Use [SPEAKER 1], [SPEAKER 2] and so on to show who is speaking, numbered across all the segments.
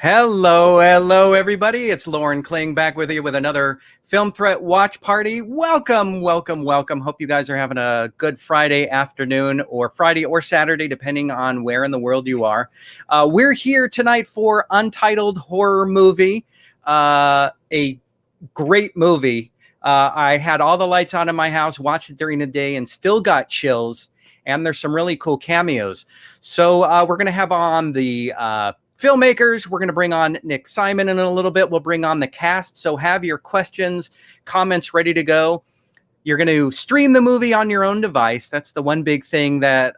[SPEAKER 1] Hello, everybody. It's Loren Kling back with you with another Film Threat Watch Party. Welcome. Hope you guys are having a good Friday afternoon or Friday or Saturday, depending on where in the world you are. We're here tonight for Untitled Horror Movie, a great movie. I had all the lights on in my house, watched it during the day, and still got chills. And there's some really cool cameos. So we're going to have on the filmmakers. We're going to bring on Nick Simon in a little bit. We'll bring on the cast. So have your questions, comments ready to go. You're going to stream the movie on your own device. That's the one big thing that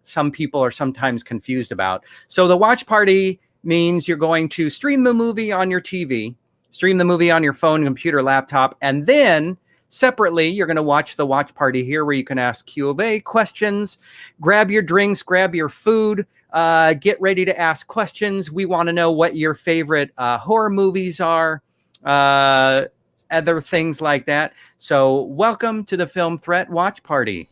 [SPEAKER 1] some people are sometimes confused about. So the watch party means you're going to stream the movie on your TV, stream the movie on your phone, computer, laptop, and then separately, you're going to watch the watch party here where you can ask Q&A questions, grab your drinks, grab your food, get ready to ask questions. We want to know what your favorite horror movies are, other things like that. So welcome to the Film Threat Watch Party.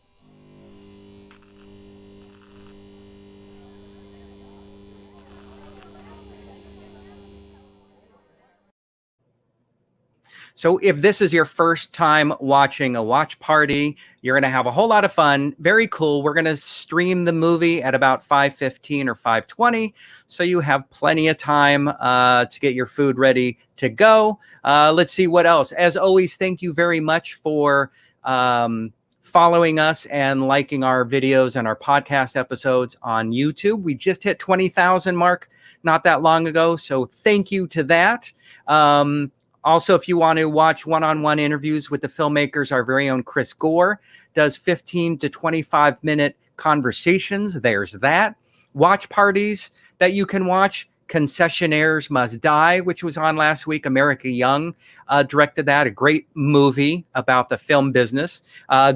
[SPEAKER 1] So if this is your first time watching a watch party, you're going to have a whole lot of fun. Very cool. We're going to stream the movie at about 5:15 or 5:20. So you have plenty of time to get your food ready to go. Let's see what else. As always, thank you very much for following us and liking our videos and our podcast episodes on YouTube. We just hit 20,000 mark not that long ago. So thank you to that. Also, if you want to watch one-on-one interviews with the filmmakers, our very own Chris Gore does 15 to 25-minute conversations. There's that. Watch parties that you can watch. Concessionaires Must Die, which was on last week. America Young directed that, a great movie about the film business.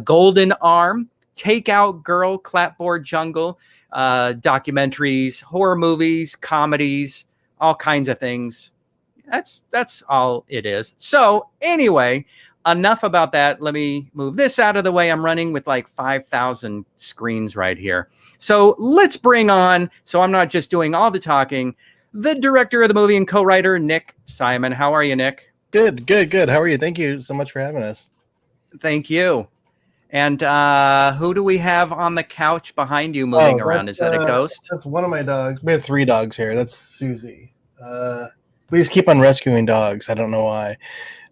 [SPEAKER 1] Golden Arm, Takeout Girl, Clapboard Jungle, documentaries, horror movies, comedies, all kinds of things. That's all it is. So anyway, enough about that. Let me move this out of the way. I'm running with like 5,000 screens right here. So let's bring on, so I'm not just doing all the talking, the director of the movie and co-writer, Nick Simon. How are you, Nick?
[SPEAKER 2] Good. How are you? Thank you so much for having us.
[SPEAKER 1] Thank you. And who do we have on the couch behind you moving around? Is that a ghost?
[SPEAKER 2] That's one of my dogs. We have 3 dogs here. That's Susie. We just keep on rescuing dogs. I don't know why.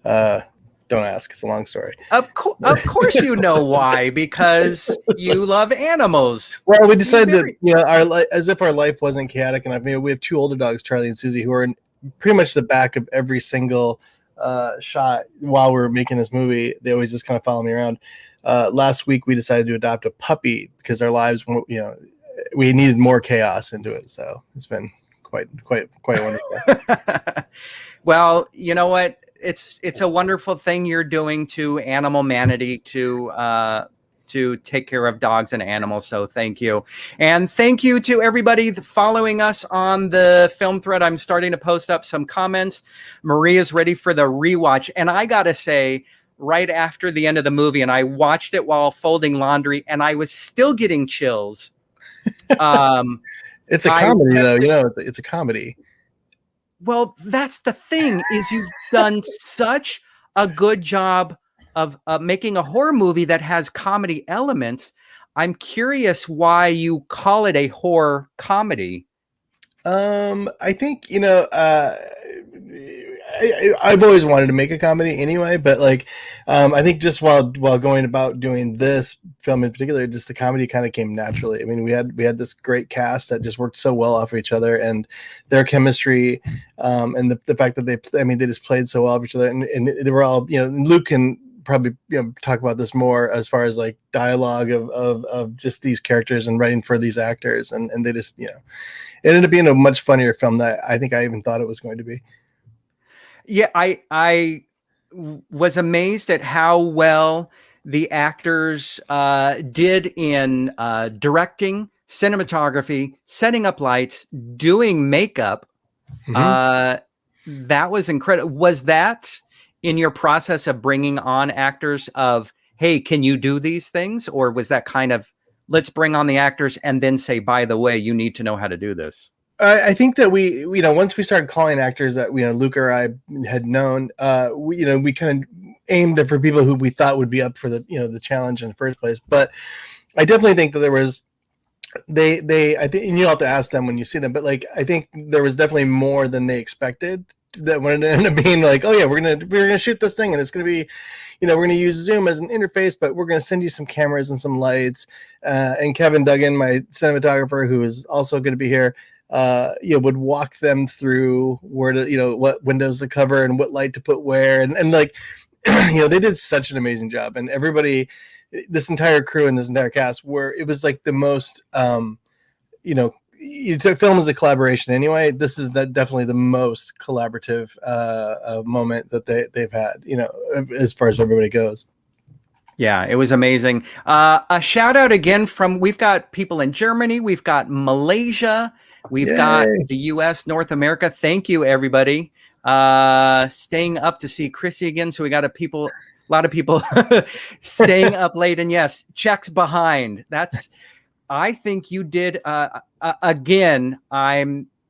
[SPEAKER 2] Don't ask. It's a long story.
[SPEAKER 1] Of course you know why, because you love animals.
[SPEAKER 2] Well, we decided that, as if our life wasn't chaotic enough. We have 2 older dogs, Charlie and Susie, who are in pretty much the back of every single shot while we're making this movie. They always just kind of follow me around. Last week, we decided to adopt a puppy because our lives, we needed more chaos into it. So it's been quite wonderful.
[SPEAKER 1] Well, you know what? It's a wonderful thing you're doing to animal manity to take care of dogs and animals. So thank you. And thank you to everybody following us on the Film Thread. I'm starting to post up some comments. Maria's ready for the rewatch. And I got to say, right after the end of the movie, and I watched it while folding laundry, and I was still getting chills.
[SPEAKER 2] It's a comedy, though. It's a comedy.
[SPEAKER 1] Well, that's the thing, is you've done such a good job of making a horror movie that has comedy elements. I'm curious why you call it a horror comedy.
[SPEAKER 2] I think, I've always wanted to make a comedy anyway, but I think just while going about doing this film in particular, just the comedy kind of came naturally. I mean, we had this great cast that just worked so well off of each other, and their chemistry, and the fact that they just played so well off each other, and they were all, Luke can probably talk about this more as far as like dialogue of just these characters and writing for these actors, and they just it ended up being a much funnier film than I think I even thought it was going to be.
[SPEAKER 1] Yeah, I was amazed at how well the actors did in directing, cinematography, setting up lights, doing makeup.
[SPEAKER 2] Mm-hmm.
[SPEAKER 1] That was incredible. Was that in your process of bringing on actors of, hey, can you do these things? Or was that kind of, let's bring on the actors and then say, by the way, you need to know how to do this?
[SPEAKER 2] I think that we, once we started calling actors that, Luke or I had known, we kind of aimed for people who we thought would be up for the challenge in the first place. But I definitely think that there was, I think, and you'll have to ask them when you see them, but like, I think there was definitely more than they expected. That when it ended up being like, oh yeah, we're gonna shoot this thing, and it's gonna be, we're gonna use Zoom as an interface, but we're gonna send you some cameras and some lights. And Kevin Duggan, my cinematographer, who is also going to be here, would walk them through where to, what windows to cover and what light to put where, and like, they did such an amazing job, and everybody, this entire crew and this entire cast, where it was like the most, you took film as a collaboration anyway. This is definitely the most collaborative moment that they've had, as far as everybody goes.
[SPEAKER 1] Yeah, it was amazing. A shout out again we've got people in Germany, we've got Malaysia, we've got the US, North America. Thank you, everybody. Staying up to see Chrissy again. So we got a lot of people staying up late, and yes, checks behind. I think you did again.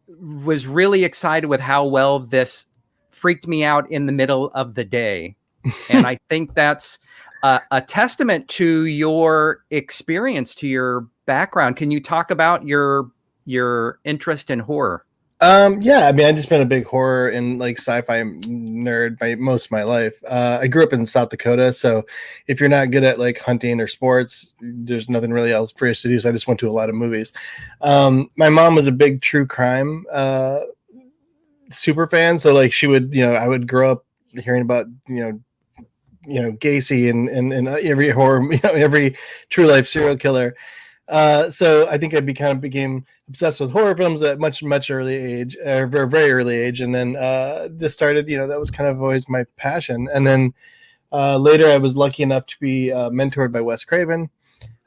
[SPEAKER 1] Was really excited with how well this freaked me out in the middle of the day, and I think that's a testament to your experience, to your background. Can you talk about your interest in horror?
[SPEAKER 2] Yeah, I mean, I just been a big horror and like sci-fi nerd most of my life. I grew up in South Dakota, so if you're not good at like hunting or sports, there's nothing really else for us to do. So I just went to a lot of movies. My mom was a big true crime super fan, so like she would, I would grow up hearing about Gacy and every horror, every true life serial killer. So I think I became obsessed with horror films at much early age, or very early age, and then just started. That was kind of always my passion. And then later, I was lucky enough to be mentored by Wes Craven,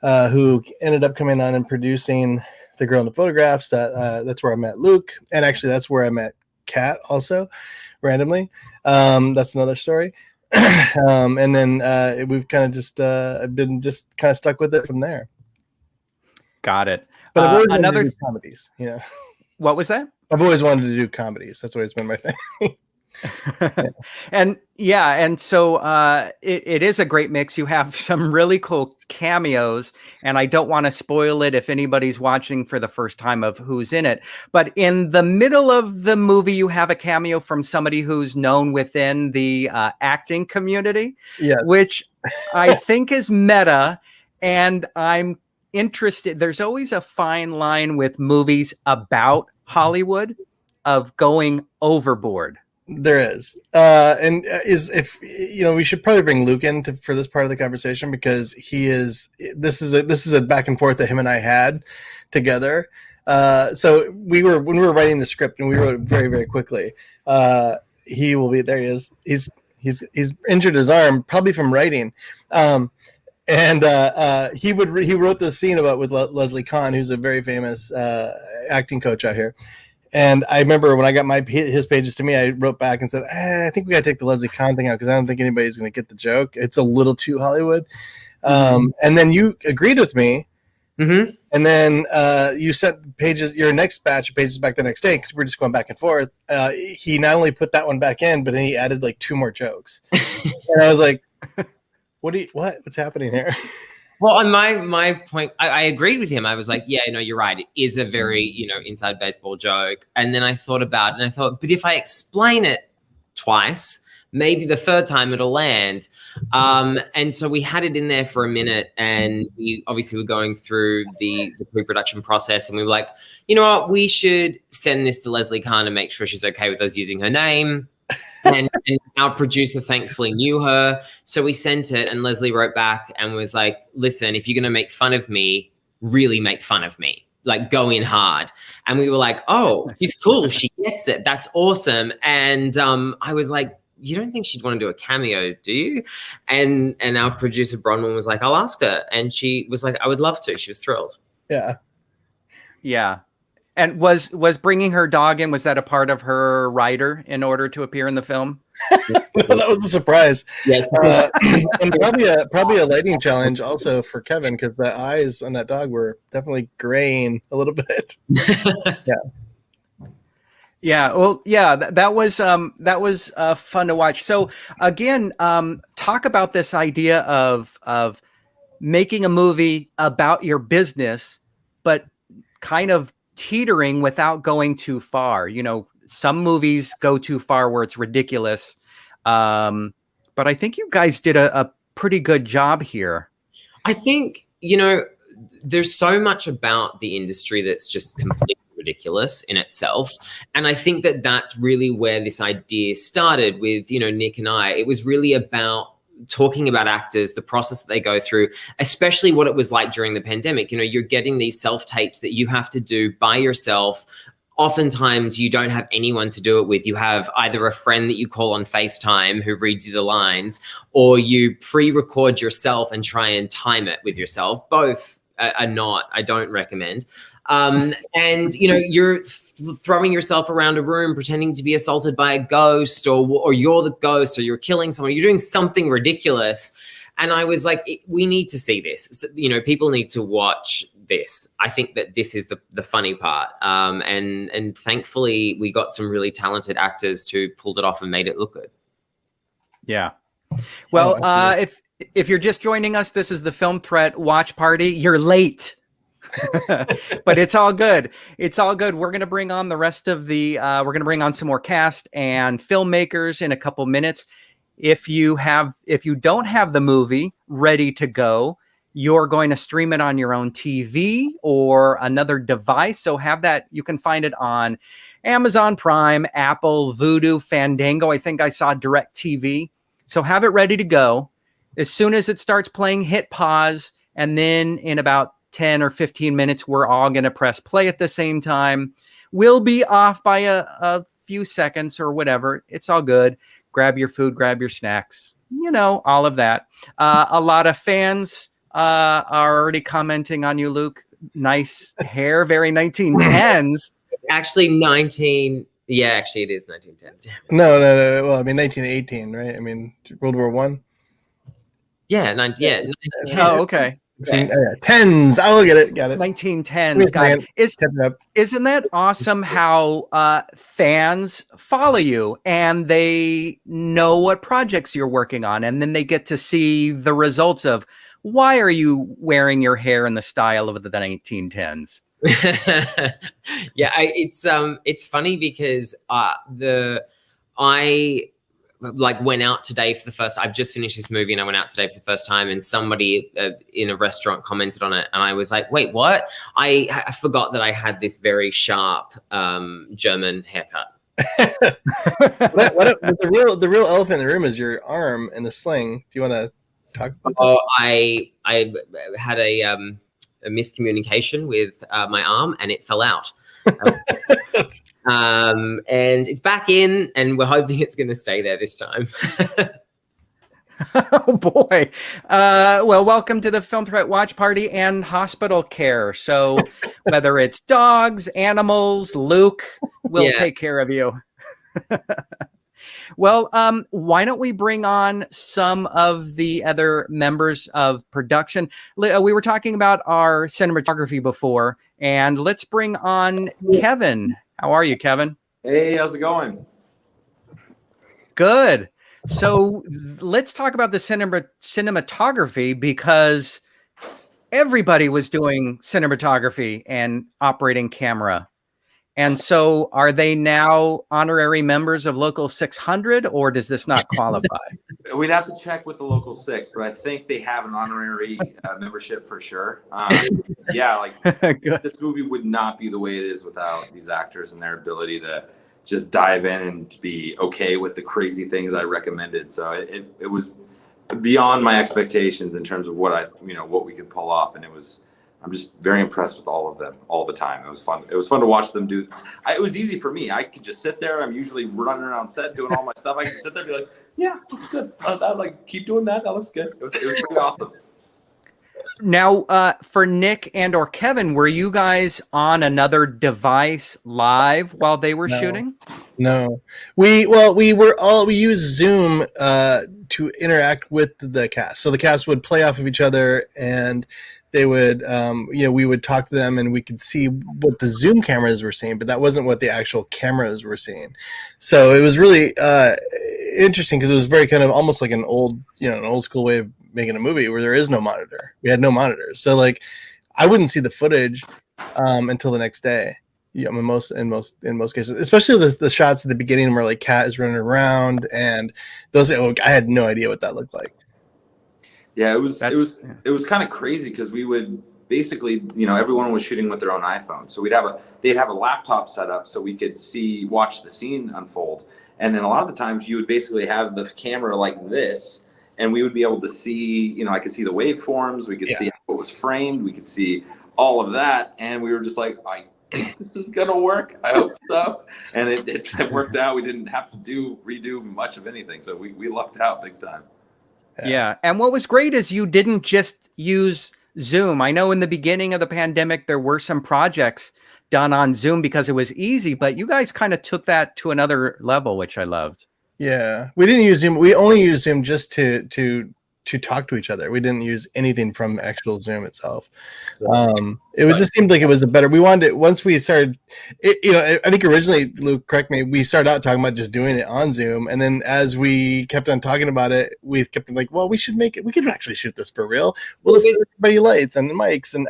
[SPEAKER 2] who ended up coming on and producing The Girl in the Photographs. That's where I met Luke, and actually, that's where I met Kat also, randomly. That's another story. And then we've kind of just I've been just kind of stuck with it from there.
[SPEAKER 1] Got it.
[SPEAKER 2] But I've always wanted to do comedies.
[SPEAKER 1] What was that?
[SPEAKER 2] I've always wanted to do comedies. That's always been my thing.
[SPEAKER 1] And so it is a great mix. You have some really cool cameos, and I don't want to spoil it if anybody's watching for the first time of who's in it. But in the middle of the movie, you have a cameo from somebody who's known within the acting community, which I think is meta, and I'm interested. There's always a fine line with movies about Hollywood of going overboard.
[SPEAKER 2] There is, and we should probably bring Luke in for this part of the conversation, because this is a back and forth that him and I had together. So when we were writing the script, and we wrote it very, very quickly. He will be there. He is. He's injured his arm, probably from writing. And he wrote this scene with Leslie Kahn, who's a very famous acting coach out here. And I remember when I got his pages to me, I wrote back and said, I think we got to take the Leslie Kahn thing out, because I don't think anybody's going to get the joke. It's a little too Hollywood. And then you agreed with me. Mm-hmm. And then you sent your next batch of pages back the next day, because we're just going back and forth. He not only put that one back in, but then he added like 2 more jokes. And I was like, what's happening here?
[SPEAKER 3] Well, on my point, I agreed with him. I was like, yeah, you're right. It is a very, inside baseball joke. And then I thought about it, and I thought, but if I explain it twice, maybe the third time it'll land. And so we had it in there for a minute, and we obviously were going through the pre-production process, and we were like, you know what, we should send this to Leslie Kahn and make sure she's okay with us using her name. and our producer thankfully knew her, so we sent it, and Leslie wrote back and was like, listen, if you're going to make fun of me, really make fun of me, like go in hard. And we were like, oh, she's cool, she gets it, that's awesome. And I was like, you don't think she'd want to do a cameo, do you? And our producer Bronwyn was like, I'll ask her. And she was like, I would love to. She was thrilled.
[SPEAKER 1] Yeah. And was bringing her dog in, was that a part of her rider in order to appear in the film?
[SPEAKER 2] That was a surprise.
[SPEAKER 3] Yeah.
[SPEAKER 2] And probably a lighting challenge also for Kevin, because the eyes on that dog were definitely graying a little bit. Yeah.
[SPEAKER 1] Yeah, well, yeah, that was fun to watch. So again, talk about this idea of making a movie about your business, but kind of teetering without going too far. You know, some movies go too far where it's ridiculous, but I think you guys did a pretty good job here.
[SPEAKER 3] I think, there's so much about the industry that's just completely ridiculous in itself. And I think that that's really where this idea started with, Nick and I. It was really about talking about actors, the process that they go through, especially what it was like during the pandemic. You're getting these self-tapes that you have to do by yourself. Oftentimes you don't have anyone to do it with. You have either a friend that you call on FaceTime who reads you the lines, or you pre-record yourself and try and time it with yourself. Both are not, I don't recommend. And you're throwing yourself around a room pretending to be assaulted by a ghost, or you're the ghost, or you're killing someone. You're doing something ridiculous. And I was like, we need to see this. So, people need to watch this. I think that this is the funny part. And thankfully we got some really talented actors who pulled it off and made it look good.
[SPEAKER 1] Yeah. Well, if you're just joining us, this is the Film Threat Watch Party. You're late. But it's all good. It's all good. We're going to bring on the rest of we're going to bring on some more cast and filmmakers in a couple minutes. If you don't have the movie ready to go, you're going to stream it on your own TV or another device. So have that. You can find it on Amazon Prime, Apple, Vudu, Fandango. I think I saw DirecTV. So have it ready to go. As soon as it starts playing, hit pause. And then in about 10 or 15 minutes, we're all going to press play at the same time. We'll be off by a few seconds or whatever. It's all good. Grab your food, grab your snacks, all of that. A lot of fans are already commenting on you, Luke. Nice hair, very 1910s.
[SPEAKER 3] Actually, yeah, actually it is 1910. Damn it.
[SPEAKER 2] No. Well, I mean, 1918, right? I mean, World War I.
[SPEAKER 3] Yeah, 1910.
[SPEAKER 1] Oh, okay.
[SPEAKER 2] Tens. I'll get it. Got it.
[SPEAKER 1] 1910s. Got it. Isn't that awesome how fans follow you and they know what projects you're working on, and then they get to see the results of why are you wearing your hair in the style of the 1910s?
[SPEAKER 3] Yeah, it's funny because I went out today for the first. I've just finished this movie and I went out today for the first time, and somebody in a restaurant commented on it, and I was like, "Wait, what?" I forgot that I had this very sharp German haircut.
[SPEAKER 2] The real elephant in the room is your arm and the sling. Do you want to talk about that?
[SPEAKER 3] Oh, I had a miscommunication with my arm, and it fell out. And it's back in, and we're hoping it's going to stay there this time.
[SPEAKER 1] Oh boy. Well, welcome to the Film Threat Watch Party and hospital care. So whether it's dogs, animals, Luke, we'll take care of you. Well, why don't we bring on some of the other members of production? We were talking about our cinematography before, and let's bring on Kevin. How are you, Kevin?
[SPEAKER 4] Hey, how's it going?
[SPEAKER 1] Good. So let's talk about the cinematography, because everybody was doing cinematography and operating camera. And so are they now honorary members of Local 600, or does this not qualify?
[SPEAKER 4] We'd have to check with the Local 6, but I think they have an honorary membership for sure. Yeah, this movie would not be the way it is without these actors and their ability to just dive in and be okay with the crazy things I recommended. So it was beyond my expectations in terms of what we could pull off, and I'm just very impressed with all of them all the time. It was fun. It was fun to watch them do. It was easy for me. I could just sit there. I'm usually running around set doing all my stuff. I could sit there and be like, yeah, looks good. Keep doing that. That looks good. It was pretty awesome.
[SPEAKER 1] Now, for Nick and or Kevin, were you guys on another device live while they were shooting?
[SPEAKER 2] No, we used Zoom to interact with the cast. So the cast would play off of each other, and they would, we would talk to them and we could see what the Zoom cameras were seeing, but that wasn't what the actual cameras were seeing. So it was really interesting because it was very kind of almost like an old school way of making a movie where there is no monitor. We had no monitors. So like I wouldn't see the footage until the next day. Yeah, in most cases, especially the shots at the beginning where like Kat is running around and those, I had no idea what that looked like.
[SPEAKER 4] Yeah, it was kind of crazy because we would basically, everyone was shooting with their own iPhone. So they'd have a laptop set up so we could watch the scene unfold. And then a lot of the times you would basically have the camera like this, and we would be able to see, I could see the waveforms, we could see how it was framed, we could see all of that. And we were just like, I think this is going to work. I hope so. And it worked out. We didn't have to redo much of anything. So we lucked out big time.
[SPEAKER 1] Yeah. And what was great is you didn't just use Zoom. I know in the beginning of the pandemic, there were some projects done on Zoom because it was easy, but you guys kind of took that to another level, which I loved.
[SPEAKER 2] Yeah. We didn't use Zoom. We only used Zoom just to talk to each other. We didn't use anything from actual Zoom itself. It was just seemed like it was a better, we wanted it once we started, I think originally, Luke, correct me, we started out talking about just doing it on Zoom. And then as we kept on talking about it, we kept like, well, we could actually shoot this for real. We'll just send everybody lights and mics and,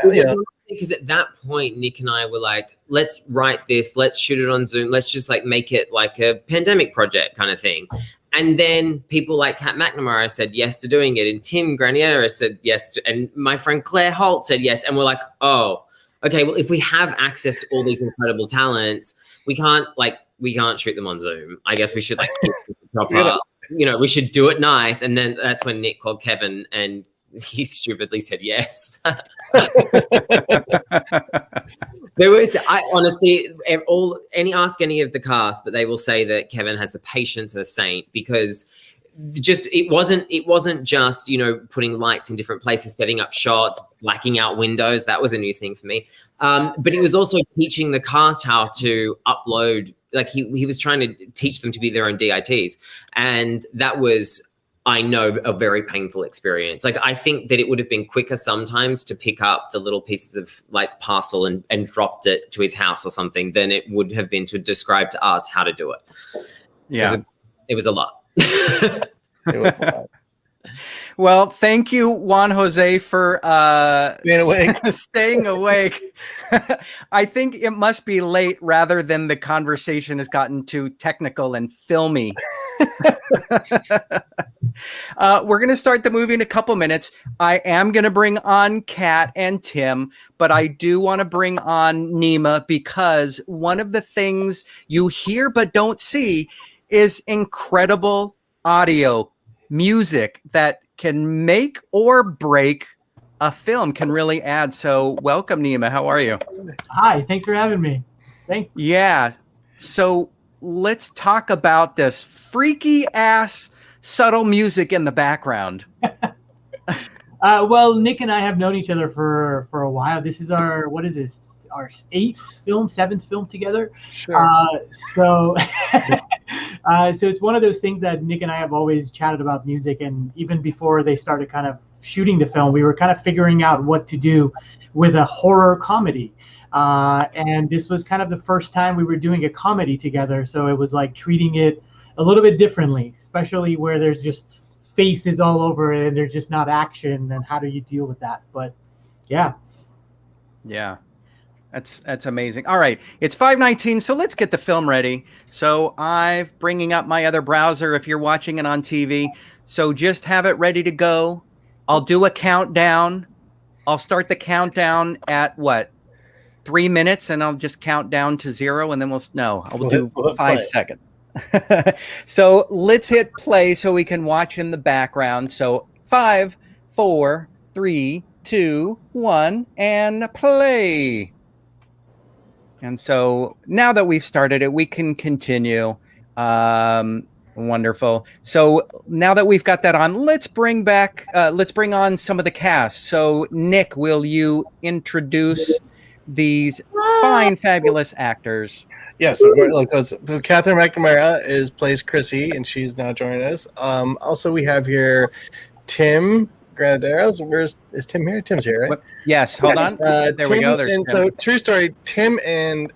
[SPEAKER 3] because at that point, Nick and I were like, let's write this, let's shoot it on Zoom, let's just like make it like a pandemic project kind of thing. And then people like Katherine McNamara said yes to doing it, and Tim Granaderos said yes and my friend Claire Holt said yes. And we're like, oh, okay, well, if we have access to all these incredible talents, we can't shoot them on Zoom. I guess we should like keep it proper, we should do it nice. And then that's when Nick called Kevin and he stupidly said yes. I honestly, ask any of the cast, but they will say that Kevin has the patience of a saint because it wasn't just, putting lights in different places, setting up shots, blacking out windows. That was a new thing for me. But he was also teaching the cast how to upload. Like he was trying to teach them to be their own DITs. And that was, I know, a very painful experience. Like, I think that it would have been quicker sometimes to pick up the little pieces of like parcel and dropped it to his house or something than it would have been to describe to us how to do it.
[SPEAKER 1] Yeah.
[SPEAKER 3] It was a lot.
[SPEAKER 2] It was a lot.
[SPEAKER 1] Well, thank you, Juan Jose, for staying awake. I think it must be late rather than the conversation has gotten too technical and filmy. We're going to start the movie in a couple minutes. I am going to bring on Kat and Tim, but I do want to bring on Nima because one of the things you hear but don't see is incredible audio music that can make or break a film, can really add. So welcome, Nima. How are you?
[SPEAKER 5] Hi, thanks for having me. Thanks.
[SPEAKER 1] Yeah. So let's talk about this freaky ass subtle music in the background.
[SPEAKER 5] Well, Nick and I have known each other for a while. This is our 7th film together.
[SPEAKER 2] Sure.
[SPEAKER 5] So it's one of those things that Nick and I have always chatted about music, and even before they started kind of shooting the film, we were kind of figuring out what to do with a horror comedy. And this was kind of the first time we were doing a comedy together. So it was like treating it a little bit differently, especially where there's just faces all over it and there's just not action. And how do you deal with that? But yeah.
[SPEAKER 1] Yeah. That's amazing. All right. It's 5:19. So let's get the film ready. So I'm bringing up my other browser if you're watching it on TV. So just have it ready to go. I'll do a countdown. I'll start the countdown at 3 minutes, and I'll just count down to 0, and then we'll do 5 seconds. So let's hit play so we can watch in the background. So 5, 4, 3, 2, 1, and play. And so now that we've started it, we can continue. Wonderful. So now that we've got that on, let's bring on some of the cast. So Nick, will you introduce these fine, fabulous actors?
[SPEAKER 2] Yes. So Katherine McNamara plays Chrissy, and she's now joining us. Also, we have here Tim Granaderos. Is Tim here? Tim's here, right?
[SPEAKER 1] Yes, hold on. There
[SPEAKER 2] Tim,
[SPEAKER 1] we go. There's
[SPEAKER 2] and
[SPEAKER 1] Tim.
[SPEAKER 2] so, true story, Tim and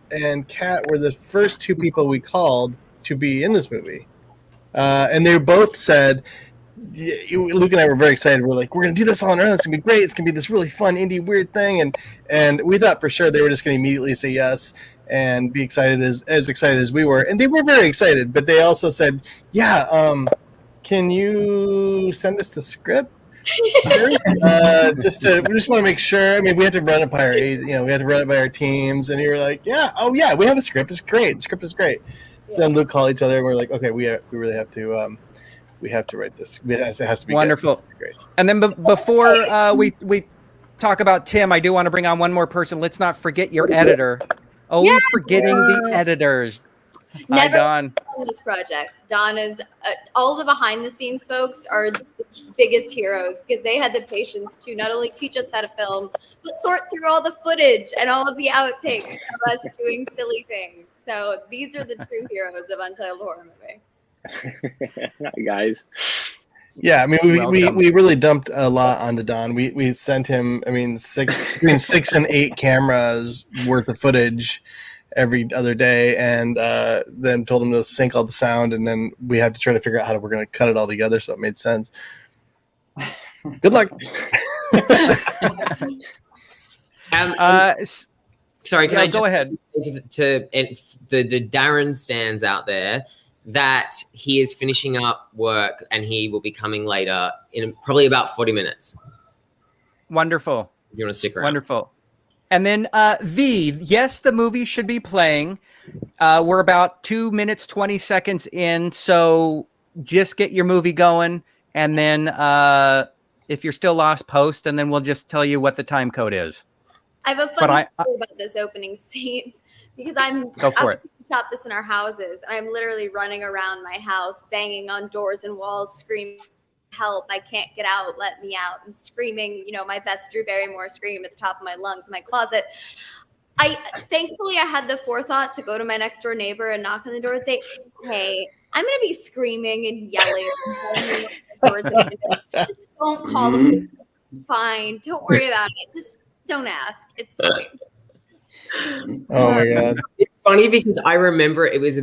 [SPEAKER 2] Kat were the first two people we called to be in this movie. And they both said, Luke and I were very excited. We're like, we're going to do this all on our own. It's going to be great. It's going to be this really fun, indie, weird thing. And we thought for sure they were just going to immediately say yes and be excited as excited as we were. And they were very excited, but they also said, yeah, can you send us the script? First, we just want to make sure. I mean, we have to run it by our, we have to run it by our teams. And you were like, yeah, oh yeah, we have a script. It's great. The script is great. So then Luke called each other, and we're like, okay, we really have to, we have to write this. It has to be
[SPEAKER 1] wonderful.
[SPEAKER 2] Great.
[SPEAKER 1] And then before we talk about Tim, I do want to bring on one more person. Let's not forget your editor. Always forgetting the editors. Hi, Don.
[SPEAKER 6] On this project, Don is all the behind the scenes folks are the biggest heroes because they had the patience to not only teach us how to film, but sort through all the footage and all of the outtakes of us doing silly things. So these are the true heroes of Untitled Horror Movie.
[SPEAKER 7] Hi, guys.
[SPEAKER 2] Yeah, I mean, we really dumped a lot onto Don. We sent him, between 6 and 8 cameras worth of footage every other day, and then told him to sync all the sound, and then we had to try to figure out how we're going to cut it all together so it made sense. Good luck.
[SPEAKER 3] Sorry, can I
[SPEAKER 1] go ahead?
[SPEAKER 3] To the Darren stands out there that he is finishing up work and he will be coming later in probably about 40 minutes.
[SPEAKER 1] Wonderful.
[SPEAKER 3] If you want to stick around.
[SPEAKER 1] Wonderful. And then yes, the movie should be playing. We're about 2 minutes, 20 seconds in. So just get your movie going. And then if you're still lost, post, and then we'll just tell you what the time code is.
[SPEAKER 6] I have a funny story about this opening scene because
[SPEAKER 1] Go for it.
[SPEAKER 6] Shot this in our houses, and I'm literally running around my house, banging on doors and walls, screaming, help, I can't get out, let me out, and screaming, my best Drew Barrymore scream at the top of my lungs in my closet. Thankfully I had the forethought to go to my next door neighbor and knock on the door and say, hey, I'm going to be screaming and yelling and doors and windows. Just don't call the police. Fine. Don't worry about it. Just don't ask. It's fine.
[SPEAKER 2] Oh my God.
[SPEAKER 3] It's funny because I remember it was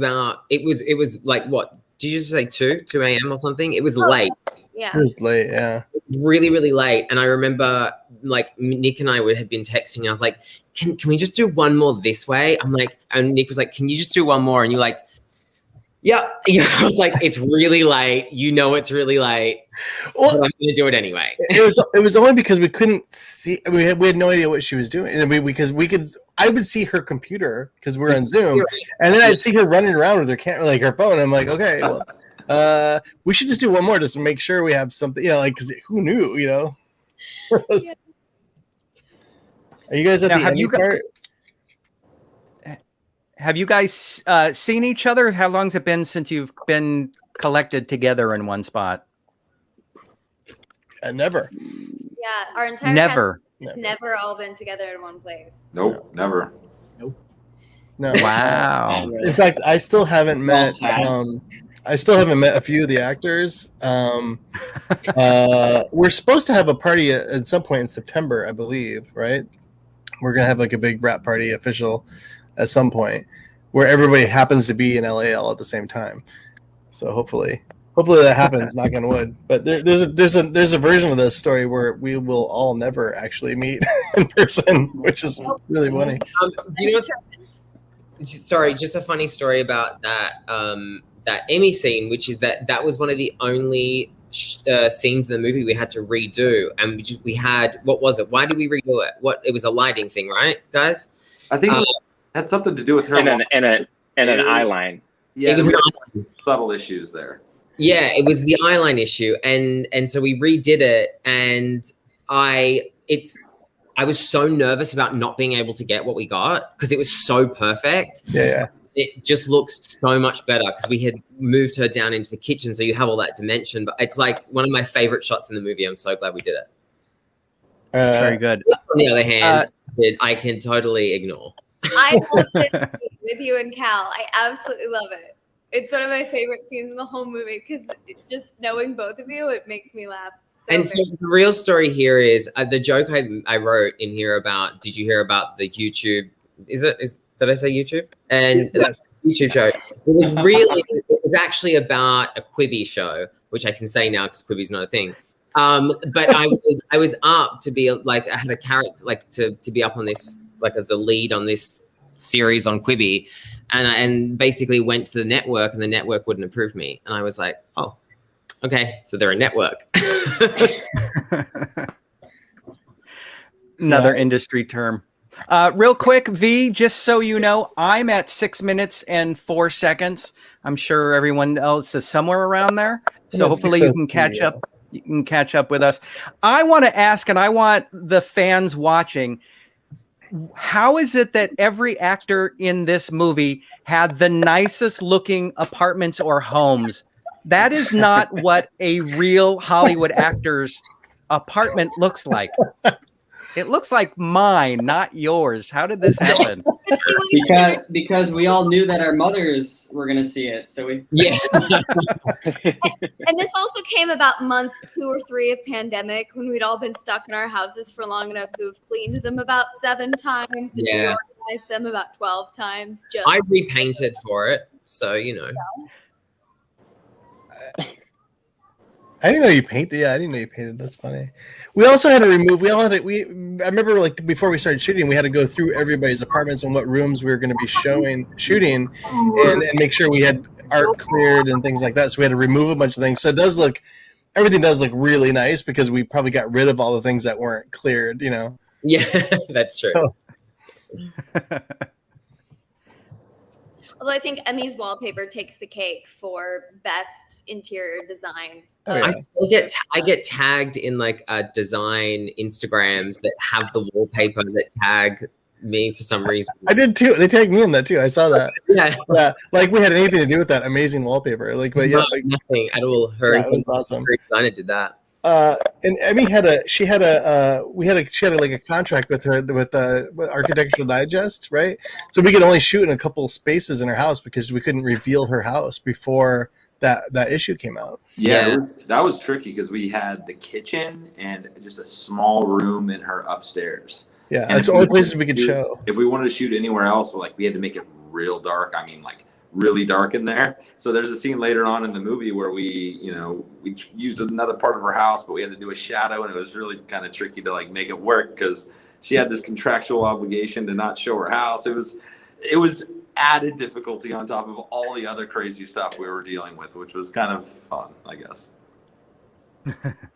[SPEAKER 3] like, what? Did you just say 2 a.m. or something? It was late.
[SPEAKER 6] Yeah.
[SPEAKER 2] It was late, yeah.
[SPEAKER 3] Really, really late. And I remember like Nick and I would have been texting. I was like, can we just do one more this way? I'm like, and Nick was like, can you just do one more? And you're like, yeah. I was like, it's really late. It's really late. Well, so I'm going to do it anyway.
[SPEAKER 2] It was only because we couldn't see. We had no idea what she was doing. And I would see her computer because we're on Zoom, and then I'd see her running around with her camera, like her phone. I'm like, okay, well, we should just do one more just to make sure we have something, because who knew, Are you guys at
[SPEAKER 1] now,
[SPEAKER 2] the end part?
[SPEAKER 1] Have you guys seen each other? How long's it been since you've been collected together in one spot?
[SPEAKER 2] Never.
[SPEAKER 6] Yeah, our entire never all been together in one place.
[SPEAKER 4] Nope, never.
[SPEAKER 2] No.
[SPEAKER 1] Wow.
[SPEAKER 2] In fact, I still haven't met. A few of the actors. We're supposed to have a party at some point in September, I believe. Right? We're gonna have like a big rap party official at some point where everybody happens to be in LA all at the same time. So hopefully that happens. Knock on wood. But there's a version of this story where we will all never actually meet in person, which is really funny.
[SPEAKER 3] Do you know what's, sorry, just a funny story about that that Emmy scene, which is that was one of the only scenes in the movie we had to redo, and we had, what was it? Why did we redo it? It was a lighting thing, right, guys?
[SPEAKER 4] I think it had something to do with her
[SPEAKER 7] and an eye line.
[SPEAKER 4] Yeah,
[SPEAKER 3] it was
[SPEAKER 4] subtle issues there.
[SPEAKER 3] Yeah, it was the eyeline issue, and so we redid it, and I was so nervous about not being able to get what we got because it was so perfect.
[SPEAKER 2] Yeah.
[SPEAKER 3] It just looks so much better because we had moved her down into the kitchen, so you have all that dimension. But it's like one of my favorite shots in the movie. I'm so glad we did it.
[SPEAKER 1] Very good.
[SPEAKER 3] On the other hand, I can totally ignore.
[SPEAKER 6] I love this with you and Cal. I absolutely love it. It's one of my favorite scenes in the whole movie because just knowing both of you, it makes me laugh.
[SPEAKER 3] And so the real story here is the joke I wrote in here about. Did you hear about the YouTube? Did I say YouTube? And
[SPEAKER 2] Yes.
[SPEAKER 3] YouTube show. It was actually about a Quibi show, which I can say now because Quibi's not a thing. But I was up to be like, I had a character like to be up on this, like as a lead on this series on Quibi, and basically went to the network, and the network wouldn't approve me, and I was like, oh, okay, so they're a network.
[SPEAKER 1] Another industry term. Real quick, V, just so you know, I'm at 6 minutes and 4 seconds. I'm sure everyone else is somewhere around there. So hopefully you can catch up. You can catch up with us. I want to ask, and I want the fans watching, how is it that every actor in this movie had the nicest looking apartments or homes? That is not what a real Hollywood actor's apartment looks like. It looks like mine, not yours. How did this happen?
[SPEAKER 8] Because we all knew that our mothers were going to see it. So we
[SPEAKER 6] And this also came about month 2 or 3 of pandemic when we'd all been stuck in our houses for long enough to have cleaned them about 7 times and reorganized them about 12 times.
[SPEAKER 3] I repainted for it, so you know.
[SPEAKER 2] I didn't know you painted. Yeah, I didn't know you painted. That's funny. We also had to remove. I remember, like, before we started shooting, we had to go through everybody's apartments and what rooms we were going to be shooting, and make sure we had art cleared and things like that. So we had to remove a bunch of things. So everything does look really nice because we probably got rid of all the things that weren't cleared. You know.
[SPEAKER 3] Yeah, that's true.
[SPEAKER 6] Although I think Emmy's wallpaper takes the cake for best interior design.
[SPEAKER 2] Oh, yeah.
[SPEAKER 3] I still get tagged in like design Instagrams that have the wallpaper that tag me for some reason.
[SPEAKER 2] I did too. They tagged me in that too. I saw that.
[SPEAKER 3] Yeah.
[SPEAKER 2] Like we had anything to do with that amazing wallpaper. Like, but
[SPEAKER 3] no, nothing at all. Her
[SPEAKER 2] it was awesome.
[SPEAKER 3] Designer did that.
[SPEAKER 2] And Emmy had a contract with her with Architectural Digest, right? So we could only shoot in a couple spaces in her house because we couldn't reveal her house before that issue came out.
[SPEAKER 4] Yeah. That was tricky because we had the kitchen and just a small room in her upstairs.
[SPEAKER 2] Yeah,
[SPEAKER 4] and
[SPEAKER 2] that's the only places we could show.
[SPEAKER 4] If we wanted to shoot anywhere else, we had to make it real dark. I mean, like really dark in there. So there's a scene later on in the movie where we used another part of her house, but we had to do a shadow, and it was really kind of tricky to like make it work because she had this contractual obligation to not show her house. It was added difficulty on top of all the other crazy stuff we were dealing with, which was kind of fun, I guess.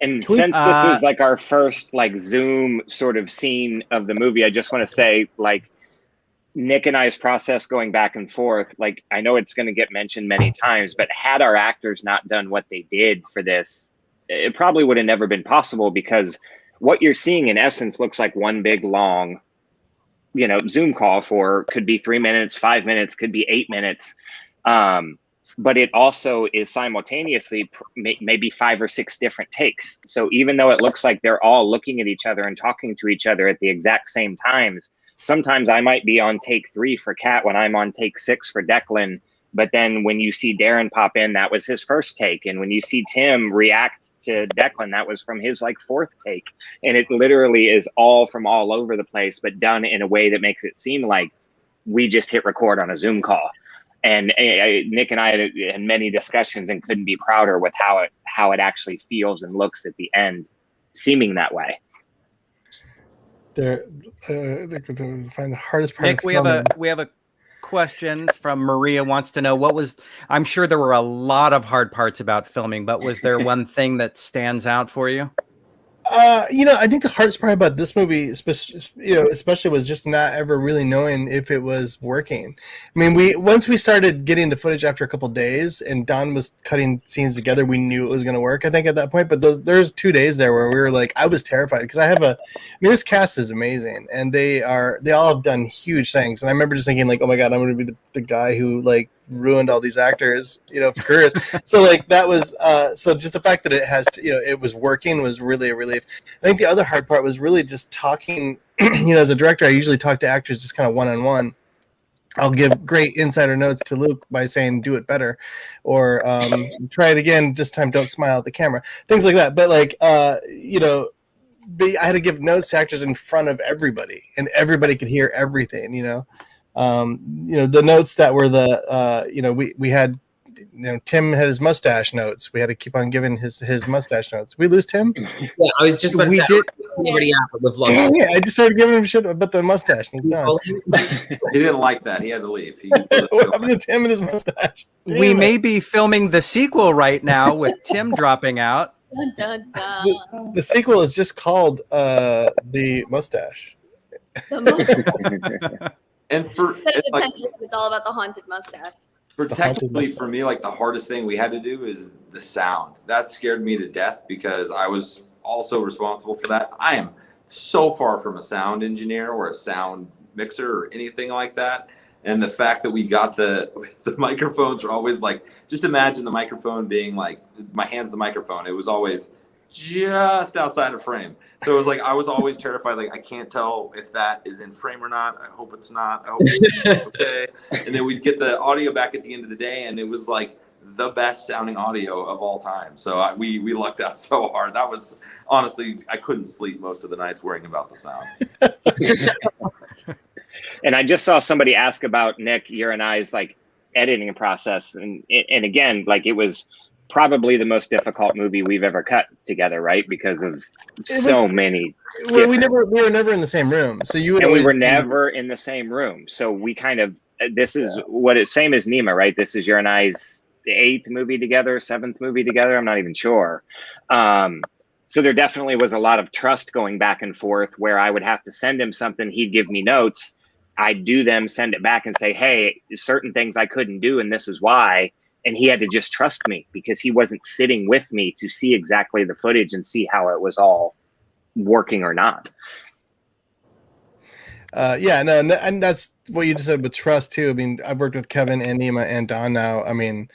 [SPEAKER 7] And since this is like our first like Zoom sort of scene of the movie, I just want to say, like, Nick and I's process going back and forth, like, I know it's going to get mentioned many times, but had our actors not done what they did for this, it probably would have never been possible, because what you're seeing in essence looks like one big long, Zoom call could be 3 minutes, 5 minutes, could be 8 minutes. But it also is simultaneously maybe 5 or 6 different takes. So even though it looks like they're all looking at each other and talking to each other at the exact same times, sometimes I might be on take 3 for Kat when I'm on take 6 for Declan. But then when you see Darren pop in, that was his first take. And when you see Tim react to Declan, that was from his like 4th take. And it literally is all from all over the place, but done in a way that makes it seem like we just hit record on a Zoom call. And Nick and I had many discussions and couldn't be prouder with how it actually feels and looks at the end, seeming that way.
[SPEAKER 2] They're find the hardest part.
[SPEAKER 1] Nick, we have a question from Maria. Wants to know I'm sure there were a lot of hard parts about filming, but was there one thing that stands out for you?
[SPEAKER 2] I think the hardest part about this movie, especially was just not ever really knowing if it was working. I mean, once we started getting the footage after a couple of days and Don was cutting scenes together, we knew it was going to work, I think, at that point. But there's 2 days there where we were like, I was terrified because this cast is amazing and they all have done huge things. And I remember just thinking like, oh my God, I'm going to be the guy who like ruined all these actors, careers. So like that was, so just the fact that it was working was really a relief. I think the other hard part was really just talking, as a director, I usually talk to actors just kind of one-on-one. I'll give great insider notes to Luke by saying do it better, or try it again. This time don't smile at the camera. Things like that. But like you know, I had to give notes to actors in front of everybody, and everybody could hear everything. You know, the notes that were we had. Tim had his mustache notes. We had to keep on giving his mustache notes. We lose Tim?
[SPEAKER 3] Yeah, I was just about to say, already out, but we've lost him.
[SPEAKER 2] Yeah, I just started giving him shit about the mustache. And he's gone.
[SPEAKER 4] He didn't like that. He had to leave.
[SPEAKER 2] What happened to Tim and his mustache?
[SPEAKER 1] We may be filming the sequel right now with Tim dropping out.
[SPEAKER 6] Dun, dun, dun.
[SPEAKER 2] The sequel is just called The Mustache.
[SPEAKER 4] And for
[SPEAKER 6] it's all about the haunted mustache.
[SPEAKER 4] Technically, for me, like the hardest thing we had to do is the sound. That scared me to death because I was also responsible for that. I am so far from a sound engineer or a sound mixer or anything like that. And the fact that we got the microphones are always like, just imagine the microphone being like, my hand's the microphone. It was always just outside of frame. So it was like, I was always terrified. Like, I can't tell if that is in frame or not. I hope it's not. I hope it's okay. And then we'd get the audio back at the end of the day, and it was like the best sounding audio of all time. So we lucked out so hard. That was honestly, I couldn't sleep most of the nights worrying about the sound.
[SPEAKER 7] And I just saw somebody ask about Nick, your and I's like editing process, and again, like it was probably the most difficult movie we've ever cut together, right? Because of so many.
[SPEAKER 2] Well, we were never in the same room, so you would.
[SPEAKER 7] And we were never in the same room, so we kind of. This is what it's same as Nima, right? This is your and I's 8th movie together, 7th movie together. I'm not even sure. So there definitely was a lot of trust going back and forth, where I would have to send him something, he'd give me notes, I'd do them, send it back, and say, hey, certain things I couldn't do, and this is why. And he had to just trust me because he wasn't sitting with me to see exactly the footage and see how it was all working or not.
[SPEAKER 2] And that's what you just said with trust too. I mean, I've worked with Kevin and Nima and Don now. I mean,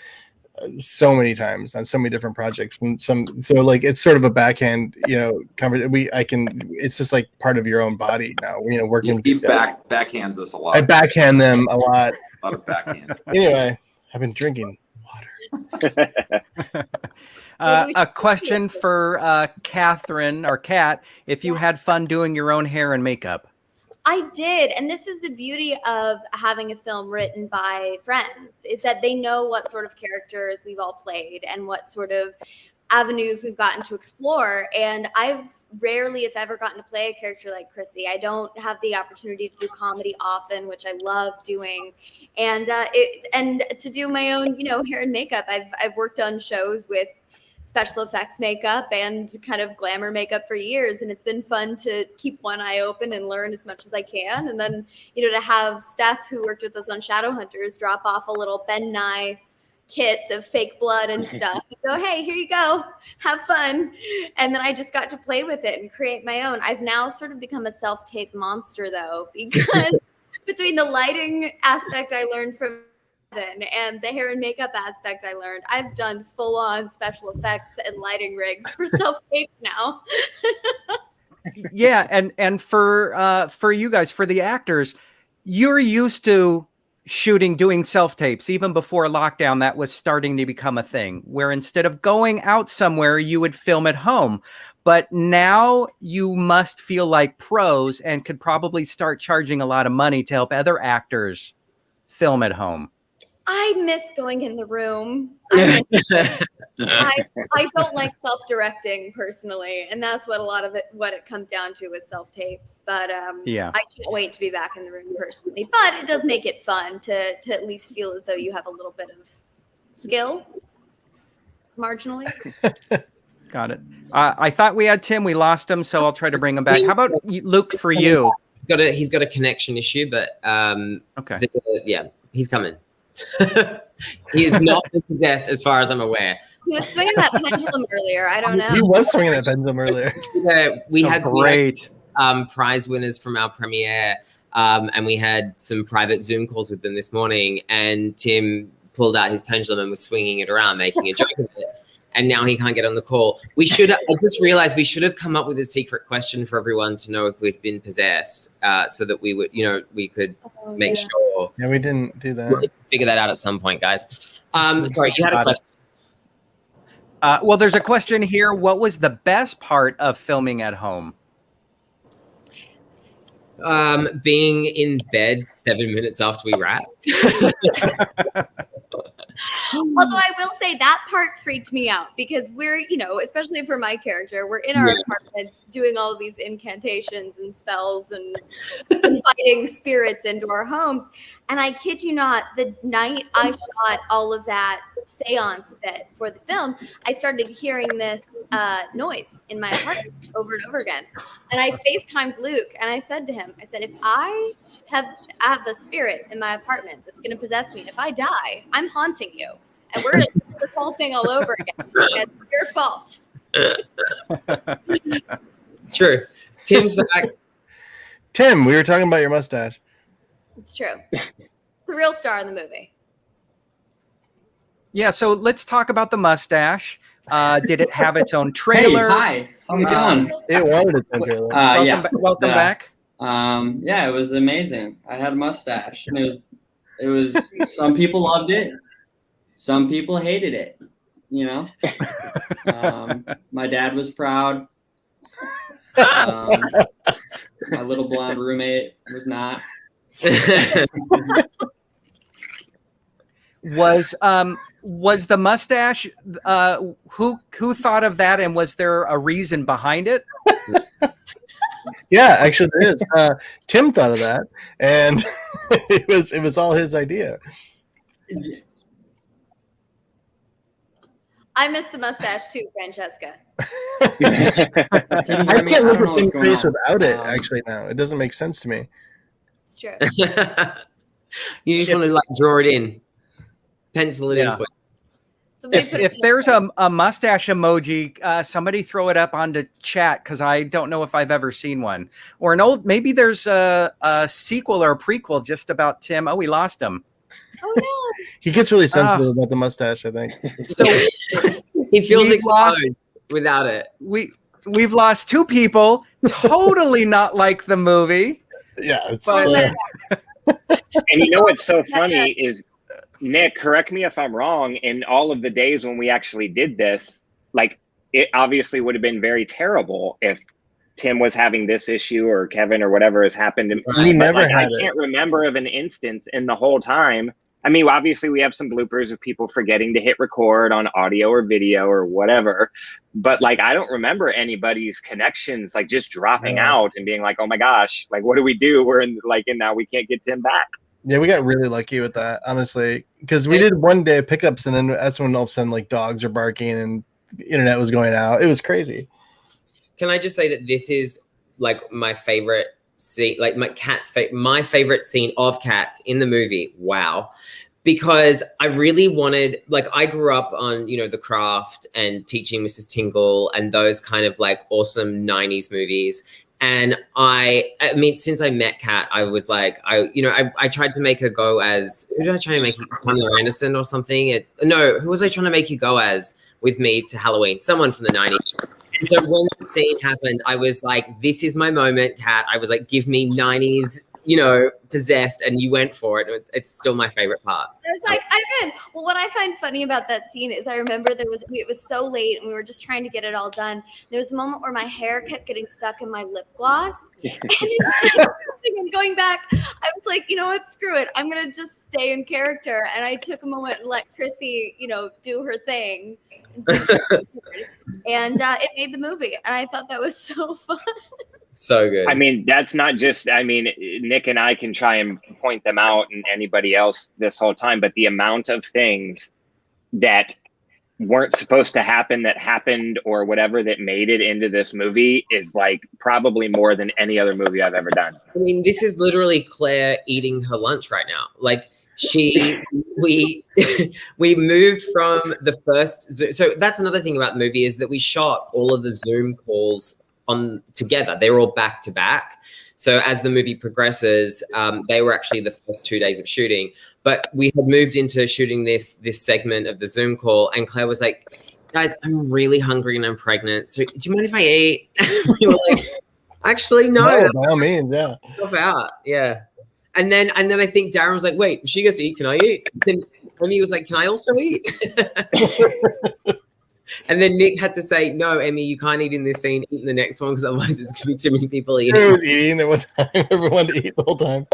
[SPEAKER 2] so many times on so many different projects. So like it's sort of a backhand, it's just like part of your own body now. Working.
[SPEAKER 4] He backhands us a lot.
[SPEAKER 2] I backhand them a lot.
[SPEAKER 4] A lot of backhand.
[SPEAKER 2] Anyway, I've been drinking water.
[SPEAKER 1] A question for Katherine or Kat: if you had fun doing your own hair and makeup.
[SPEAKER 6] I did. And this is the beauty of having a film written by friends, is that they know what sort of characters we've all played and what sort of avenues we've gotten to explore. And I've rarely, if ever, gotten to play a character like Chrissy. I don't have the opportunity to do comedy often, which I love doing. And to do my own, hair and makeup. I've worked on shows with special effects makeup and kind of glamour makeup for years, and it's been fun to keep one eye open and learn as much as I can. And then to have Steph, who worked with us on Shadowhunters, drop off a little Ben Nye kits of fake blood and stuff and go, hey, here you go, have fun. And then I just got to play with it and create my own. I've now sort of become a self-tape monster though, because between the lighting aspect I learned from and the hair and makeup aspect I learned, I've done full-on special effects and lighting rigs for self-tapes now.
[SPEAKER 1] Yeah, and for you guys, for the actors, you're used to doing self-tapes even before lockdown. That was starting to become a thing, where instead of going out somewhere, you would film at home. But now you must feel like pros and could probably start charging a lot of money to help other actors film at home.
[SPEAKER 6] I miss going in the room. I don't like self-directing personally, and that's what what it comes down to with self-tapes. But I can't wait to be back in the room personally. But it does make it fun to at least feel as though you have a little bit of skill, marginally.
[SPEAKER 1] Got it. I thought we had Tim. We lost him, so I'll try to bring him back. How about Luke for you?
[SPEAKER 3] He's got a connection issue, but
[SPEAKER 1] okay.
[SPEAKER 3] He's coming. He is not possessed as far as I'm aware.
[SPEAKER 6] He was swinging that pendulum earlier. I don't know.
[SPEAKER 2] He was swinging that pendulum earlier.
[SPEAKER 3] We had
[SPEAKER 1] great
[SPEAKER 3] prize winners from our premiere, and we had some private Zoom calls with them this morning, and Tim pulled out his pendulum and was swinging it around, making a joke of it. and now he can't get on the call. I just realized we should have come up with a secret question for everyone to know if we'd been possessed, so that we would, we could make sure.
[SPEAKER 2] Yeah, we didn't do that.
[SPEAKER 3] We'll figure that out at some point, guys. Sorry, you had a question.
[SPEAKER 1] Well, there's a question here. What was the best part of filming at home?
[SPEAKER 3] Being in bed 7 minutes after we wrapped.
[SPEAKER 6] Although I will say that part freaked me out because we're, especially for my character, we're in our apartments doing all these incantations and spells and inviting spirits into our homes. And I kid you not, the night I shot all of that seance bit for the film, I started hearing this noise in my apartment over and over again. And I FaceTimed Luke and I said to him, if I have a spirit in my apartment that's going to possess me, and if I die, I'm haunting you. And we're going to do this whole thing all over again. It's your fault.
[SPEAKER 3] True. Tim's back.
[SPEAKER 2] Tim, we were talking about your mustache.
[SPEAKER 6] It's true. The real star in the movie.
[SPEAKER 1] Yeah, so let's talk about the mustache. Did it have its own trailer?
[SPEAKER 8] Hey, hi. How's it going?
[SPEAKER 2] It wanted its own trailer.
[SPEAKER 1] Welcome back.
[SPEAKER 8] Yeah, it was amazing. I had a mustache, and it was. Some people loved it, some people hated it. My dad was proud. My little blonde roommate was not.
[SPEAKER 1] Was the mustache? Who thought of that, and was there a reason behind it?
[SPEAKER 2] Yeah, actually there is. Tim thought of that, and it was all his idea.
[SPEAKER 6] I miss the mustache too, Francesca.
[SPEAKER 2] I can't look at Tim's face without it. Actually, now it doesn't make sense to me.
[SPEAKER 6] It's true.
[SPEAKER 3] You just want to draw it in, pencil it in. For
[SPEAKER 1] If there's a mustache emoji, somebody throw it up onto chat, because I don't know if I've ever seen one. Or maybe there's a sequel or a prequel just about Tim. Oh, we lost him.
[SPEAKER 6] Oh no.
[SPEAKER 2] He gets really sensitive about the mustache, I think.
[SPEAKER 1] So
[SPEAKER 3] he feels exposed without it.
[SPEAKER 1] We've lost two people, totally not like the movie.
[SPEAKER 2] Yeah, it's
[SPEAKER 7] and you know what's so funny is, Nick, correct me if I'm wrong, in all of the days when we actually did this, it obviously would have been very terrible if Tim was having this issue or Kevin or whatever has happened.
[SPEAKER 2] We never had
[SPEAKER 7] I
[SPEAKER 2] it.
[SPEAKER 7] can't remember of an instance in the whole time. I mean, obviously we have some bloopers of people forgetting to hit record on audio or video or whatever, but I don't remember anybody's connections just dropping out and being like, oh my gosh, what do we do? We're in and now we can't get Tim back.
[SPEAKER 2] Yeah, we got really lucky with that, honestly, because we did one day pickups, and then that's when all of a sudden dogs are barking and the internet was going out. It was crazy.
[SPEAKER 3] Can I just say that this is my favorite scene, my favorite scene of Cats in the movie. Wow. Because I really wanted, I grew up on, The Craft and Teaching Mrs. Tingle and those kind of awesome 90s movies. And I mean, since I met Kat, I was I tried to make her go as, who did I try to make you, Pamela Anderson or something? Who was I trying to make you go as with me to Halloween? Someone from the 90s. And so when the scene happened, I was this is my moment, Kat. I was give me 90s, possessed, and you went for it. It's still my favorite part.
[SPEAKER 6] It's I'm in. Well, what I find funny about that scene is I remember it was so late and we were just trying to get it all done. There was a moment where my hair kept getting stuck in my lip gloss. And going back, I was like, you know what, screw it. I'm going to just stay in character. And I took a moment and let Chrissy, do her thing. And it made the movie. And I thought that was so fun.
[SPEAKER 3] So good.
[SPEAKER 7] I mean, that's not just, Nick and I can try and point them out and anybody else this whole time, but the amount of things that weren't supposed to happen that happened or whatever that made it into this movie is probably more than any other movie I've ever done.
[SPEAKER 3] I mean, this is literally Claire eating her lunch right now. We moved from the first Zoom. So that's another thing about the movie is that we shot all of the Zoom calls on together. They were all back to back. So as the movie progresses, they were actually the first 2 days of shooting. But we had moved into shooting this segment of the Zoom call, and Claire was like, guys, I'm really hungry and I'm pregnant. So do you mind if I eat? We were like, actually, no.
[SPEAKER 2] By all means, yeah.
[SPEAKER 3] Stuff out. Yeah. And then I think Darren was like, wait, she gets to eat, can I eat? And then Emmy was like, can I also eat? And then Nick had to say, no, Emmy, you can't eat in this scene, eat in the next one, because otherwise there's going to be too many people eating.
[SPEAKER 2] I was eating at one time. Everyone to eat the whole time.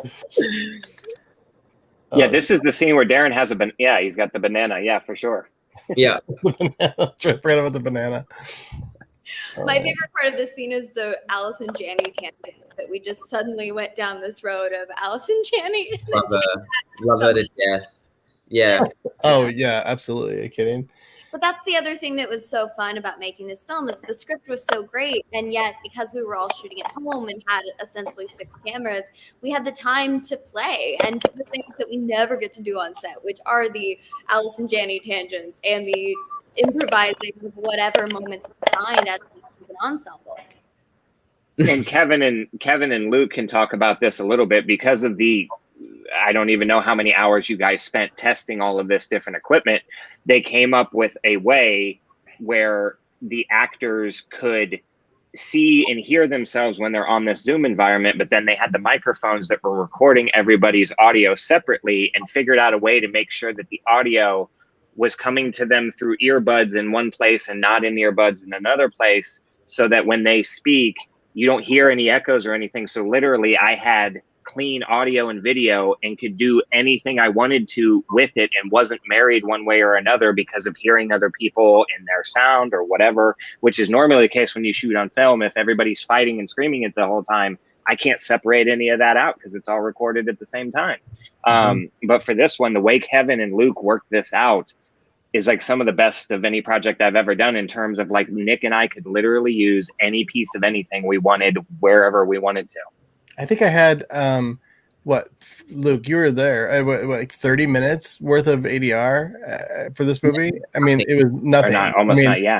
[SPEAKER 7] Yeah, this is the scene where Darren has he's got the banana. Yeah, for sure.
[SPEAKER 3] Yeah.
[SPEAKER 2] That's right. I forgot about the banana.
[SPEAKER 6] My favorite part of this scene is the Alice and Janney tangent, that we just suddenly went down this road of Alice and Janney.
[SPEAKER 3] Love her to death. Yeah.
[SPEAKER 2] Oh, yeah, absolutely. Are you kidding?
[SPEAKER 6] But that's the other thing that was so fun about making this film, is the script was so great, and yet because we were all shooting at home and had ostensibly 6 cameras, we had the time to play and do the things that we never get to do on set, which are the Alice and Janney tangents and the improvising of whatever moments we find as an ensemble.
[SPEAKER 7] And Kevin and Luke can talk about this a little bit because of I don't even know how many hours you guys spent testing all of this different equipment. They came up with a way where the actors could see and hear themselves when they're on this Zoom environment, but then they had the microphones that were recording everybody's audio separately, and figured out a way to make sure that the audio was coming to them through earbuds in one place and not in earbuds in another place, so that when they speak, you don't hear any echoes or anything. So literally I had clean audio and video and could do anything I wanted to with it, and wasn't married one way or another because of hearing other people and their sound or whatever, which is normally the case when you shoot on film. If everybody's fighting and screaming it the whole time, I can't separate any of that out because it's all recorded at the same time. But for this one, the way Kevin and Luke worked this out is like some of the best of any project I've ever done, in terms of like Nick and I could literally use any piece of anything we wanted wherever we wanted to.
[SPEAKER 2] I think I had, Luke, you were there, like 30 minutes worth of ADR for this movie. I mean, it was nothing.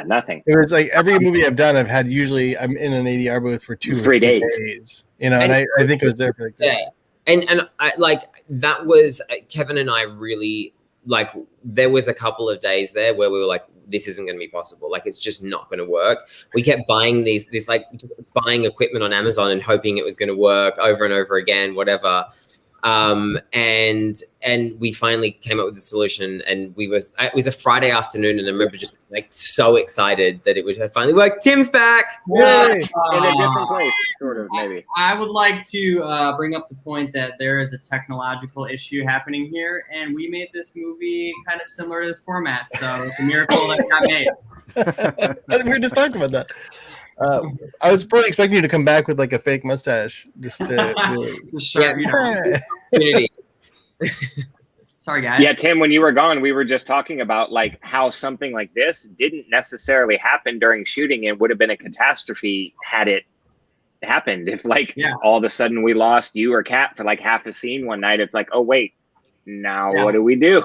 [SPEAKER 7] Nothing.
[SPEAKER 2] It was like every movie I've done, I'm in an ADR booth for 2 or 3 days. You know, and I think it was there for like
[SPEAKER 3] and I like that was Kevin and I really like. There was a couple of days there where we were like, this isn't going to be possible. Like, it's just not going to work. We kept buying buying equipment on Amazon and hoping it was going to work over and over again, whatever. And we finally came up with a solution, and it was a Friday afternoon, and I remember just like so excited that it would have finally worked. Tim's back.
[SPEAKER 2] Yay!
[SPEAKER 7] In a different place, sort of, maybe.
[SPEAKER 8] I would like to bring up the point that there is a technological issue happening here, and we made this movie kind of similar to this format, so it's a miracle that it got made.
[SPEAKER 2] We were just talking about that. I was fully expecting you to come back with like a fake mustache, just to
[SPEAKER 8] Sorry, guys.
[SPEAKER 7] Yeah, Tim, when you were gone, we were just talking about like how something like this didn't necessarily happen during shooting, and would have been a catastrophe had it happened. If all of a sudden we lost you or Kat for like half a scene one night, it's like, oh wait, now what do we do?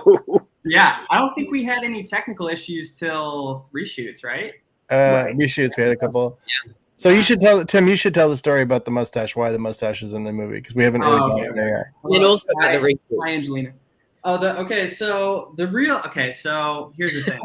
[SPEAKER 8] Yeah, I don't think we had any technical issues till reshoots, right?
[SPEAKER 2] Reshoots, we had a couple. Yeah. So you should tell the story about the mustache, why the mustache is in the movie, because we haven't really gone in there.
[SPEAKER 3] And also about the reshoots.
[SPEAKER 8] Hi, Angelina. So here's the thing.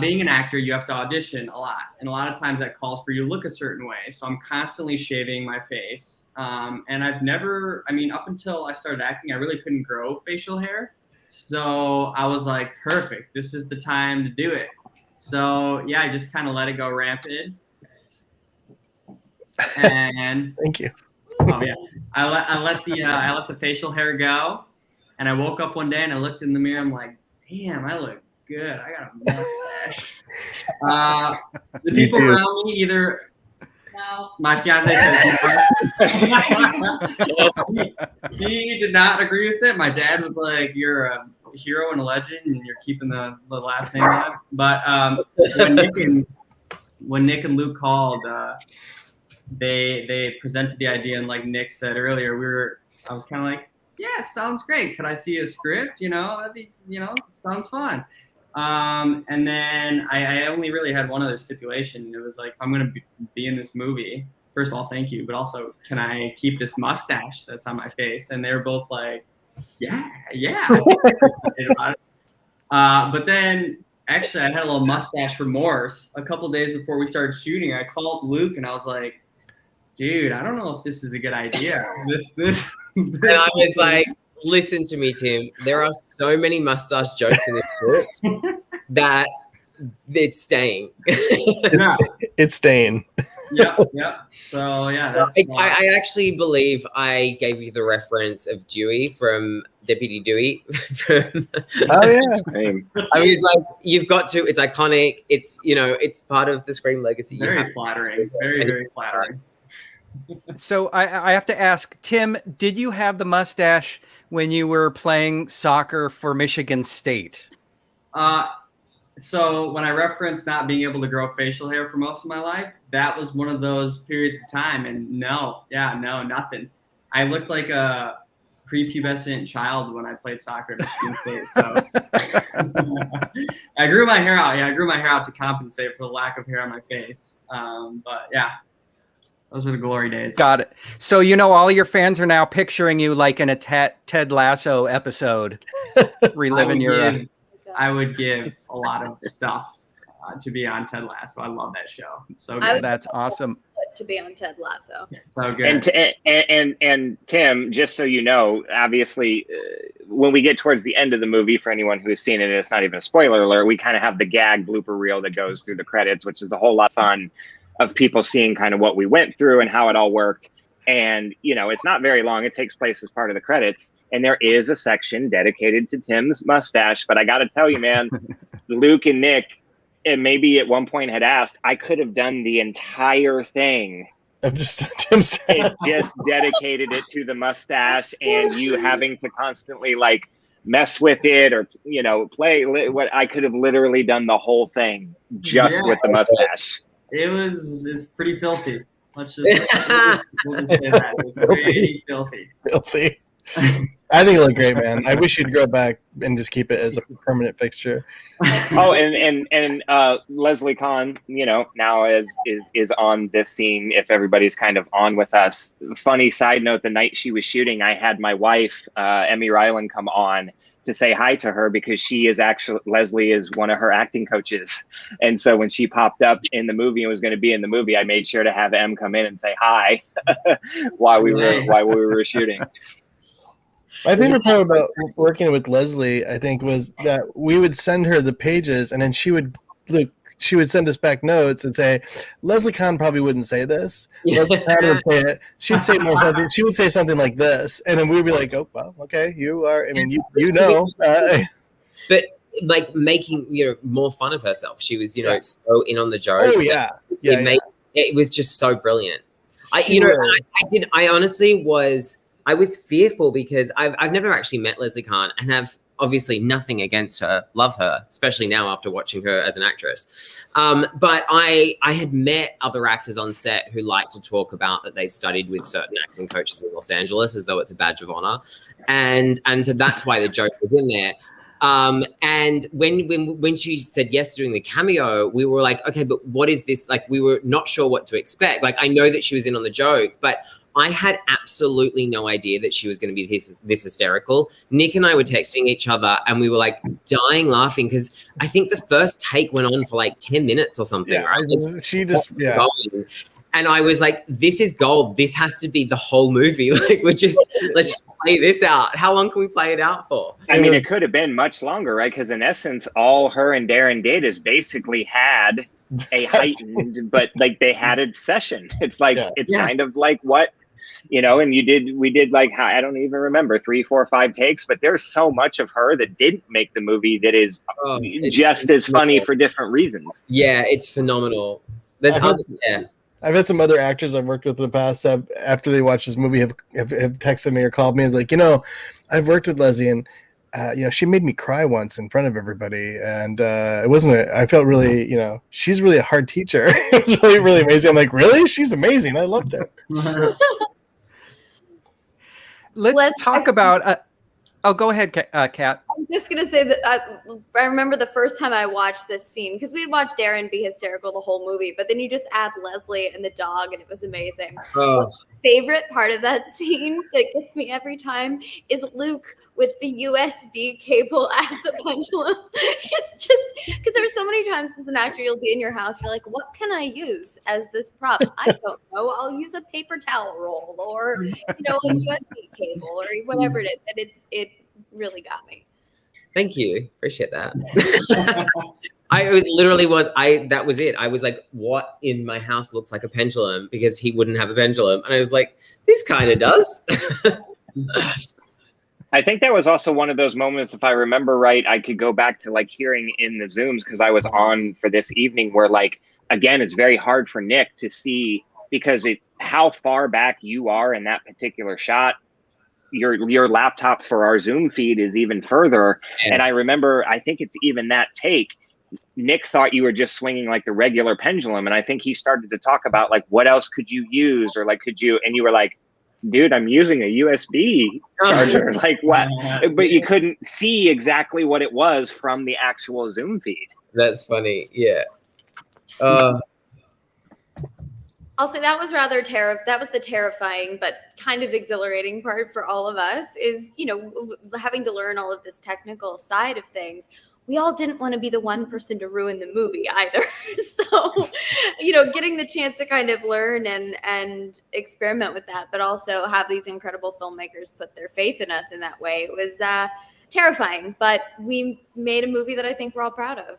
[SPEAKER 8] Being an actor, you have to audition a lot, and a lot of times that calls for you to look a certain way. So I'm constantly shaving my face, and I've never, up until I started acting, I really couldn't grow facial hair. So I was like, perfect, this is the time to do it. So yeah, I just kind of let it go rampant. And
[SPEAKER 2] thank you.
[SPEAKER 8] Oh yeah, I let the facial hair go, and I woke up one day and I looked in the mirror. I'm like, damn, I look good. I got a mustache. The people around me either. No. My fiance said he did not agree with it. My dad was like, "You're a hero and a legend, and you're keeping the last name on." But when Nick and Luke called, they presented the idea, and like Nick said earlier, I was kind of like, "Yeah, sounds great. Could I see a script? That'd be, sounds fun." And then I only really had one other stipulation. It was like, I'm going to be in this movie. First of all, thank you. But also, can I keep this mustache that's on my face? And they were both like, yeah. But then actually, I had a little mustache remorse a couple days before we started shooting. I called Luke and I was like, dude, I don't know if this is a good idea. This
[SPEAKER 3] And I was like, listen to me, Tim. There are so many mustache jokes in this script that it's staying.
[SPEAKER 8] Yeah.
[SPEAKER 2] It's staying.
[SPEAKER 8] Yeah. So yeah, that's.
[SPEAKER 3] I actually believe I gave you the reference of Dewey from Deputy Dewey.
[SPEAKER 2] Oh yeah.
[SPEAKER 3] I mean, it's like you've got to. It's iconic. It's it's part of the Scream legacy.
[SPEAKER 8] Very flattering. Very flattering.
[SPEAKER 1] So I have to ask, Tim, did you have the mustache when you were playing soccer for Michigan State?
[SPEAKER 8] So when I referenced not being able to grow facial hair for most of my life, that was one of those periods of time. And no, nothing. I looked like a prepubescent child when I played soccer at Michigan State. So I grew my hair out. Yeah, I grew my hair out to compensate for the lack of hair on my face. But yeah, those were the glory days.
[SPEAKER 1] Got it. So all your fans are now picturing you like in a Ted Lasso episode, reliving
[SPEAKER 8] I would give a lot of stuff to be on Ted Lasso. I love that show. So good.
[SPEAKER 1] That's awesome.
[SPEAKER 6] To be on Ted Lasso.
[SPEAKER 8] So good.
[SPEAKER 7] And Tim, just so you know, obviously, when we get towards the end of the movie, for anyone who's seen it, it's not even a spoiler alert. We kind of have the gag blooper reel that goes through the credits, which is a whole lot of fun of people seeing kind of what we went through and how it all worked. And it's not very long. It takes place as part of the credits. And there is a section dedicated to Tim's mustache. But I got to tell you, man, Luke and Nick, and maybe at one point had asked, I could have done the entire thing.
[SPEAKER 2] I'm just Tim's.
[SPEAKER 7] And just dedicated it to the mustache and you having to constantly like mess with it or, play what I could have literally done the whole thing just with the mustache.
[SPEAKER 8] It's pretty filthy. We'll just say that. It was pretty filthy.
[SPEAKER 2] Filthy. I think it looked great, man. I wish you'd grow back and just keep it as a permanent fixture.
[SPEAKER 7] Oh, and Leslie Kahn, now is on this scene. If everybody's kind of on with us. Funny side note: the night she was shooting, I had my wife, Emmy Ryland, come on to say hi to her because Leslie is one of her acting coaches. And so when she popped up in the movie and was going to be in the movie, I made sure to have Em come in and say hi while we were shooting.
[SPEAKER 2] My favorite part about working with Leslie, I think, was that we would send her the pages and then she would send us back notes and say, Leslie Kahn probably wouldn't say this. Leslie Kahn would say it. She'd say more something. She would say something like this. And then we'd be like, oh, well, okay, you are. I mean, you know.
[SPEAKER 3] But like making, more fun of herself. She was, so in on the joke.
[SPEAKER 2] Oh, yeah.
[SPEAKER 3] It was just so brilliant. I honestly was fearful because I've never actually met Leslie Kahn and have obviously nothing against her, love her, especially now after watching her as an actress. But I had met other actors on set who like to talk about that they've studied with certain acting coaches in Los Angeles as though it's a badge of honor. And so that's why the joke was in there. And when she said yes during the cameo, we were like, okay, but what is this? Like, we were not sure what to expect. Like, I know that she was in on the joke, but I had absolutely no idea that she was going to be this hysterical. Nick and I were texting each other and we were like dying laughing because I think the first take went on for like 10 minutes or something, right?
[SPEAKER 2] She just, yeah.
[SPEAKER 3] And I was like, this is gold. This has to be the whole movie. Like, let's just play this out. How long can we play it out for?
[SPEAKER 7] I mean, it could have been much longer, right? Because in essence, all her and Darren did is basically had a heightened, but like they had a session. It's like, kind of like what, and we did like, I don't even remember 3, 4, 5 takes, but there's so much of her that didn't make the movie that is just as funny for different reasons.
[SPEAKER 3] Yeah, it's phenomenal.
[SPEAKER 2] I've had some other actors I've worked with in the past that after they watch this movie have texted me or called me and was like, I've worked with Leslie and she made me cry once in front of everybody, and I felt really, she's really a hard teacher. It was really, really amazing. I'm like, really? She's amazing. I loved it.
[SPEAKER 1] Let's talk about. Go ahead, Kat.
[SPEAKER 6] I'm just gonna say that I remember the first time I watched this scene because we had watched Darren be hysterical the whole movie, but then you just add Leslie and the dog, and it was amazing.
[SPEAKER 3] Oh.
[SPEAKER 6] Favorite part of that scene that gets me every time is Luke with the USB cable as the pendulum. It's just because many times as an actor you'll be in your house, you're like, what can I use as this prop? I don't know. I'll use a paper towel roll or, you know, a USB cable or whatever it is. And it really got me.
[SPEAKER 3] Thank you. Appreciate that. That was it. I was like, what in my house looks like a pendulum? Because he wouldn't have a pendulum. And I was like, this kind of does.
[SPEAKER 7] I think that was also one of those moments, if I remember right, I could go back to like hearing in the Zooms because I was on for this evening where like, again, it's very hard for Nick to see because how far back you are in that particular shot. Your laptop for our Zoom feed is even further. Yeah. And I remember, I think it's even that take, Nick thought you were just swinging like the regular pendulum. And I think he started to talk about like, what else could you use? Or like, could you, and you were like, dude, I'm using a USB charger. Like what? But you couldn't see exactly what it was from the actual Zoom feed.
[SPEAKER 3] That's funny. Yeah.
[SPEAKER 6] I'll say that was that was the terrifying but kind of exhilarating part for all of us is, you know, having to learn all of this technical side of things. We all didn't want to be the one person to ruin the movie either. So, you know, getting the chance to kind of learn and experiment with that, but also have these incredible filmmakers put their faith in us in that way. It was terrifying, but we made a movie that I think we're all proud of.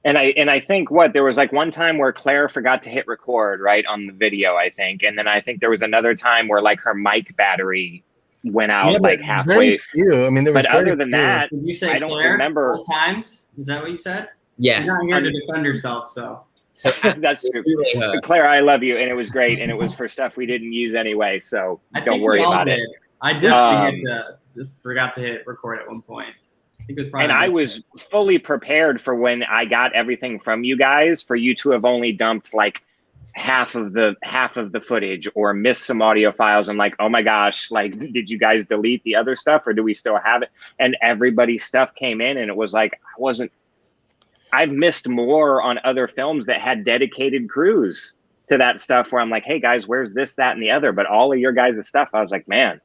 [SPEAKER 7] And I think there was like one time where Claire forgot to hit record right on the video, I think. And then I think there was another time where like her mic battery went out like halfway.
[SPEAKER 2] Very few. I mean, there was
[SPEAKER 7] but other than that,
[SPEAKER 8] did you say
[SPEAKER 7] I don't
[SPEAKER 8] Claire
[SPEAKER 7] remember
[SPEAKER 8] both times. Is that what you said?
[SPEAKER 3] Yeah.
[SPEAKER 8] She's not here to defend herself, so.
[SPEAKER 7] That's true. Claire, I love you, and it was great, and it was for stuff we didn't use anyway, so don't worry about it.
[SPEAKER 8] I did forgot to hit record at one point. I think it was probably
[SPEAKER 7] and I was fully prepared for when I got everything from you guys for you to have only dumped like half of the footage or missed some audio files. I'm like, oh my gosh, like, did you guys delete the other stuff or do we still have it? And everybody's stuff came in and it was like, I've missed more on other films that had dedicated crews to that stuff where I'm like, hey guys, where's this, that, and the other? But all of your guys' stuff, I was like, man,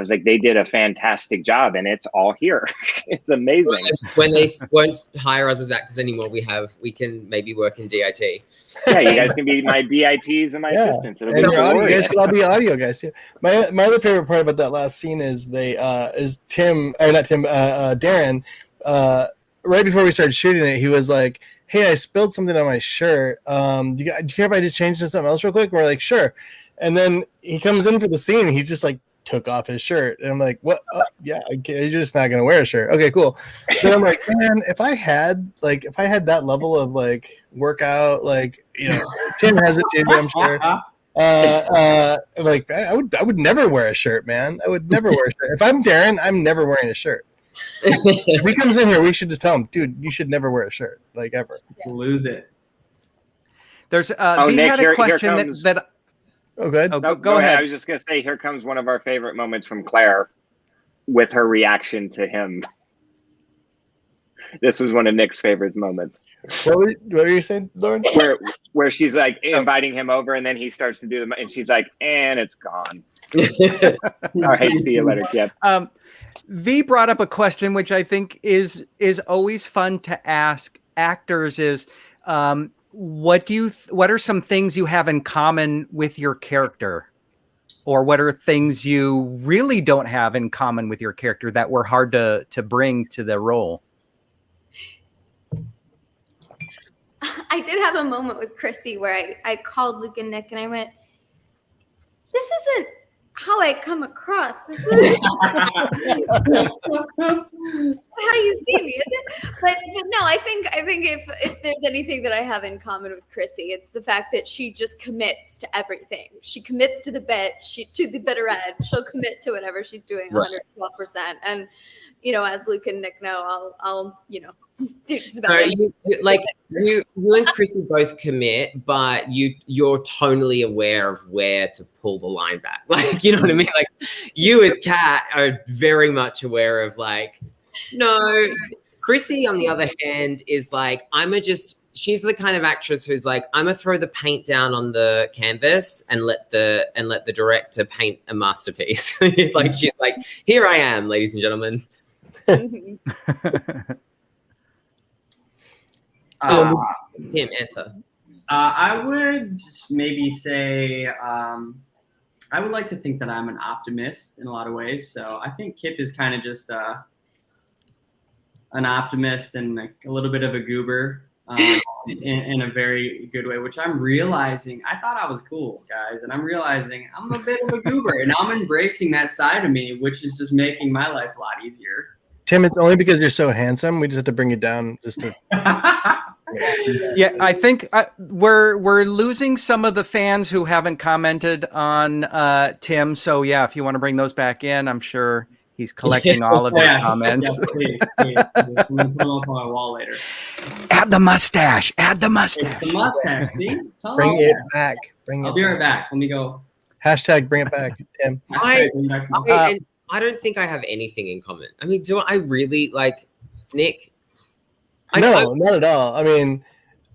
[SPEAKER 7] they did a fantastic job and it's all here. It's amazing.
[SPEAKER 3] When they won't hire us as actors anymore, we can maybe work in DIT.
[SPEAKER 7] Yeah, you guys can be my DITs and my assistants. It'll be
[SPEAKER 2] you guys can all be audio guys too. My other favorite part about that last scene is Darren, right before we started shooting it, he was like, hey, I spilled something on my shirt. Do you care if I just change to something else real quick? We're like, sure. And then he comes in for the scene and he just like took off his shirt. And I'm like, what? Yeah, you're just not going to wear a shirt. Okay, cool. Then I'm like, man, if I had that level of like workout, like, you know, Tim has it too, I'm sure. Like I would never wear a shirt, man. I would never wear a shirt. If I'm Darren, I'm never wearing a shirt. If he comes in here, we should just tell him, dude, you should never wear a shirt, like ever.
[SPEAKER 8] Lose it.
[SPEAKER 1] There's
[SPEAKER 7] Nick,
[SPEAKER 1] had a question that
[SPEAKER 2] Oh, go ahead.
[SPEAKER 1] Oh, go ahead.
[SPEAKER 7] I was just going to say, here comes one of our favorite moments from Claire with her reaction to him. This was one of Nick's favorite moments.
[SPEAKER 2] What were you saying, Loren?
[SPEAKER 7] Where she's like inviting him over and then he starts to do them and she's like, and it's gone. All right, see you later, kid.
[SPEAKER 1] V brought up a question which I think is always fun to ask actors is what are some things you have in common with your character, or what are things you really don't have in common with your character that were hard to bring to the role?
[SPEAKER 6] I did have a moment with Chrissy where I called Luke and Nick and I went, this isn't how I come across. This is how you see me, is it? But no, I think if there's anything that I have in common with Chrissy, it's the fact that she just commits to everything. She commits to the bit, to the bitter end. She'll commit to whatever she's doing 112%. And you know, as Luke and Nick know, I'll do just about anything.
[SPEAKER 3] You and Chrissy both commit, but you're totally aware of where to pull the line back. Like, you know what I mean? Like, you as Kat are very much aware of like, no. Chrissy, on the other hand, is like, she's the kind of actress who's like, I'm gonna throw the paint down on the canvas and let the director paint a masterpiece. Like, she's like, here I am, ladies and gentlemen. Tim, answer.
[SPEAKER 8] I would maybe say I would like to think that I'm an optimist in a lot of ways. So I think Kip is kind of just an optimist and a little bit of a goober in a very good way, which I'm realizing. I thought I was cool, guys, and I'm realizing I'm a bit of a goober, and I'm embracing that side of me, which is just making my life a lot easier.
[SPEAKER 2] Tim, it's only because you're so handsome. We just have to bring you down just to.
[SPEAKER 1] Yeah, I think we're losing some of the fans who haven't commented on Tim. So yeah, if you want to bring those back in, I'm sure he's collecting all of your comments.
[SPEAKER 8] Yes, please. I'm gonna put them up on my wall later.
[SPEAKER 1] Add the mustache. Add the mustache.
[SPEAKER 8] It's the mustache. See?
[SPEAKER 2] Bring it back.
[SPEAKER 8] I'll be right back. Let me go.
[SPEAKER 2] Hashtag bring it back, Tim.
[SPEAKER 3] I don't think I have anything in common. I mean, do I really like Nick?
[SPEAKER 2] No, not at all. I mean,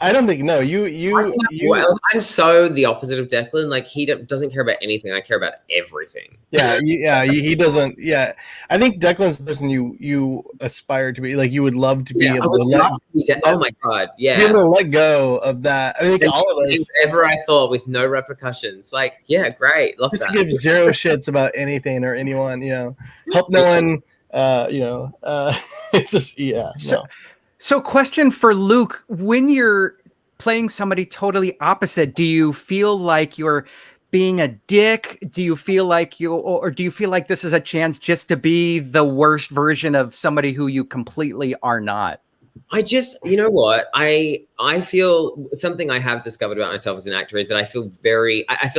[SPEAKER 2] I don't think
[SPEAKER 3] I'm so the opposite of Declan. Like he doesn't care about anything. I care about everything.
[SPEAKER 2] Yeah, he doesn't. Yeah, I think Declan's the person you aspire to be. Like you would love to be able to
[SPEAKER 3] oh my god, yeah.
[SPEAKER 2] Be able to let go of that. I think all of us.
[SPEAKER 3] Ever I thought with no repercussions. Like, yeah, great. Love
[SPEAKER 2] just
[SPEAKER 3] that.
[SPEAKER 2] to give zero shits about anything or anyone. Help no one. It's just
[SPEAKER 1] So question for Luke, when you're playing somebody totally opposite, do you feel like you're being a dick? Do you feel like or do you feel like this is a chance just to be the worst version of somebody who you completely are not?
[SPEAKER 3] I just, you know what? I feel something I have discovered about myself as an actor is that I feel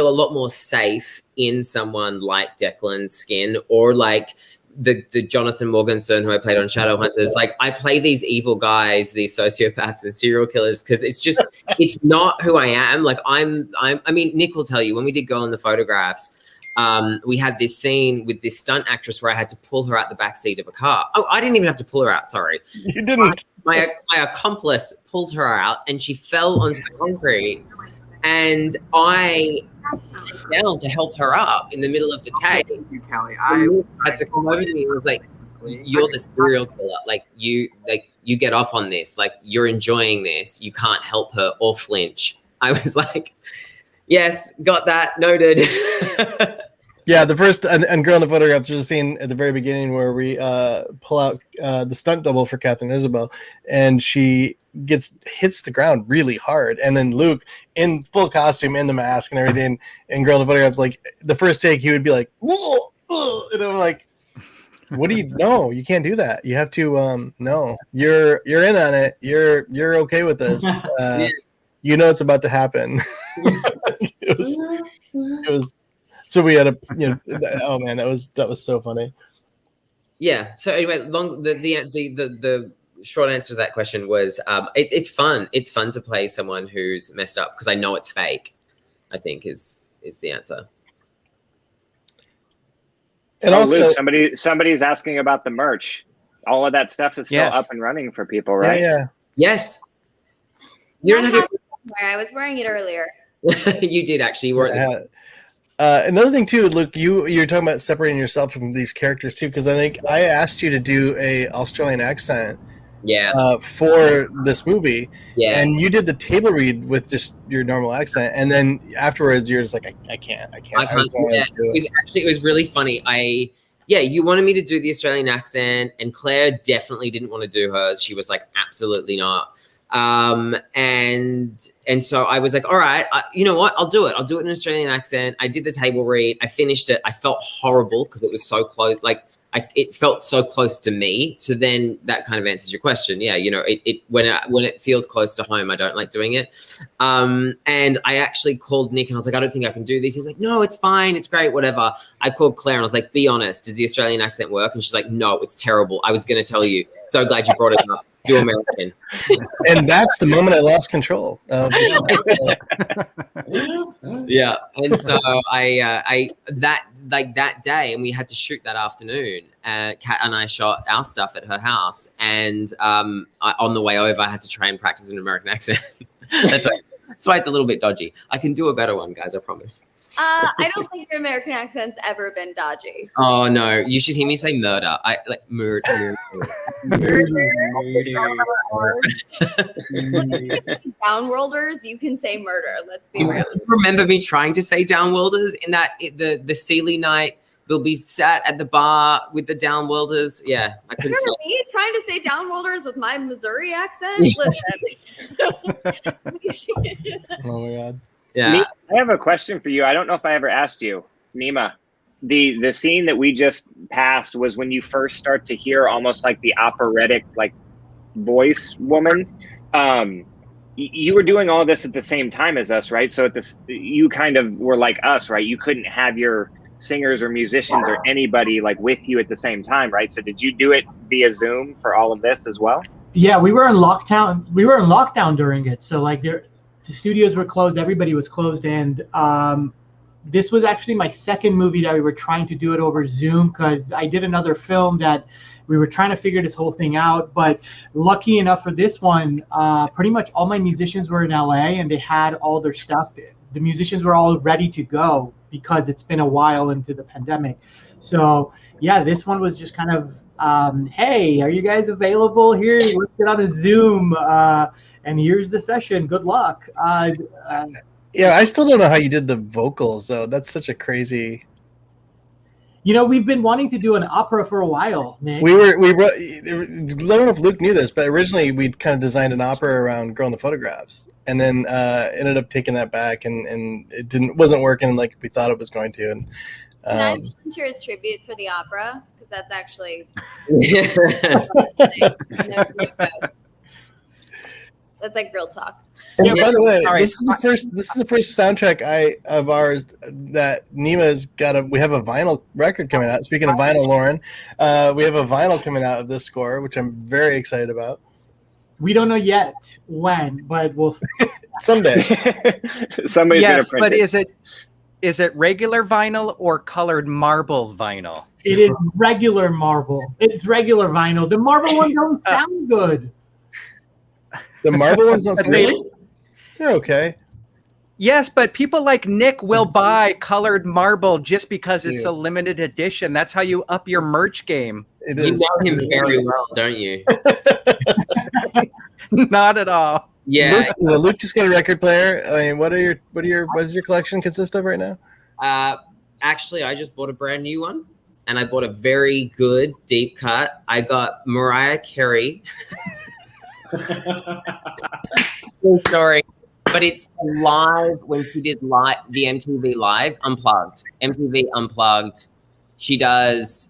[SPEAKER 3] a lot more safe in someone like Declan's skin or like the Jonathan Morgenstern who I played on Shadowhunters. Like I play these evil guys, these sociopaths and serial killers because it's not who I am. Like I mean, Nick will tell you when we did Girl in the Photographs, we had this scene with this stunt actress where I had to pull her out the backseat of a car. Oh, I didn't even have to pull her out. Sorry.
[SPEAKER 2] You didn't.
[SPEAKER 3] My accomplice pulled her out and she fell onto the concrete and I went down to help her up in the middle of the take.
[SPEAKER 8] Thank you, Callie.
[SPEAKER 3] I had to come over to me and was like, you're the serial killer. Like you get off on this. Like you're enjoying this. You can't help her or flinch. I was like, yes, got that, noted.
[SPEAKER 2] Yeah, the first and Girl in the Photographs, there's a scene at the very beginning where we pull out the stunt double for Katherine Isabel, and she hits the ground really hard, and then Luke in full costume, in the mask and everything, and Girl in the Photographs, like the first take, he would be like, whoa, and I'm like, what do you? No, you can't do that. You have to. No, you're in on it. You're okay with this. You know it's about to happen. It was. So we had oh man, that was so funny.
[SPEAKER 3] Yeah. So anyway, the short answer to that question was it's fun. It's fun to play someone who's messed up because I know it's fake. I think is the answer.
[SPEAKER 7] And also, Luke, somebody's asking about the merch. All of that stuff is still up and running for people, right?
[SPEAKER 2] Yeah.
[SPEAKER 3] Yes.
[SPEAKER 6] You don't have I was wearing it earlier.
[SPEAKER 3] You did actually. You were.
[SPEAKER 2] Another thing too, Luke, you're talking about separating yourself from these characters too, because I think I asked you to do a Australian accent, for this movie, and you did the table read with just your normal accent, and then afterwards you're just like, I can't.
[SPEAKER 3] It was really funny. You wanted me to do the Australian accent, and Claire definitely didn't want to do hers. She was like, absolutely not. And so I was like, all right, you know what? I'll do it. I'll do it in an Australian accent. I did the table read. I finished it. I felt horrible because it was so close. Like it felt so close to me. So then that kind of answers your question. Yeah. You know, when it feels close to home, I don't like doing it. And I actually called Nick and I was like, I don't think I can do this. He's like, no, it's fine. It's great. Whatever. I called Claire and I was like, be honest. Does the Australian accent work? And she's like, no, it's terrible. I was going to tell you. So glad you brought it up. You're American.
[SPEAKER 2] And that's the moment I lost control.
[SPEAKER 3] Yeah. And so I that day, and we had to shoot that afternoon. Kat and I shot our stuff at her house, and on the way over, I had to try and practice an American accent. That's right. That's why it's a little bit dodgy. I can do a better one, guys, I promise.
[SPEAKER 6] I don't think your American accent's ever been dodgy.
[SPEAKER 3] Oh no, you should hear me say murder. I like murder.
[SPEAKER 6] Downworlders, you can say murder. Let's be real.
[SPEAKER 3] Remember me trying to say Downworlders in that the Sealy night? They'll be sat at the bar with the Downworlders. Yeah, I couldn't.
[SPEAKER 6] Remember me trying to say Downworlders with my Missouri accent? Listen.
[SPEAKER 2] Oh my god.
[SPEAKER 3] Yeah.
[SPEAKER 7] I have a question for you. I don't know if I ever asked you, Nima. The scene that we just passed was when you first start to hear almost like the operatic like voice woman. You were doing all this at the same time as us, right? So you kind of were like us, right? You couldn't have your singers or musicians or anybody like with you at the same time, right? So did you do it via Zoom for all of this as well?
[SPEAKER 5] Yeah, we were in lockdown. We were in lockdown during it. So like the studios were closed, everybody was closed, and this was actually my second movie that we were trying to do it over Zoom, because I did another film that we were trying to figure this whole thing out. But lucky enough for this one, pretty much all my musicians were in LA and they had all their stuff. The musicians were all ready to go because it's been a while into the pandemic. So yeah, this one was just kind of, hey, are you guys available here? Let's get on a Zoom, and here's the session. Good luck.
[SPEAKER 2] Yeah, I still don't know how you did the vocals though. That's such a crazy.
[SPEAKER 5] You know, we've been wanting to do an opera for a while, Nick.
[SPEAKER 2] We wrote, I don't know if Luke knew this, but originally we'd kind of designed an opera around Girl in the Photographs, and then ended up taking that back, and it wasn't working like we thought it was going to. And
[SPEAKER 6] Can I volunteer as tribute for the opera? Because that's actually that's like real talk.
[SPEAKER 2] yeah, by the way,
[SPEAKER 1] Sorry.
[SPEAKER 2] this is the first soundtrack of ours that Nima's got. We have a vinyl record coming out. Speaking of vinyl, Loren, we have a vinyl coming out of this score, which I'm very excited about.
[SPEAKER 5] We don't know yet when, but we'll
[SPEAKER 2] someday.
[SPEAKER 7] Somebody's
[SPEAKER 1] Yes,
[SPEAKER 7] gonna print
[SPEAKER 1] but is it regular vinyl or colored marble vinyl?
[SPEAKER 5] It is regular marble. It's regular vinyl. The marble ones don't sound good.
[SPEAKER 2] The marble ones don't sound
[SPEAKER 1] They-
[SPEAKER 2] good. They're okay.
[SPEAKER 1] Yes, but people like Nick will buy colored marble just because it's
[SPEAKER 2] Yeah.
[SPEAKER 1] a limited edition. That's how you up your merch game.
[SPEAKER 2] It
[SPEAKER 3] You
[SPEAKER 2] is.
[SPEAKER 3] know him very well, don't you?
[SPEAKER 1] Not at all.
[SPEAKER 3] Yeah.
[SPEAKER 2] Luke just got a record player. I mean, what does your collection consist of right now?
[SPEAKER 3] Actually, I just bought a brand new one, and I bought a very good deep cut. I got Mariah Carey. Sorry, but it's live when she did the MTV Live Unplugged. MTV Unplugged. She does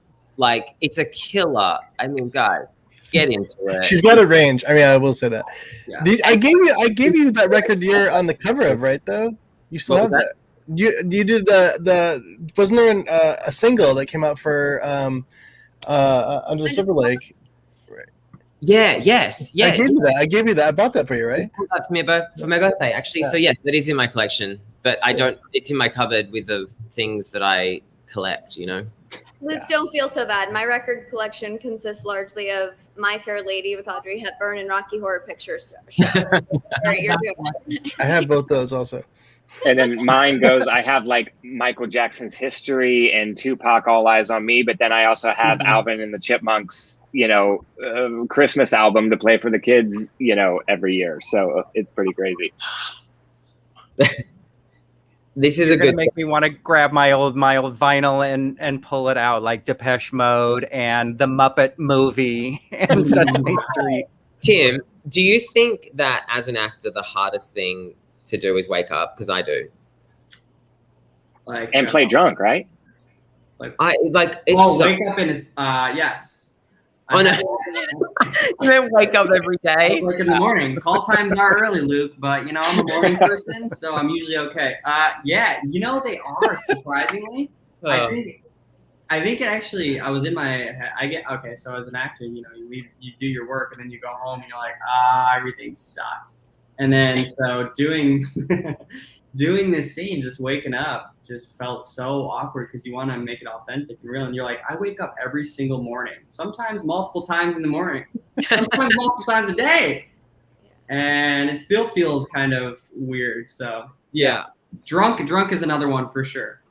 [SPEAKER 3] it's a killer. I mean, guys, get into it.
[SPEAKER 2] She's got a range. I mean, I will say that.
[SPEAKER 3] Yeah.
[SPEAKER 2] I gave you that record you're on the cover of, right? Though you still have that. You did the wasn't there a single that came out for Under the Silver Lake?
[SPEAKER 3] Yeah. Yes. Yeah.
[SPEAKER 2] I gave you that. I bought that for you, right?
[SPEAKER 3] For my birthday, actually.
[SPEAKER 2] Yeah.
[SPEAKER 3] So yes, that is in my collection, but I don't. It's in my cupboard with the things that I collect. You know.
[SPEAKER 6] Luke, don't feel so bad. My record collection consists largely of My Fair Lady with Audrey Hepburn and Rocky Horror Picture shows. Sorry, you're doing
[SPEAKER 2] I have both those also.
[SPEAKER 7] And then mine goes, I have Michael Jackson's History and Tupac All Eyes on Me, but then I also have Alvin and the Chipmunks, Christmas album to play for the kids, every year. So it's pretty crazy.
[SPEAKER 3] This is
[SPEAKER 1] You're
[SPEAKER 3] a
[SPEAKER 1] gonna
[SPEAKER 3] good.
[SPEAKER 1] make me want to grab my old vinyl and pull it out, like Depeche Mode and the Muppet Movie and Sesame Street.
[SPEAKER 3] Tim, do you think that as an actor, the hardest thing to do is wake up? Because I do.
[SPEAKER 7] And play drunk, right?
[SPEAKER 3] It's
[SPEAKER 8] wake up and yes.
[SPEAKER 3] Oh no, you don't wake up every day.
[SPEAKER 8] Like in the morning. Call times are early, Luke, but I'm a morning person, so I'm usually okay. Yeah, they are surprisingly. I think it actually. I was in my head. So as an actor, you leave, you do your work, and then you go home, and you're like, everything sucked. And then so doing this scene, just waking up, just felt so awkward because you want to make it authentic and real. And you're like, I wake up every single morning, sometimes multiple times in the morning, sometimes multiple times a day. and it still feels kind of weird. So
[SPEAKER 3] Yeah.
[SPEAKER 8] Drunk is another one for sure.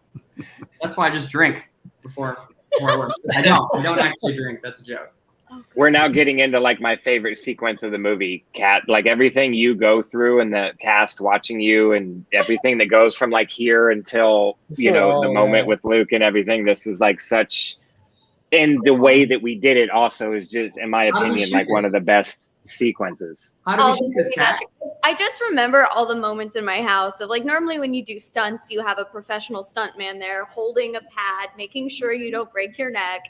[SPEAKER 8] That's why I just drink before I work. I don't actually drink. That's a joke.
[SPEAKER 7] We're now getting into like my favorite sequence of the movie, Kat. Like everything you go through and the cast watching you and everything that goes from like here until, you know, the moment with Luke and everything. This is like such, and the way that we did it also is just, in my opinion, like one of the best sequences.
[SPEAKER 8] How do we shoot this, Kat?
[SPEAKER 6] I just remember all the moments in my house of like, normally when you do stunts, you have a professional stuntman there holding a pad, making sure you don't break your neck.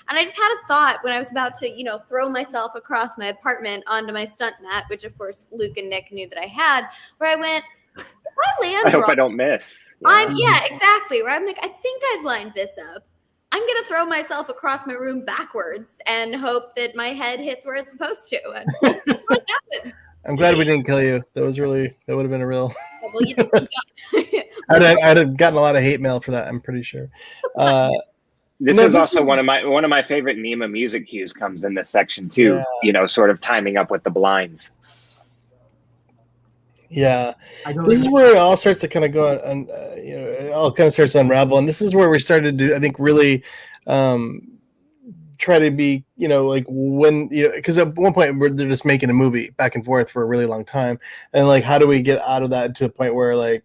[SPEAKER 6] And I just had a thought when I was about to, you know, throw myself across my apartment onto my stunt mat, which of course Luke and Nick knew that I had, where I went, if I land
[SPEAKER 7] I hope
[SPEAKER 6] wrong,
[SPEAKER 7] I don't miss.
[SPEAKER 6] yeah, exactly. Where I'm like, I think I've lined this up. I'm going to throw myself across my room backwards and hope that my head hits where it's supposed to. And what happens?
[SPEAKER 2] I'm glad we didn't kill you. That would have been a real.
[SPEAKER 6] Well, you
[SPEAKER 2] I'd have gotten a lot of hate mail for that. I'm pretty sure.
[SPEAKER 7] This is also one of my favorite Nema music cues comes in this section too.
[SPEAKER 2] Yeah.
[SPEAKER 7] You know, sort of timing up with the blinds.
[SPEAKER 2] Yeah, this is where it all starts to kind of go on, you know, it all kind of starts to unravel. And this is where we started to, I think, really try to be, you know, like when, you know, because at one point they're just making a movie back and forth for a really long time. And like, how do we get out of that to the point where like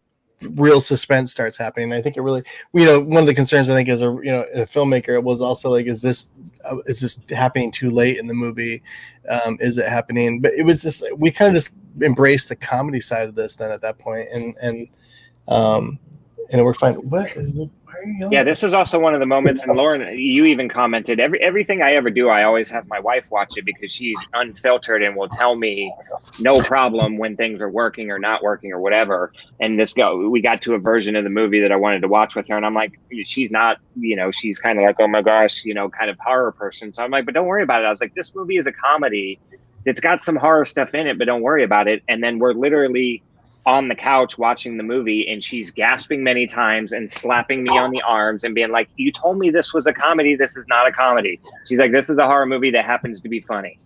[SPEAKER 2] real suspense starts happening? And I think it really, you know, one of the concerns I think as a, you know, a filmmaker, it was also like, is this happening too late in the movie? Is it happening? But it was just, we kind of just embraced the comedy side of this then at that point, and it worked fine. What is it? Why are you yelling?
[SPEAKER 7] Yeah, this is also one of the moments, and Loren, you even commented, everything I ever do, I always have my wife watch it because she's unfiltered and will tell me no problem when things are working or not working or whatever. And we got to a version of the movie that I wanted to watch with her, and I'm like, she's not, you know, she's kind of like, oh my gosh, you know, kind of horror person. So I'm like, but don't worry about it. I was like, this movie is a comedy. It's got some horror stuff in it, but don't worry about it. And then we're literally on the couch watching the movie, and she's gasping many times and slapping me on the arms and being like, you told me this was a comedy. This is not a comedy. She's like, this is a horror movie that happens to be funny.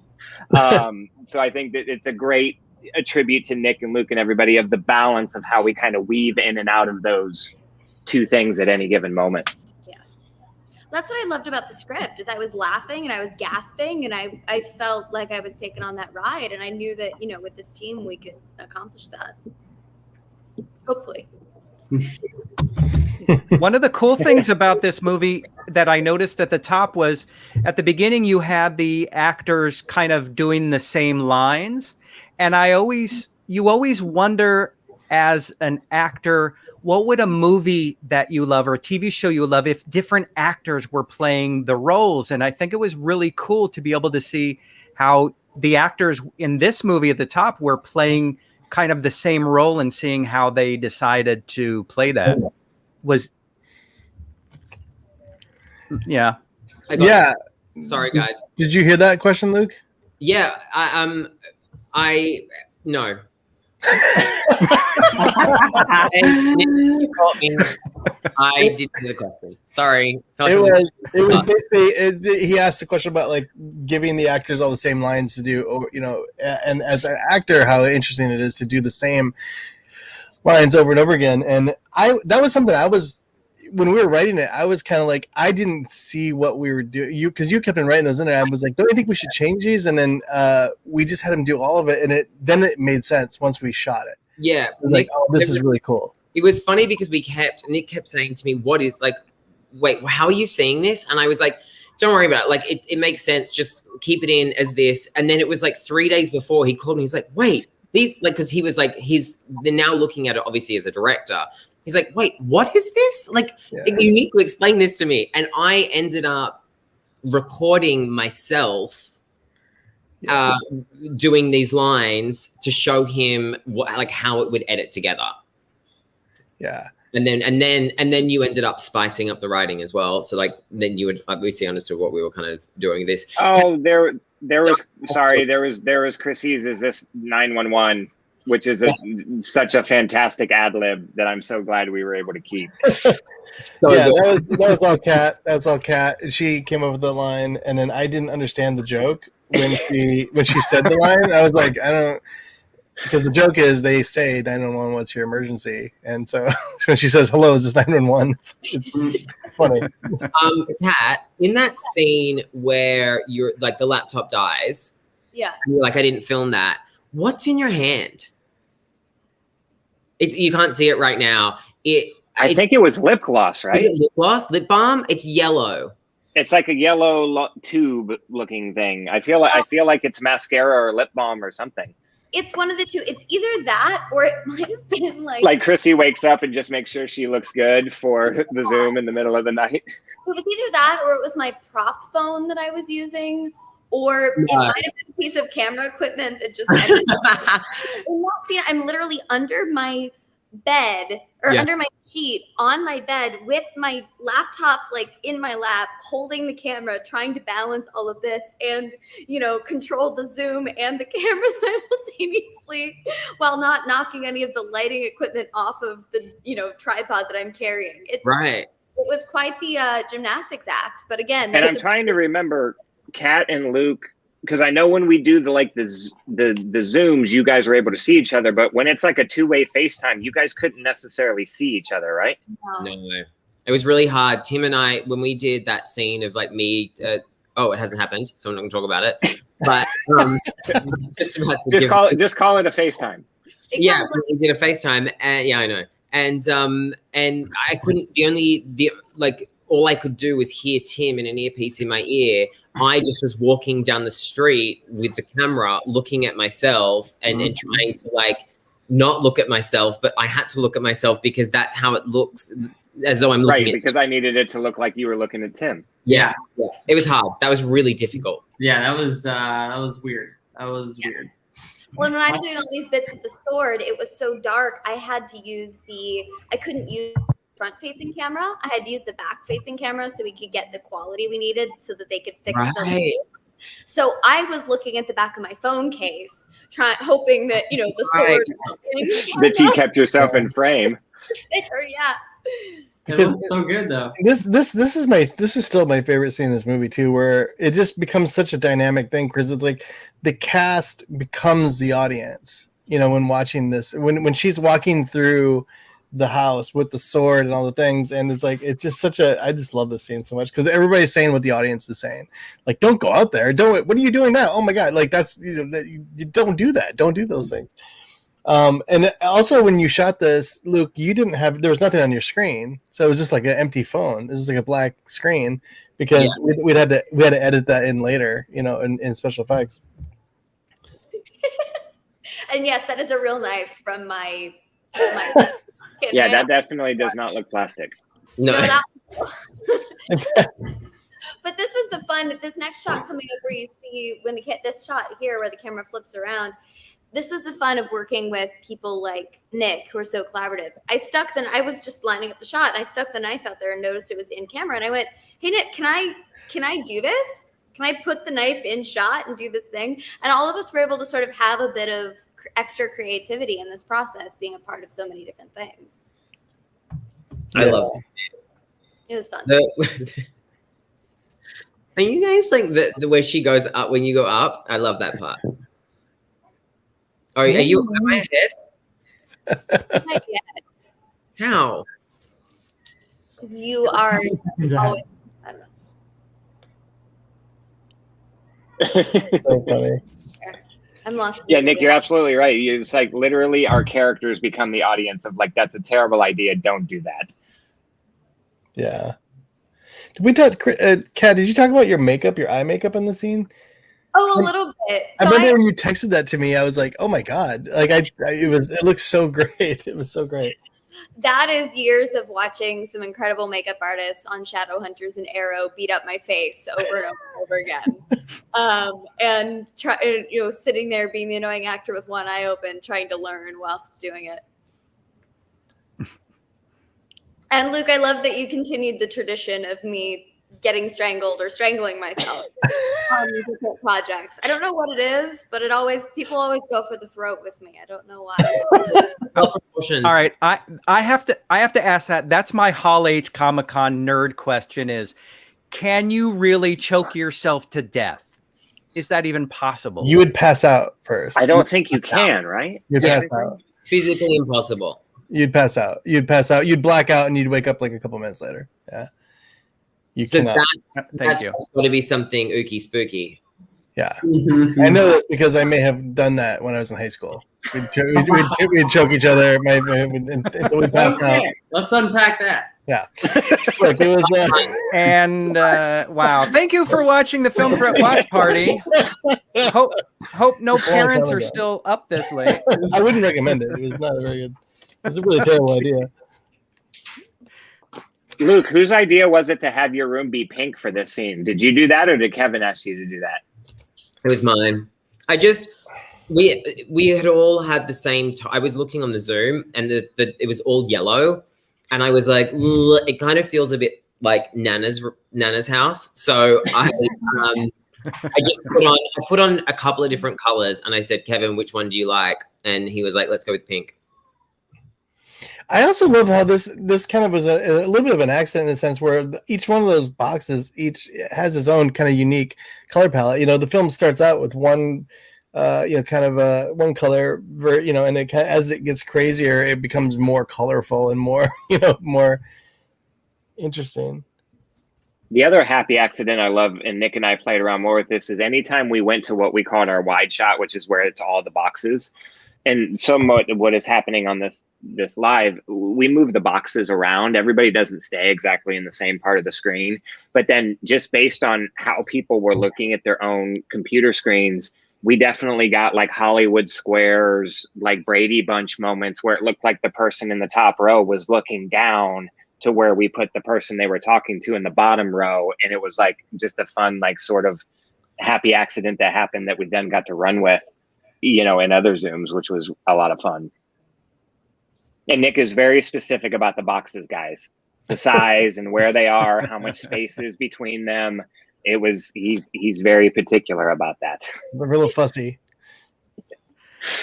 [SPEAKER 7] So I think that it's a tribute to Nick and Luke and everybody of the balance of how we kind of weave in and out of those two things at any given moment.
[SPEAKER 6] That's what I loved about the script is I was laughing and I was gasping and I felt like I was taken on that ride, and I knew that, you know, with this team we could accomplish that. Hopefully.
[SPEAKER 1] One of the cool things about this movie that I noticed at the top was at the beginning you had the actors kind of doing the same lines, and you always wonder as an actor, what would a movie that you love or a TV show you love if different actors were playing the roles? And I think it was really cool to be able to see how the actors in this movie at the top were playing kind of the same role and seeing how they decided to play that.
[SPEAKER 3] Sorry, guys.
[SPEAKER 2] Did you hear that question, Luke?
[SPEAKER 3] Yeah, no. I didn't hear the question. Sorry.
[SPEAKER 2] It was basically he asked a question about like giving the actors all the same lines to do, you know, and as an actor, how interesting it is to do the same lines over and over again. And that was something I was, when we were writing it, I was kind of like, I didn't see what we were doing. Because you kept on writing those in there. I was like, don't you think we should change these? And then we just had him do all of it, and then it made sense once we shot it.
[SPEAKER 3] Yeah,
[SPEAKER 2] Nick, like, oh, this is really cool.
[SPEAKER 3] It was funny because Nick kept saying to me, "What is like? Wait, how are you seeing this?" And I was like, "Don't worry about it. Like, it makes sense. Just keep it in as this." And then it was like 3 days before he called me. He's like, "Wait, these like," because he was like, they're now looking at it obviously as a director. He's like, wait, what is this? Like, you need to explain this to me. And I ended up recording myself doing these lines to show him how it would edit together.
[SPEAKER 2] Yeah.
[SPEAKER 3] And then you ended up spicing up the writing as well. So like then you would obviously understood what we were kind of doing this.
[SPEAKER 7] Oh, there was Chrissy's Is This 911? Which is such a fantastic ad lib that I'm so glad we were able to keep.
[SPEAKER 2] That was all Kat. That's all Kat. She came up with the line, and then I didn't understand the joke when she said the line. I was like, because the joke is they say 911, what's your emergency? And so when she says, hello, is this 911? It's funny.
[SPEAKER 3] Kat, in that scene where you're like the laptop dies,
[SPEAKER 6] Yeah.
[SPEAKER 3] and you're like, I didn't film that. What's in your hand? You can't see it right now.
[SPEAKER 7] I think it was lip gloss, right?
[SPEAKER 3] Lip gloss, lip balm. It's yellow.
[SPEAKER 7] It's like a yellow tube looking thing. I feel like it's mascara or lip balm or something.
[SPEAKER 6] It's one of the two. It's either that or it might have been like
[SPEAKER 7] Chrissy wakes up and just makes sure she looks good for the Zoom in the middle of the night.
[SPEAKER 6] It was either that or it was my prop phone that I was using, or it might have been a piece of camera equipment that just ended up. In that scene, I'm literally under my bed or under my sheet on my bed with my laptop like in my lap, holding the camera, trying to balance all of this and, you know, control the zoom and the camera simultaneously while not knocking any of the lighting equipment off of the, you know, tripod that I'm carrying. It was quite the gymnastics act. But again,
[SPEAKER 7] and I'm trying to remember Kat and Luke, because I know when we do the Zooms, you guys are able to see each other, but when it's like a two-way FaceTime, you guys couldn't necessarily see each other, right?
[SPEAKER 3] No, it was really hard. Tim and I, when we did that scene of like me, it hasn't happened, so I'm not gonna talk about it. But
[SPEAKER 7] just call it a FaceTime.
[SPEAKER 3] Yeah, we did a FaceTime, and yeah, I know, and I couldn't. All I could do was hear Tim in an earpiece in my ear. I just was walking down the street with the camera, looking at myself and trying to like not look at myself, but I had to look at myself because that's how it looks, as though I'm looking at
[SPEAKER 7] because I needed it to look like you were looking at Tim.
[SPEAKER 3] Yeah. It was hard. That was really difficult.
[SPEAKER 8] Yeah, that was weird.
[SPEAKER 6] Well, when I'm doing all these bits with the sword, it was so dark. I had to use I couldn't use front-facing camera. I had to use the back-facing camera so we could get the quality we needed so that they could fix the. So I was looking at the back of my phone case, hoping that, you know, the sword
[SPEAKER 7] that you kept yourself in frame.
[SPEAKER 6] Yeah.
[SPEAKER 2] Because
[SPEAKER 8] it's so good though.
[SPEAKER 2] This is still my favorite scene in this movie too, where it just becomes such a dynamic thing because it's like the cast becomes the audience. You know, when watching this, when she's walking through the house with the sword and all the things, and it's like it's just I just love this scene so much because everybody's saying what the audience is saying, like, don't go out there, what are you doing now? Oh my god, like that's, you know, you don't do that, don't do those things. And also when you shot this, Luke, there was nothing on your screen, so it was just like an empty phone. It was like a black screen because we had to edit that in later, you know, in special effects.
[SPEAKER 6] And yes, that is a real knife from my
[SPEAKER 7] yeah, that definitely does not look plastic.
[SPEAKER 3] No.
[SPEAKER 6] But this was the fun. This next shot coming up where you see this shot here where the camera flips around. This was the fun of working with people like Nick, who are so collaborative. I was just lining up the shot, and I stuck the knife out there and noticed it was in camera. And I went, hey, Nick, can I do this? Can I put the knife in shot and do this thing? And all of us were able to sort of have a bit of extra creativity in this process, being a part of so many different things.
[SPEAKER 3] I love it.
[SPEAKER 6] It was fun.
[SPEAKER 3] Are you guys like the way she goes up when you go up? I love that part. Am I ahead?
[SPEAKER 6] Not yet.
[SPEAKER 3] How?
[SPEAKER 6] You are always, I don't know.
[SPEAKER 2] So funny.
[SPEAKER 6] I'm lost.
[SPEAKER 7] Yeah, Nick, you're absolutely right. It's like literally our characters become the audience of like, that's a terrible idea. Don't do that.
[SPEAKER 2] Yeah. Did we talk, Kat, did you talk about your eye makeup in the scene?
[SPEAKER 6] Oh, a little bit.
[SPEAKER 2] I remember when you texted that to me, I was like, oh my God. Like it looks so great. It was so great.
[SPEAKER 6] That is years of watching some incredible makeup artists on Shadowhunters and Arrow beat up my face over and over again. And sitting there being the annoying actor with one eye open, trying to learn whilst doing it. And Luke, I love that you continued the tradition of me getting strangled or strangling myself on different projects. I don't know what it is, but people always go for the throat with me. I don't know why.
[SPEAKER 1] All right, I have to ask that. That's my Hall H Comic-Con nerd question: is can you really choke yourself to death? is that even possible?
[SPEAKER 2] You would pass out first.
[SPEAKER 7] I don't think you can, right?
[SPEAKER 2] You'd pass out.
[SPEAKER 3] Physically impossible.
[SPEAKER 2] You'd pass out. You'd pass out. You'd black out, and you'd wake up like a couple minutes later. Yeah. You
[SPEAKER 3] So
[SPEAKER 2] cannot.
[SPEAKER 3] that's got to be something ooky spooky.
[SPEAKER 2] Yeah. I know this because I may have done that when I was in high school. We'd choke each other until we pass out.
[SPEAKER 8] Let's unpack that.
[SPEAKER 2] Yeah. Look, it was,
[SPEAKER 1] and wow. Thank you for watching the Film Trip Watch Party. Hope no parents are still up this late.
[SPEAKER 2] I wouldn't recommend it. It was not a very good. It's a really terrible idea. Luke,
[SPEAKER 7] whose idea was it to have your room be pink for this scene? Did you do that, or did Kevin ask you to do that?
[SPEAKER 3] It was mine. We had all had the same. I was looking on the Zoom, and it was all yellow, and I was like, it kind of feels a bit like Nana's house. So I just put on a couple of different colors, and I said, Kevin, which one do you like? And he was like, let's go with pink.
[SPEAKER 2] I also love how this kind of was a little bit of an accident in a sense where each one of those boxes each has its own kind of unique color palette. You know, the film starts out with one, kind of one color, and as it gets crazier, it becomes more colorful and more, more interesting.
[SPEAKER 7] The other happy accident I love, and Nick and I played around more with this, is anytime we went to what we called our wide shot, which is where it's all the boxes. And somewhat what is happening on this live, we move the boxes around. Everybody doesn't stay exactly in the same part of the screen. But then just based on how people were looking at their own computer screens, we definitely got like Hollywood squares, like Brady Bunch moments where it looked like the person in the top row was looking down to where we put the person they were talking to in the bottom row. And it was like just a fun, like sort of happy accident that happened that we then got to run with, in other Zooms, which was a lot of fun. And Nick is very specific about the boxes, guys, the size and where they are, how much space is between them. He's very particular about that.
[SPEAKER 2] They're a little fussy.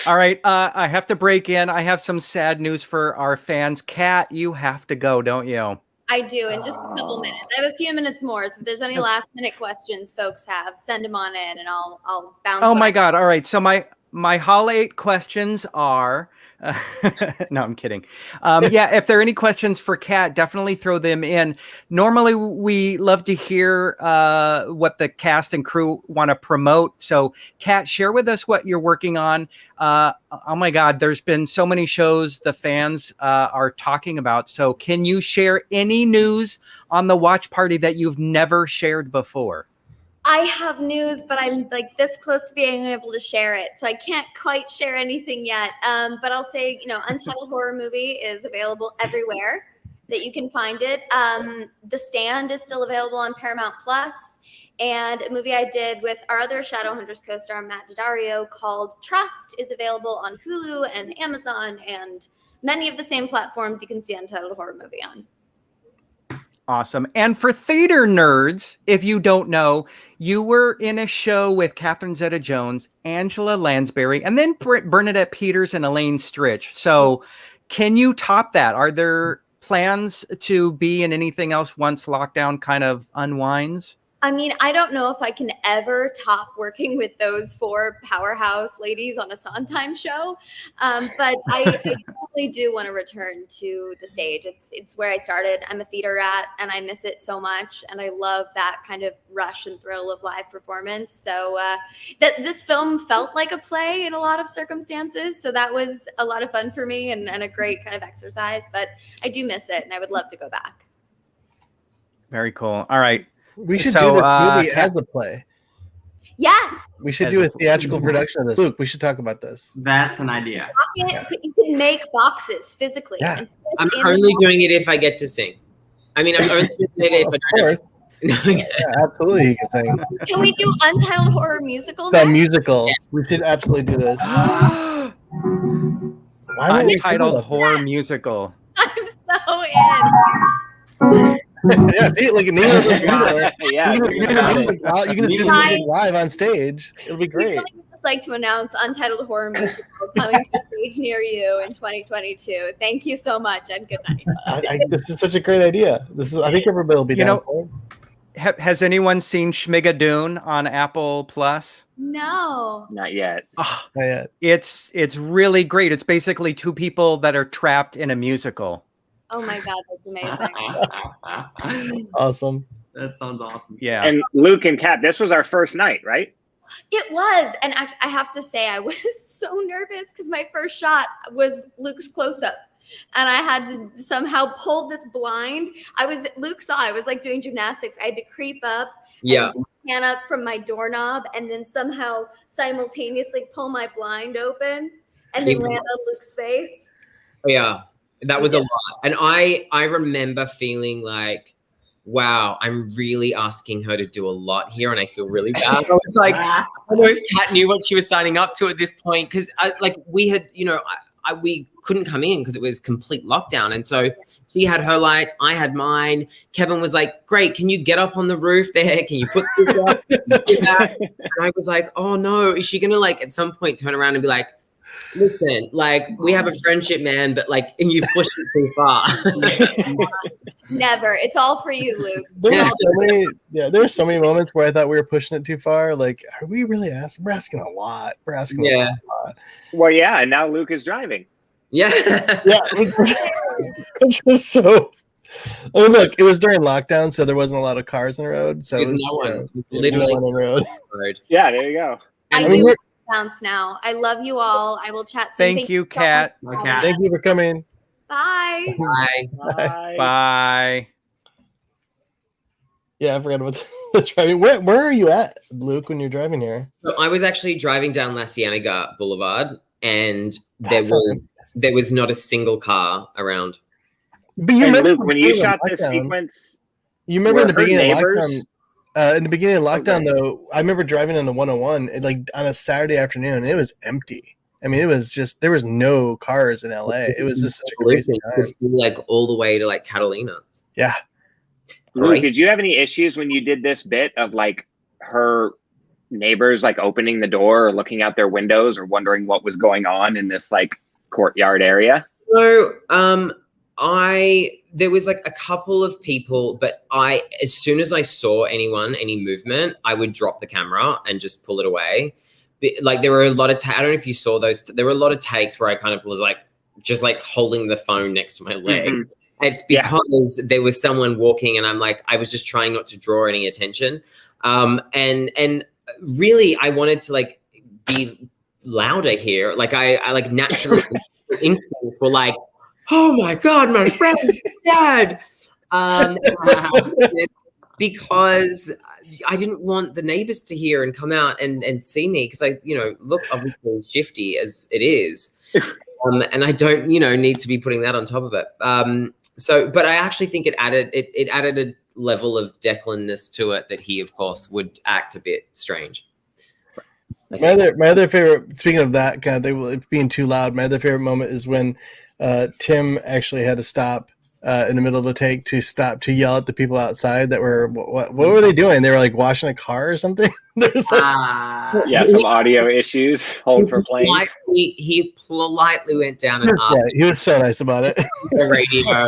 [SPEAKER 1] All right. I have to break in. I have some sad news for our fans. Kat, you have to go, don't you?
[SPEAKER 6] I do, in just a couple minutes. I have a few minutes more, so if there's any last minute questions folks have, send them on in, and I'll bounce.
[SPEAKER 1] Oh my God! All right, so my Hall 8 questions are. No, I'm kidding. If there are any questions for Kat, definitely throw them in. Normally, we love to hear what the cast and crew want to promote. So, Kat, share with us what you're working on. Oh my God, there's been so many shows the fans are talking about. So, can you share any news on the watch party that you've never shared before?
[SPEAKER 6] I have news, but I'm like this close to being able to share it. So I can't quite share anything yet. But I'll say, Untitled Horror Movie is available everywhere that you can find it. The Stand is still available on Paramount Plus, and a movie I did with our other Shadowhunters co-star, Matt Daddario, called Trust is available on Hulu and Amazon and many of the same platforms you can see Untitled Horror Movie on.
[SPEAKER 1] Awesome. And for theater nerds, if you don't know, you were in a show with Catherine Zeta-Jones, Angela Lansbury, and then Bernadette Peters and Elaine Stritch. So can you top that? Are there plans to be in anything else once lockdown kind of unwinds?
[SPEAKER 6] I mean, I don't know if I can ever top working with those four powerhouse ladies on a Sondheim show, but I definitely do want to return to the stage. It's where I started. I'm a theater rat, and I miss it so much, and I love that kind of rush and thrill of live performance. So that this film felt like a play in a lot of circumstances, so that was a lot of fun for me and a great kind of exercise, but I do miss it, and I would love to go back.
[SPEAKER 1] Very cool. All right.
[SPEAKER 2] We should do this movie as a play.
[SPEAKER 6] Yes.
[SPEAKER 2] We should do a theatrical production of this. Luke, we should talk about this.
[SPEAKER 8] That's an idea.
[SPEAKER 6] You can make boxes physically.
[SPEAKER 2] Yeah.
[SPEAKER 3] I'm only doing it if I get to sing. I mean, I'm only doing it if I don't.
[SPEAKER 2] Yeah, absolutely. You can sing.
[SPEAKER 6] Can we do Untitled Horror Musical?
[SPEAKER 2] The musical. Yes. We should absolutely do this.
[SPEAKER 1] Untitled Horror Musical.
[SPEAKER 6] I'm so in.
[SPEAKER 2] Yeah, see, like Nina,
[SPEAKER 7] yeah,
[SPEAKER 2] you can do it live on stage. It'll be great.
[SPEAKER 6] We really would like to announce Untitled Horror Musical coming to a stage near you in 2022. Thank you so much, and good night.
[SPEAKER 2] This is such a great idea. I think everybody will be down for it.
[SPEAKER 1] Has anyone seen Schmigadoon on Apple Plus?
[SPEAKER 6] No.
[SPEAKER 7] Not yet.
[SPEAKER 1] Oh,
[SPEAKER 2] Not yet.
[SPEAKER 1] it's really great. It's basically two people that are trapped in a musical.
[SPEAKER 6] Oh my God, that's amazing.
[SPEAKER 2] Awesome.
[SPEAKER 8] That sounds awesome.
[SPEAKER 1] Yeah.
[SPEAKER 7] And Luke and Kat, this was our first night, right?
[SPEAKER 6] It was. And actually, I have to say, I was so nervous because my first shot was Luke's close-up. And I had to somehow pull this blind. Luke saw I was like doing gymnastics. I had to creep up,
[SPEAKER 3] Yeah.
[SPEAKER 6] and hand up from my doorknob, and then somehow simultaneously pull my blind open and then land on Luke's face.
[SPEAKER 3] Yeah. That was a lot. And I remember feeling like, wow, I'm really asking her to do a lot here, and I feel really bad. I was like, I don't know if Kat knew what she was signing up to at this point, because we had, we couldn't come in because it was complete lockdown, and so she had her lights, I had mine. Kevin was like, "Great, can you get up on the roof there? Can you put this up?" And I was like, "Oh no, is she gonna at some point turn around and be like, listen, we have a friendship, man, but and you've pushed it too far."
[SPEAKER 6] Never. It's all for you, Luke.
[SPEAKER 2] There's so many moments where I thought we were pushing it too far. Like, are we really asking? We're asking a lot. We're asking a lot.
[SPEAKER 7] Well, yeah, and now Luke is driving.
[SPEAKER 3] Yeah.
[SPEAKER 2] It's just so. Oh, look, it was during lockdown, so there wasn't a lot of cars on the road. So
[SPEAKER 3] There's no one. Literally
[SPEAKER 2] on the road.
[SPEAKER 7] Yeah, there you go.
[SPEAKER 6] I do bounce now. I love you all. I will chat soon.
[SPEAKER 1] Thank you, Kat.
[SPEAKER 2] Thank you for coming.
[SPEAKER 6] Bye.
[SPEAKER 3] Bye.
[SPEAKER 7] Bye.
[SPEAKER 1] Bye.
[SPEAKER 2] Yeah, I forgot about the driving. Where are you at, Luke, when you're driving here?
[SPEAKER 3] So I was actually driving down La Cienega Boulevard, and there was not a single car around.
[SPEAKER 2] But you remember
[SPEAKER 7] Luke, when you shot this sequence,
[SPEAKER 2] you remember in the beginning of
[SPEAKER 7] neighbors?
[SPEAKER 2] lockdown. In the beginning of lockdown, though, I remember driving on the 101, on a Saturday afternoon, and it was empty. I mean, it was just, there was no cars in LA. It was just such a crazy time.
[SPEAKER 3] You could see all the way to Catalina.
[SPEAKER 2] Yeah.
[SPEAKER 7] Luke, did you have any issues when you did this bit of her neighbors opening the door or looking out their windows or wondering what was going on in this courtyard area?
[SPEAKER 3] So, there was a couple of people, but as soon as I saw any movement, I would drop the camera and just pull it away. There were a lot of, I don't know if you saw those, there were a lot of takes where I kind of was just holding the phone next to my leg. Mm-hmm. It's because there was someone walking, and I was just trying not to draw any attention. And really I wanted to be louder here. I naturally instincts were oh my God, my friend's dead. Because I didn't want the neighbors to hear and come out and see me, because look obviously shifty as it is. And I don't, need to be putting that on top of it. But I actually think it added a level of Declan-ness to it that he, of course, would act a bit strange.
[SPEAKER 2] My other favorite, speaking of that kind of thing, being too loud, my other favorite moment is when Tim actually had to stop in the middle of a take to yell at the people outside that were, what were they doing? They were washing a car or something.
[SPEAKER 7] Some audio issues. Hold for playing.
[SPEAKER 3] He politely went down and asked.
[SPEAKER 2] Yeah, he was so nice about it.
[SPEAKER 3] The radio.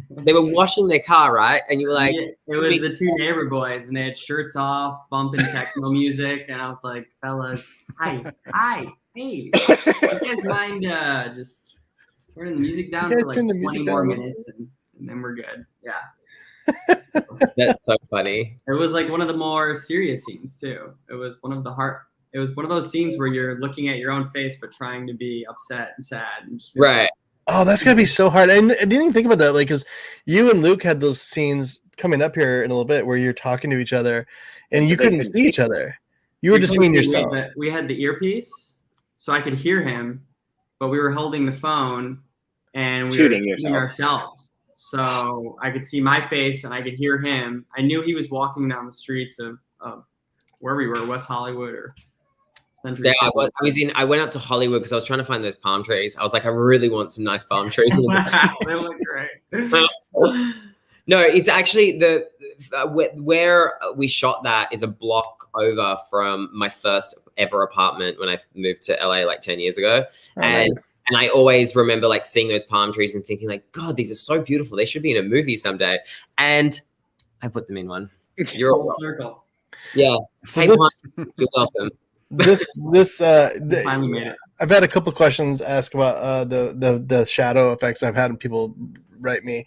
[SPEAKER 3] They were washing their car, right? And you were like,
[SPEAKER 8] it was the two neighbor boys, and they had shirts off, bumping techno music, and I was like, fellas, hi, hey, you guys mind just turning the music down for 20 more minutes, and then we're good. Yeah.
[SPEAKER 3] That's so funny.
[SPEAKER 8] It was one of the more serious scenes too. It was one of those scenes where you're looking at your own face but trying to be upset and sad and just
[SPEAKER 3] right.
[SPEAKER 2] Oh, that's gotta be so hard. I didn't even think about that, because you and Luke had those scenes coming up here in a little bit where you're talking to each other and you couldn't see each other. You were just seeing yourself.
[SPEAKER 8] We had the earpiece, so I could hear him, but we were holding the phone and we were shooting ourselves. So I could see my face and I could hear him. I knew he was walking down the streets of where we were, West Hollywood or Century.
[SPEAKER 3] Yeah, I went up to Hollywood because I was trying to find those palm trees. I was like, I really want some nice palm trees.
[SPEAKER 8] They look great.
[SPEAKER 3] No, it's actually where we shot that is a block over from my first ever apartment when I moved to LA 10 years ago. And I always remember seeing those palm trees and thinking God, these are so beautiful. They should be in a movie someday. And I put them in one. You're
[SPEAKER 8] Full circle.
[SPEAKER 3] yeah.
[SPEAKER 2] So
[SPEAKER 3] Hey, Juan, you're welcome.
[SPEAKER 8] Finally made it.
[SPEAKER 2] I've had a couple questions asked about the shadow effects I've had people write me.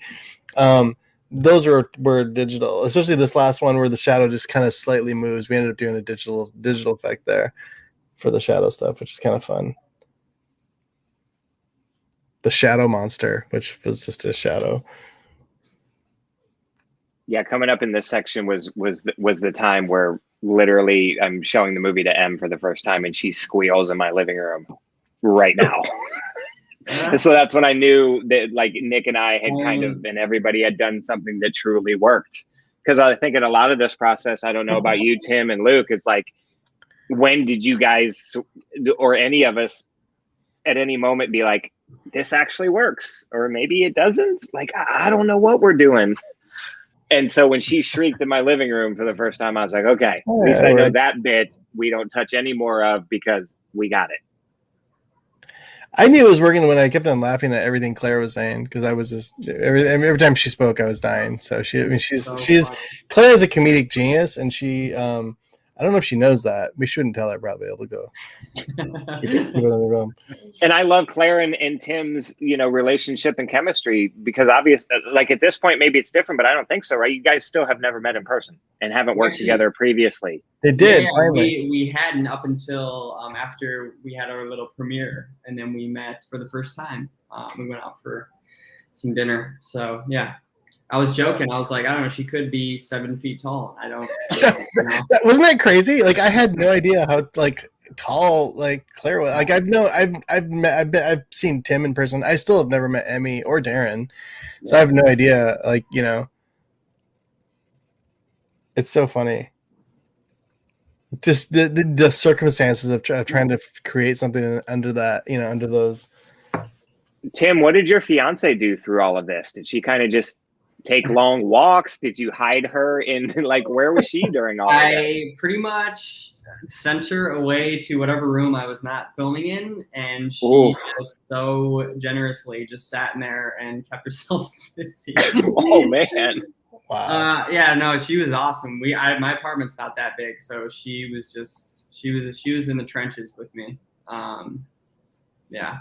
[SPEAKER 2] Those were digital, especially this last one where the shadow just kind of slightly moves. We ended up doing a digital effect there for the shadow stuff, which is kind of fun. The shadow monster, which was just a shadow.
[SPEAKER 7] Yeah, coming up in this section was the time where literally I'm showing the movie to Em for the first time and she squeals in my living room right now. So that's when I knew that like Nick and I had kind of, and everybody had done something that truly worked. Because I think in a lot of this process, I don't know about you, Tim and Luke, it's like, when did you guys or any of us at any moment be like, this actually works, or maybe it doesn't? Like, I don't know what we're doing. And so when she shrieked in my living room for the first time, I was like, okay, at least I know that bit we don't touch any more of because we got it.
[SPEAKER 2] I knew it was working when I kept on laughing at everything Claire was saying, because I was just every time she spoke, I was dying. So she's Claire's a comedic genius, and she I don't know if she knows that. We shouldn't tell her, probably. It'll go keep it on the room.
[SPEAKER 7] And I love Claire and Tim's, relationship and chemistry, because like at this point, maybe it's different, but I don't think so, right? You guys still have never met in person and haven't worked together previously.
[SPEAKER 2] They did.
[SPEAKER 8] Yeah, we hadn't up until after we had our little premiere, and then we met for the first time. We went out for some dinner. So yeah. I was joking. I was like, I don't know. She could be 7 feet tall. I don't.
[SPEAKER 2] Wasn't that crazy? Like, I had no idea how tall Claire was. Like, I've seen Tim in person. I still have never met Emmy or Darren, so I have no idea. It's so funny. Just the circumstances of trying to create something under that, under those.
[SPEAKER 7] Tim, what did your fiance do through all of this? Did she kind of just take long walks? Did you hide her in where was she during all of that?
[SPEAKER 8] I pretty much sent her away to whatever room I was not filming in, and she just so generously just sat in there and kept herself busy.
[SPEAKER 7] Oh man.
[SPEAKER 2] Wow.
[SPEAKER 8] Yeah, no, she was awesome. My apartment's not that big, so she was in the trenches with me. Yeah.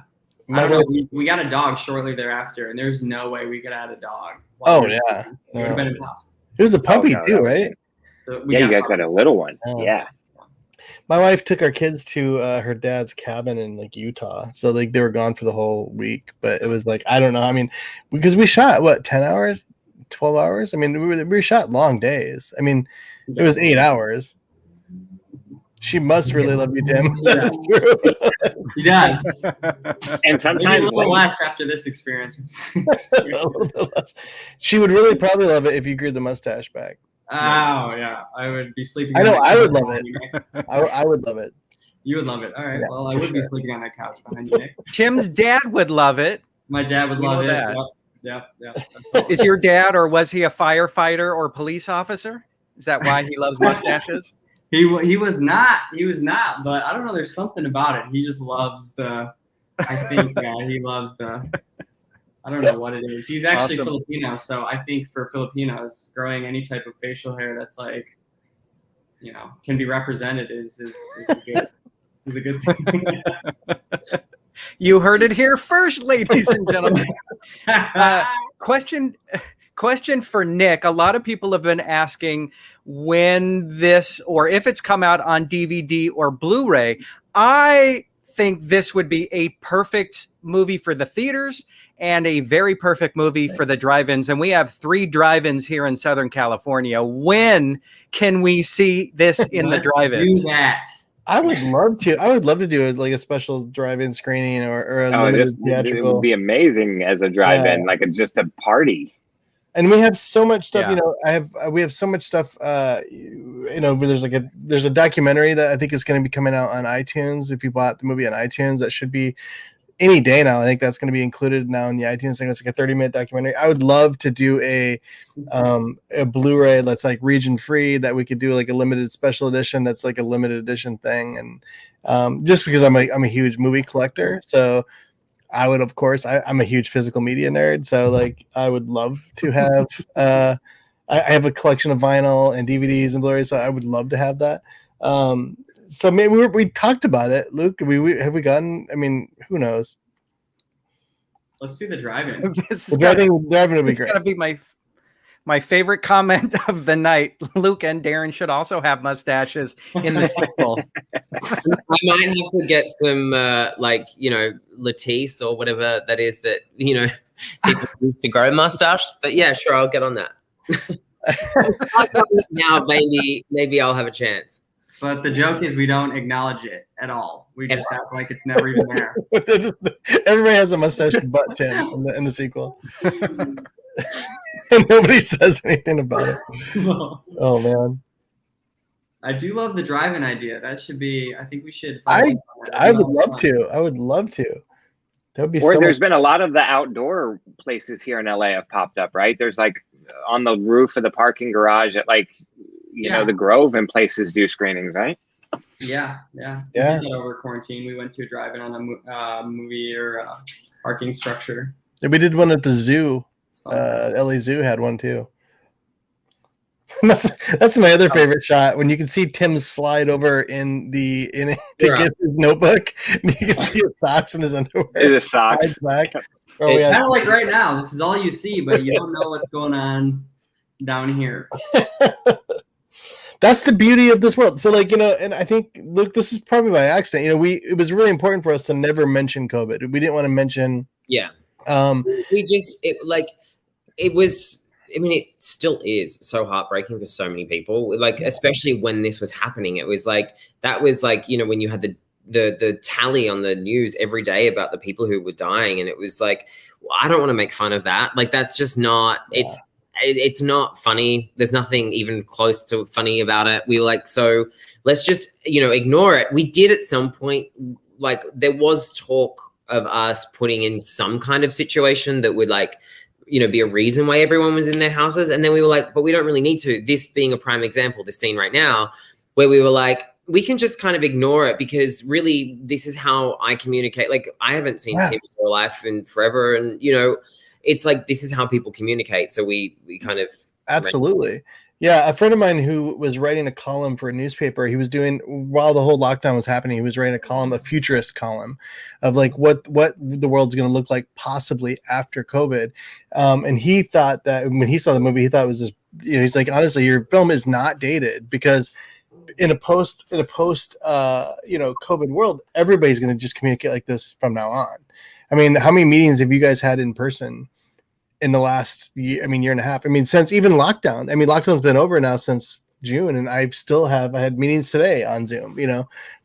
[SPEAKER 8] I don't know. We got a dog shortly thereafter, and there's no way we could add a dog.
[SPEAKER 2] Yeah.
[SPEAKER 8] It would have been impossible.
[SPEAKER 2] It was a puppy too, right?
[SPEAKER 8] So
[SPEAKER 7] you guys got a little one. Yeah.
[SPEAKER 2] My wife took our kids to her dad's cabin in Utah. So they were gone for the whole week, but it was I don't know. I mean, because we shot 10 hours, 12 hours. I mean, we shot long days. I mean, it was 8 hours. She must really love you, Tim.
[SPEAKER 8] She does.
[SPEAKER 7] And sometimes
[SPEAKER 8] maybe a little less after this experience.
[SPEAKER 2] A little bit less. She would really probably love it if you grew the mustache back.
[SPEAKER 8] Oh yeah, I would be sleeping.
[SPEAKER 2] I know. I would love it. I would love it.
[SPEAKER 8] You would love it. All right. Yeah, well, I would be sleeping on that couch behind you, Nick.
[SPEAKER 1] Tim's dad would love it.
[SPEAKER 8] My dad would love it. Yeah.
[SPEAKER 1] Is your dad, or was he a firefighter or police officer? Is that why he loves mustaches?
[SPEAKER 8] He was not, but I don't know. There's something about it. He just loves he loves I don't know what it is. He's actually awesome. Filipino. So I think for Filipinos, growing any type of facial hair that's can be represented is a good thing.
[SPEAKER 1] You heard it here first, ladies and gentlemen. Question for Nick. A lot of people have been asking when this, or if it's come out on DVD or Blu-ray. I think this would be a perfect movie for the theaters and a very perfect movie for the drive-ins. And we have 3 drive-ins here in Southern California. When can we see this in the drive-ins?
[SPEAKER 8] Do that.
[SPEAKER 2] I would love to. I would love to do a special drive-in screening or a limited theatrical.
[SPEAKER 7] It would be amazing as a drive-in, just a party.
[SPEAKER 2] And we have so much stuff, we have so much stuff, there's a documentary that I think is going to be coming out on iTunes. If you bought the movie on iTunes, that should be any day now. I think that's going to be included now in the iTunes thing. It's a 30-minute documentary. I would love to do a Blu-ray that's region free, that we could do a limited special edition. That's a limited edition thing. And just because I'm a huge movie collector. So I would, of course, I'm a huge physical media nerd. So I would love to have I have a collection of vinyl and DVDs and Blu-rays, so I would love to have that. So maybe we talked about it, Luke. Have we gotten? I mean, who knows?
[SPEAKER 8] Let's do the drive-in.
[SPEAKER 2] Driving would be
[SPEAKER 1] it's
[SPEAKER 2] great.
[SPEAKER 1] Gonna be my favorite comment of the night. Luke and Darren should also have mustaches in the sequel.
[SPEAKER 3] I might have to get some Latisse or whatever that is that people used to grow mustaches. But yeah, sure, I'll get on that. Now maybe I'll have a chance.
[SPEAKER 8] But the joke is we don't acknowledge it at all. We just act like it's never even there.
[SPEAKER 2] Everybody has a mustache but Tim in the sequel. And nobody says anything about it. Oh, man.
[SPEAKER 8] I do love the drive-in idea. That should be, I think we should.
[SPEAKER 2] I would love to. I would love to. That would be
[SPEAKER 7] Or
[SPEAKER 2] so
[SPEAKER 7] there's been a lot of the outdoor places here in LA have popped up, right? There's like on the roof of the parking garage at you know, the Grove and places do screenings, right?
[SPEAKER 8] Yeah. We did that over quarantine. We went to a drive-in on a movie or parking structure.
[SPEAKER 2] Yeah, we did one at the zoo. LA Zoo had one too. That's my other favorite shot, when you can see Tim slide over to get his notebook, and you can see his socks and his underwear.
[SPEAKER 7] His socks.
[SPEAKER 8] Kind of like right now. This is all you see, but you don't know what's going on down here.
[SPEAKER 2] That's the beauty of this world. So, and I think, look, this is probably by accident. It was really important for us to never mention COVID. We didn't want to mention.
[SPEAKER 3] Yeah. It still is so heartbreaking for so many people. Especially when this was happening, it was when you had the tally on the news every day about the people who were dying, and it was I don't want to make fun of that. That's just not. Yeah. It's not funny. There's nothing even close to funny about it. We were so let's just ignore it. We did at some point. There was talk of us putting in some kind of situation that would be a reason why everyone was in their houses. And then we were but we don't really need to. This being a prime example, the scene right now, where we were we can just kind of ignore it, because really this is how I communicate. I haven't seen Tim in real life in forever. And, it's this is how people communicate. So we kind of.
[SPEAKER 2] Absolutely. Yeah, a friend of mine who was writing a column for a newspaper, he was doing, while the whole lockdown was happening, he was writing a column, a futurist column of what the world's going to look like possibly after COVID. And he thought that when he saw the movie, he thought it was just, he's honestly, your film is not dated, because in a post COVID world, everybody's going to just communicate like this from now on. I mean, how many meetings have you guys had in person in the last year and a half? Since even lockdown. Lockdown's been over now since June, and I had meetings today on Zoom.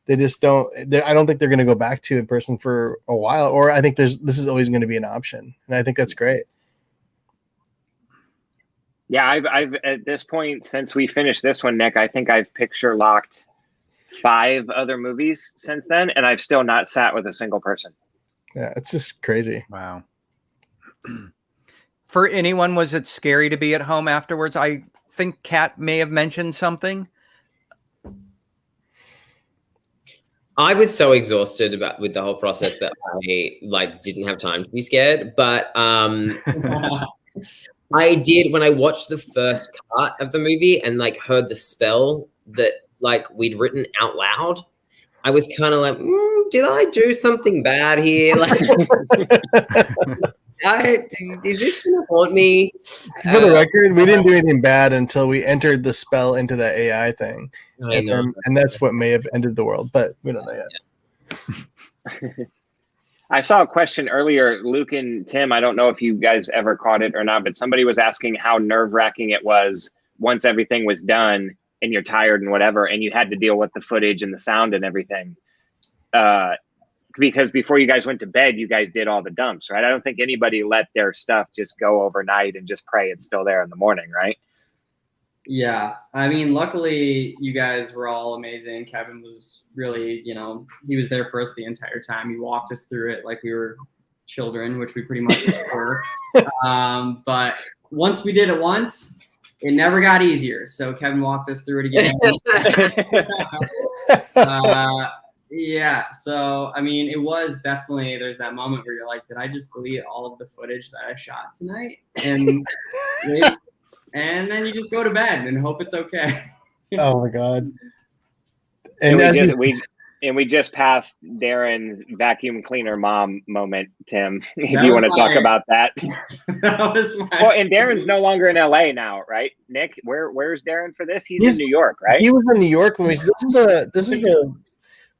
[SPEAKER 2] They just don't. I don't think they're going to go back to in person for a while. Or I think this is always going to be an option, and I think that's great.
[SPEAKER 7] Yeah, I've at this point, since we finished this one, Nick, I think I've picture locked 5 other movies since then, and I've still not sat with a single person.
[SPEAKER 2] Yeah, it's just crazy.
[SPEAKER 1] Wow. For anyone, was it scary to be at home afterwards? I think Kat may have mentioned something.
[SPEAKER 3] I was so exhausted with the whole process that I didn't have time to be scared. But I did, when I watched the first cut of the movie and heard the spell that we'd written out loud, I was kind of did I do something bad here? Is this going to haunt me?
[SPEAKER 2] For the record, we didn't do anything bad until we entered the spell into the AI thing. And that's what may have ended the world, but we don't know yet.
[SPEAKER 7] I saw a question earlier, Luke and Tim, I don't know if you guys ever caught it or not, but somebody was asking how nerve-wracking it was once everything was done and you're tired and whatever, and you had to deal with the footage and the sound and everything. Because before you guys went to bed, you guys did all the dumps, right? I don't think anybody let their stuff just go overnight and just pray it's still there in the morning, right?
[SPEAKER 8] Yeah. Luckily, you guys were all amazing. Kevin was really, he was there for us the entire time. He walked us through it like we were children, which we pretty much were. But once we did it once, it never got easier. So Kevin walked us through it again. Yeah. So, it was definitely, there's that moment where you're did I just delete all of the footage that I shot tonight? And and then you just go to bed and hope it's okay.
[SPEAKER 2] Oh my God.
[SPEAKER 7] And we just passed Darren's vacuum cleaner mom moment, Tim. If you want to talk about that.
[SPEAKER 8] That was my...
[SPEAKER 7] Well, and Darren's no longer in LA now, right? Nick, where's Darren for this? He's in New York, right?
[SPEAKER 2] He was in New York when this is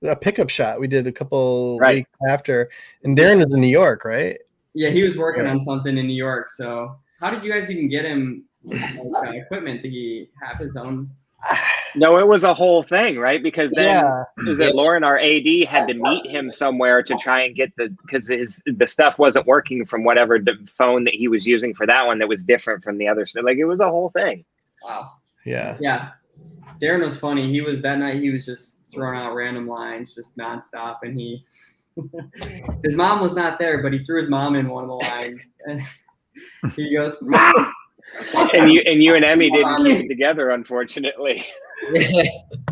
[SPEAKER 2] a pickup shot we did a couple weeks after, and Darren was in New York, right?
[SPEAKER 8] Yeah, he was working on something in New York. So how did you guys even get him equipment? Did he have his own?
[SPEAKER 7] No, it was a whole thing, right? Because then Loren, our AD, had to meet him somewhere to try and get because the stuff wasn't working from whatever the phone that he was using for that one that was different from the other stuff. Like, it was a whole thing.
[SPEAKER 8] Wow.
[SPEAKER 2] Yeah.
[SPEAKER 8] Yeah. Darren was funny. He was just throwing out random lines just nonstop, and his mom was not there, but he threw his mom in one of the lines, and he goes, "Mom!"
[SPEAKER 7] And you and Emmy didn't keep it together, unfortunately.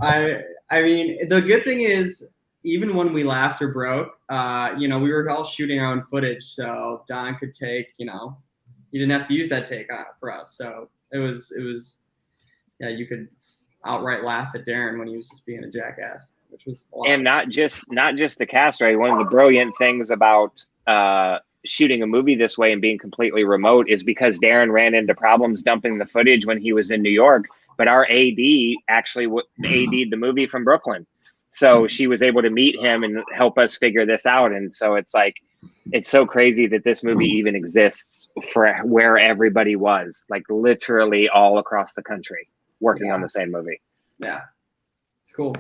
[SPEAKER 8] I mean, the good thing is, even when we laughed or broke, we were all shooting our own footage, so Don could take, he didn't have to use that take for us. So it was, you could outright laugh at Darren when he was just being a jackass, which was a lot.
[SPEAKER 7] And not just the cast, right? One of the brilliant things about shooting a movie this way and being completely remote is because Darren ran into problems dumping the footage when he was in New York, but our AD actually AD'd the movie from Brooklyn. So she was able to meet him and help us figure this out. And so it's like, it's so crazy that this movie even exists for where everybody was, like literally all across the country working on the same movie.
[SPEAKER 8] Yeah, it's cool.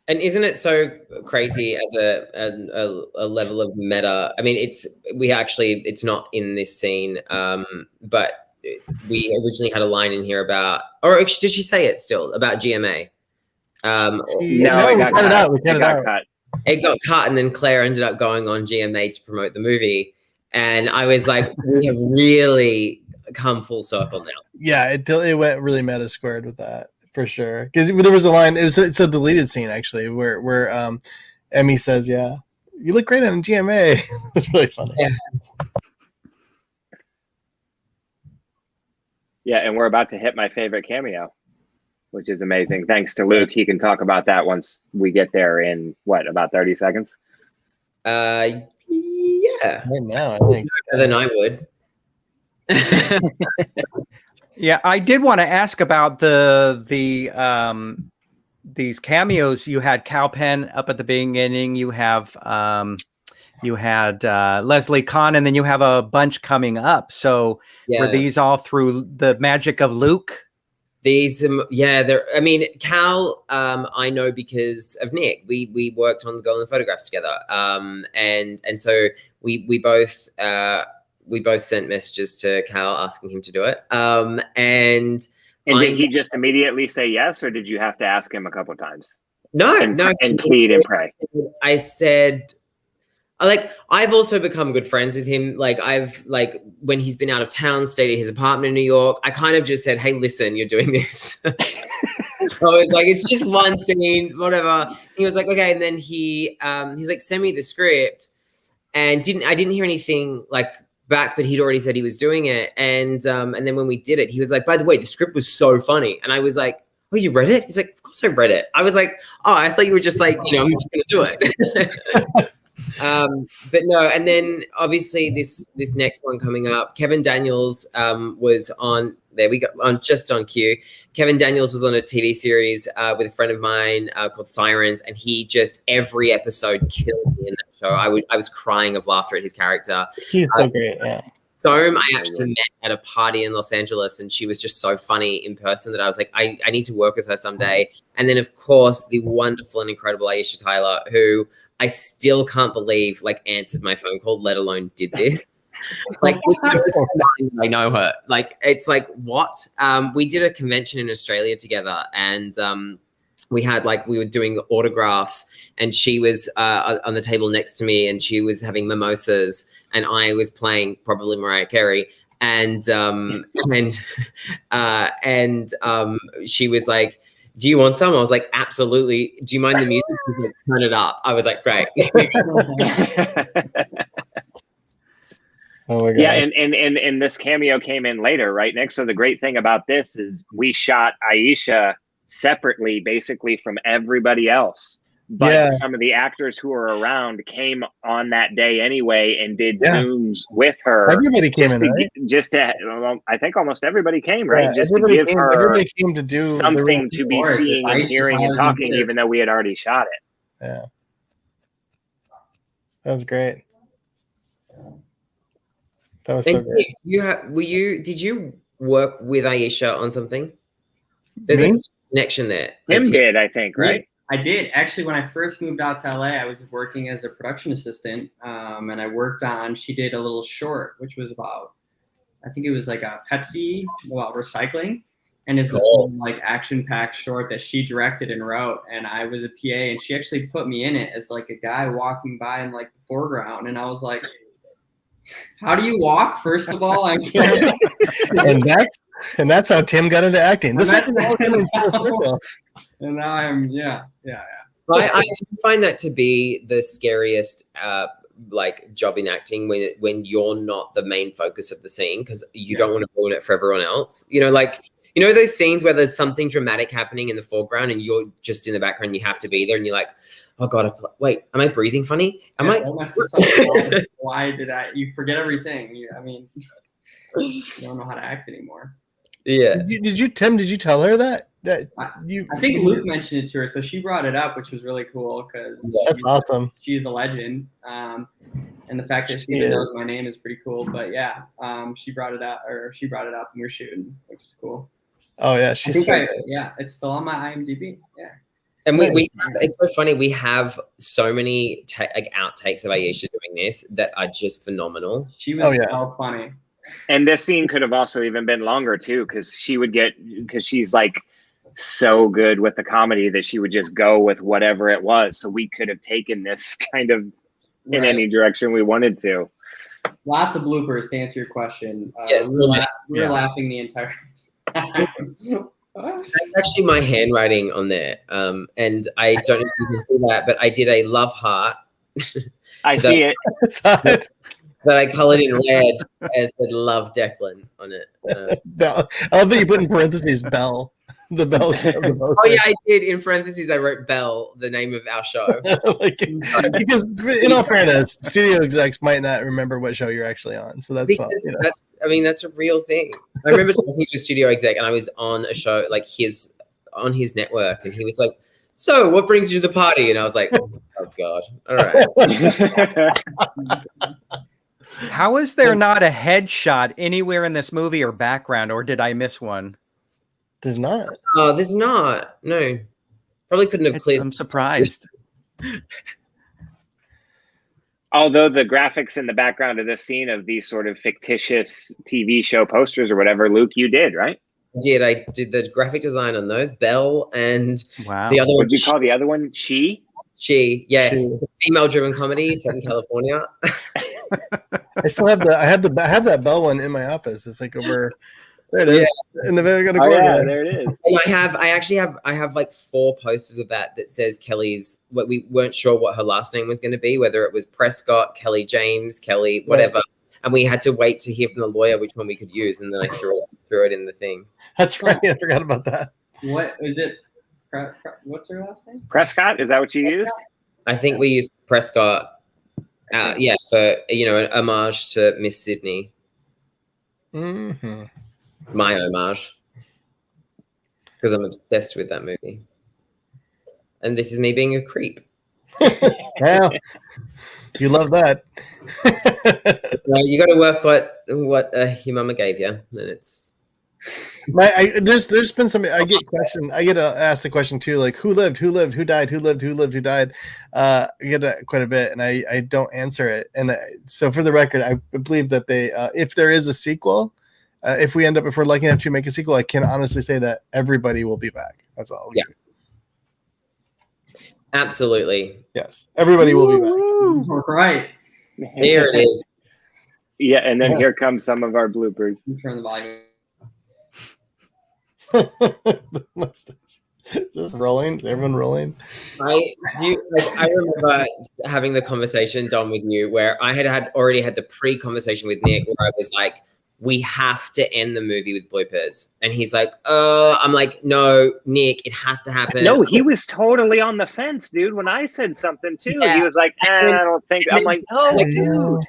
[SPEAKER 3] And isn't it so crazy as a level of meta? I mean, it's not in this scene, but we originally had a line in here about, or did she say it still about GMA?
[SPEAKER 7] No, it got cut.
[SPEAKER 3] It got cut, and then Claire ended up going on GMA to promote the movie, and I was like, we have really come full circle now.
[SPEAKER 2] Yeah, it went really meta squared with that. For sure, because there was a line. It's a deleted scene actually, where Emmy says, "Yeah, you look great on GMA." It's really funny.
[SPEAKER 7] Yeah, and we're about to hit my favorite cameo, which is amazing. Thanks to Luke, he can talk about that once we get there in about 30 seconds.
[SPEAKER 3] Yeah,
[SPEAKER 2] right now I think
[SPEAKER 3] better than I would.
[SPEAKER 1] Yeah, I did want to ask about these cameos. You had Cal Penn up at the beginning. You had Leslie Kahn, and then you have a bunch coming up. So were these all through the magic of Luke?
[SPEAKER 3] These, I mean, Cal, I know because of Nick. We worked on the Golden Photographs together, and so we both sent messages to Cal asking him to do it. And
[SPEAKER 7] did he just immediately say yes, or did you have to ask him a couple of times?
[SPEAKER 3] No.
[SPEAKER 7] And plead and pray.
[SPEAKER 3] I said, I've also become good friends with him. When he's been out of town, stayed at his apartment in New York, I kind of just said, hey, listen, you're doing this. So it's like, it's just one scene, whatever. He was like, okay. And then he's like, send me the script. And I didn't hear anything back, but he'd already said he was doing it. And then when we did it, he was like, by the way, the script was so funny. And I was like, oh, you read it? He's like, of course I read it. I was like, oh, I thought you were just like, I'm just going to do it. But no. And then obviously this next one coming up, Kevin Daniels was on, there we go, just on cue. Kevin Daniels was on a TV series with a friend of mine called Sirens, and he just every episode killed me in that show. I was crying of laughter at his character.
[SPEAKER 2] He's so great, yeah.
[SPEAKER 3] Soam, I actually met at a party in Los Angeles, and she was just so funny in person that I was like, I need to work with her someday. And then, of course, the wonderful and incredible Aisha Tyler, who I still can't believe answered my phone call, let alone did this. I know her. It's like, what? We did a convention in Australia together, and we had we were doing autographs, and she was on the table next to me, and she was having mimosas, and I was playing probably Mariah Carey, and she was like, do you want some? I was like, absolutely. Do you mind the music? She's like, turn it up. I was like, great.
[SPEAKER 2] Oh my god.
[SPEAKER 7] Yeah, and this cameo came in later, right, Nick? So the great thing about this is we shot Aisha separately, basically from everybody else. But some of the actors who were around came on that day anyway and did Zooms with her.
[SPEAKER 2] Everybody came in, right?
[SPEAKER 7] Well, I think almost everybody came, right?
[SPEAKER 2] Yeah,
[SPEAKER 7] just to give her
[SPEAKER 2] everybody came to do
[SPEAKER 7] something to be seeing and hearing and talking, even though we had already shot it.
[SPEAKER 2] Yeah. That was great. That was so great.
[SPEAKER 3] Did you work with Aisha on something? There's a connection there.
[SPEAKER 7] Tim did, I think, right?
[SPEAKER 8] I did. Actually, when I first moved out to LA, I was working as a production assistant, and I worked on, she did a little short, which was about, I think it was like a Pepsi about recycling. And it's this whole, like, action-packed short that she directed and wrote, and I was a PA, and she actually put me in it as like a guy walking by in like the foreground, and I was like, how do you walk, first of all? I can't.
[SPEAKER 2] and that's how Tim got into acting. This is a circle.
[SPEAKER 8] And now I'm
[SPEAKER 3] I find that to be the scariest like job in acting, when you're not the main focus of the scene, because you don't want to ruin it for everyone else. You know, like, you know those scenes where there's something dramatic happening in the foreground and you're just in the background, you have to be there, and you're like, oh god, wait, am I breathing funny?
[SPEAKER 8] Why did you forget everything? You don't know how to act anymore.
[SPEAKER 3] Yeah.
[SPEAKER 2] Tim, did you tell her that?
[SPEAKER 8] I think Luke mentioned it to her, so she brought it up, which was really cool because
[SPEAKER 2] that's awesome.
[SPEAKER 8] She's a legend, and the fact that she knows my name is pretty cool. But yeah, she brought it up, and we were shooting, which was cool.
[SPEAKER 2] Oh yeah,
[SPEAKER 8] it's still on my IMDb. Yeah.
[SPEAKER 3] And we it's so funny. We have so many outtakes of Aisha doing this that are just phenomenal.
[SPEAKER 8] She was so funny.
[SPEAKER 7] And this scene could have also even been longer too, because she's like so good with the comedy that she would just go with whatever it was. So we could have taken this kind of in any direction we wanted to.
[SPEAKER 8] Lots of bloopers to answer your question.
[SPEAKER 3] Yes,
[SPEAKER 8] we were laughing the entire time.
[SPEAKER 3] That's actually my handwriting on there. And I don't know if you can see that, but I did a love heart.
[SPEAKER 7] I see it.
[SPEAKER 3] That I colored in red and said "Love Declan" on it.
[SPEAKER 2] Bell. I love that you put in parentheses Bell. The Bell show.
[SPEAKER 3] Oh yeah, I did. In parentheses, I wrote Bell, the name of our show.
[SPEAKER 2] Because in all fairness, studio execs might not remember what show you're actually on. So that's
[SPEAKER 3] that's a real thing. I remember talking to a studio exec, and I was on a show like on his network, and he was like, "So, what brings you to the party?" And I was like, "Oh God, all right."
[SPEAKER 1] How is there not a headshot anywhere in this movie or background, or did I miss one?
[SPEAKER 2] There's not.
[SPEAKER 3] Oh, there's not. No. Probably couldn't have cleared.
[SPEAKER 1] I'm surprised.
[SPEAKER 7] Although the graphics in the background of this scene of these sort of fictitious TV show posters or whatever, Luke, you did, right?
[SPEAKER 3] I did the graphic design on those. Belle and
[SPEAKER 1] the other
[SPEAKER 7] one.
[SPEAKER 1] What
[SPEAKER 7] did you call the other one? She,
[SPEAKER 3] yeah. Female-driven comedy set in California.
[SPEAKER 2] I still have I have that Bell one in my office. It's like over there. It is in the very corner.
[SPEAKER 7] Yeah, there it is.
[SPEAKER 3] And I have like 4 posters of that says Kelly's. What we weren't sure what her last name was going to be, whether it was Prescott, Kelly James, Kelly, whatever. Right. And we had to wait to hear from the lawyer which one we could use, and then I threw it in the thing.
[SPEAKER 2] That's right. I forgot about that.
[SPEAKER 8] What is it? What's her last name?
[SPEAKER 7] Prescott. Is that what you used?
[SPEAKER 3] I think we used Prescott. For an homage to Miss Sydney.
[SPEAKER 2] Mm-hmm.
[SPEAKER 3] My homage, because I'm obsessed with that movie, and this is me being a creep.
[SPEAKER 2] Well, you love that.
[SPEAKER 3] You got to work what your mama gave you, and it's.
[SPEAKER 2] There's been some. I get asked the question too, like who lived, who died, who died. I get that quite a bit, and I don't answer it. And so for the record, I believe that they, if there is a sequel, if we're lucky enough to make a sequel, I can honestly say that everybody will be back. That's all.
[SPEAKER 3] Yeah. Absolutely.
[SPEAKER 2] Yes, everybody will be back.
[SPEAKER 8] All right.
[SPEAKER 3] Here it is.
[SPEAKER 7] Yeah, and then here comes some of our bloopers.
[SPEAKER 8] Turn the volume.
[SPEAKER 2] The mustache. Is this rolling? Is everyone rolling?
[SPEAKER 3] I remember having the conversation, Don, with you, where I had already had the pre-conversation with Nick, where I was like, we have to end the movie with bloopers. And he's like, I'm like, no, Nick, it has to happen.
[SPEAKER 7] No, he was totally on the fence, dude. When I said something too, he was like, I don't think. I'm like, no, dude.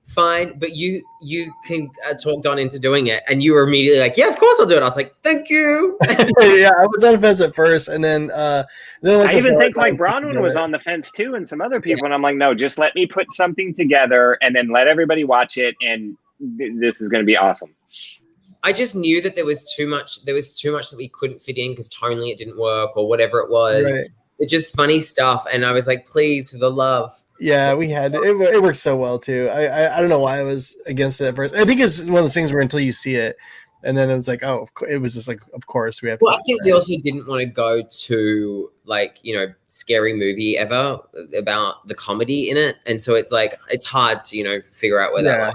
[SPEAKER 3] Fine, but you can talk Don into doing it, and you were immediately like, yeah, of course I'll do it. I was like, thank you.
[SPEAKER 2] Yeah, I was on the fence at first, and then
[SPEAKER 7] I even think like Bronwyn was on the fence too, and some other people. And I'm like, no, just let me put something together, and then let everybody watch it, and this is going to be awesome.
[SPEAKER 3] I just knew that there was too much that we couldn't fit in because tonally it didn't work or whatever it was.
[SPEAKER 2] Right.
[SPEAKER 3] It's just funny stuff, and I was like, please, for the love.
[SPEAKER 2] Yeah, we had it. It worked so well too. I don't know why I was against it at first. I think it's one of those things where until you see it, and then it was like, oh, it was just like, of course we have.
[SPEAKER 3] Well, I think we also didn't want to go to like, you know, scary movie ever about the comedy in it, and so it's like it's hard to, you know, figure out where that lies.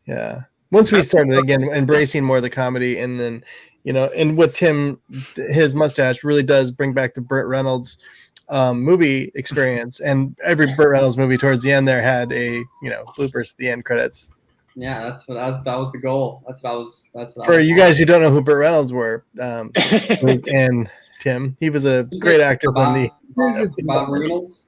[SPEAKER 2] Yeah. Once we started again embracing more of the comedy, and then, you know, and what Tim, his mustache really does bring back the Burt Reynolds movie experience, and every Burt Reynolds movie towards the end there had a, you know, bloopers at the end credits.
[SPEAKER 8] Yeah, that was the goal. That's what
[SPEAKER 2] For you guys who don't know who Burt Reynolds were, Luke and Tim, he was a great actor from the
[SPEAKER 8] Bob Reynolds.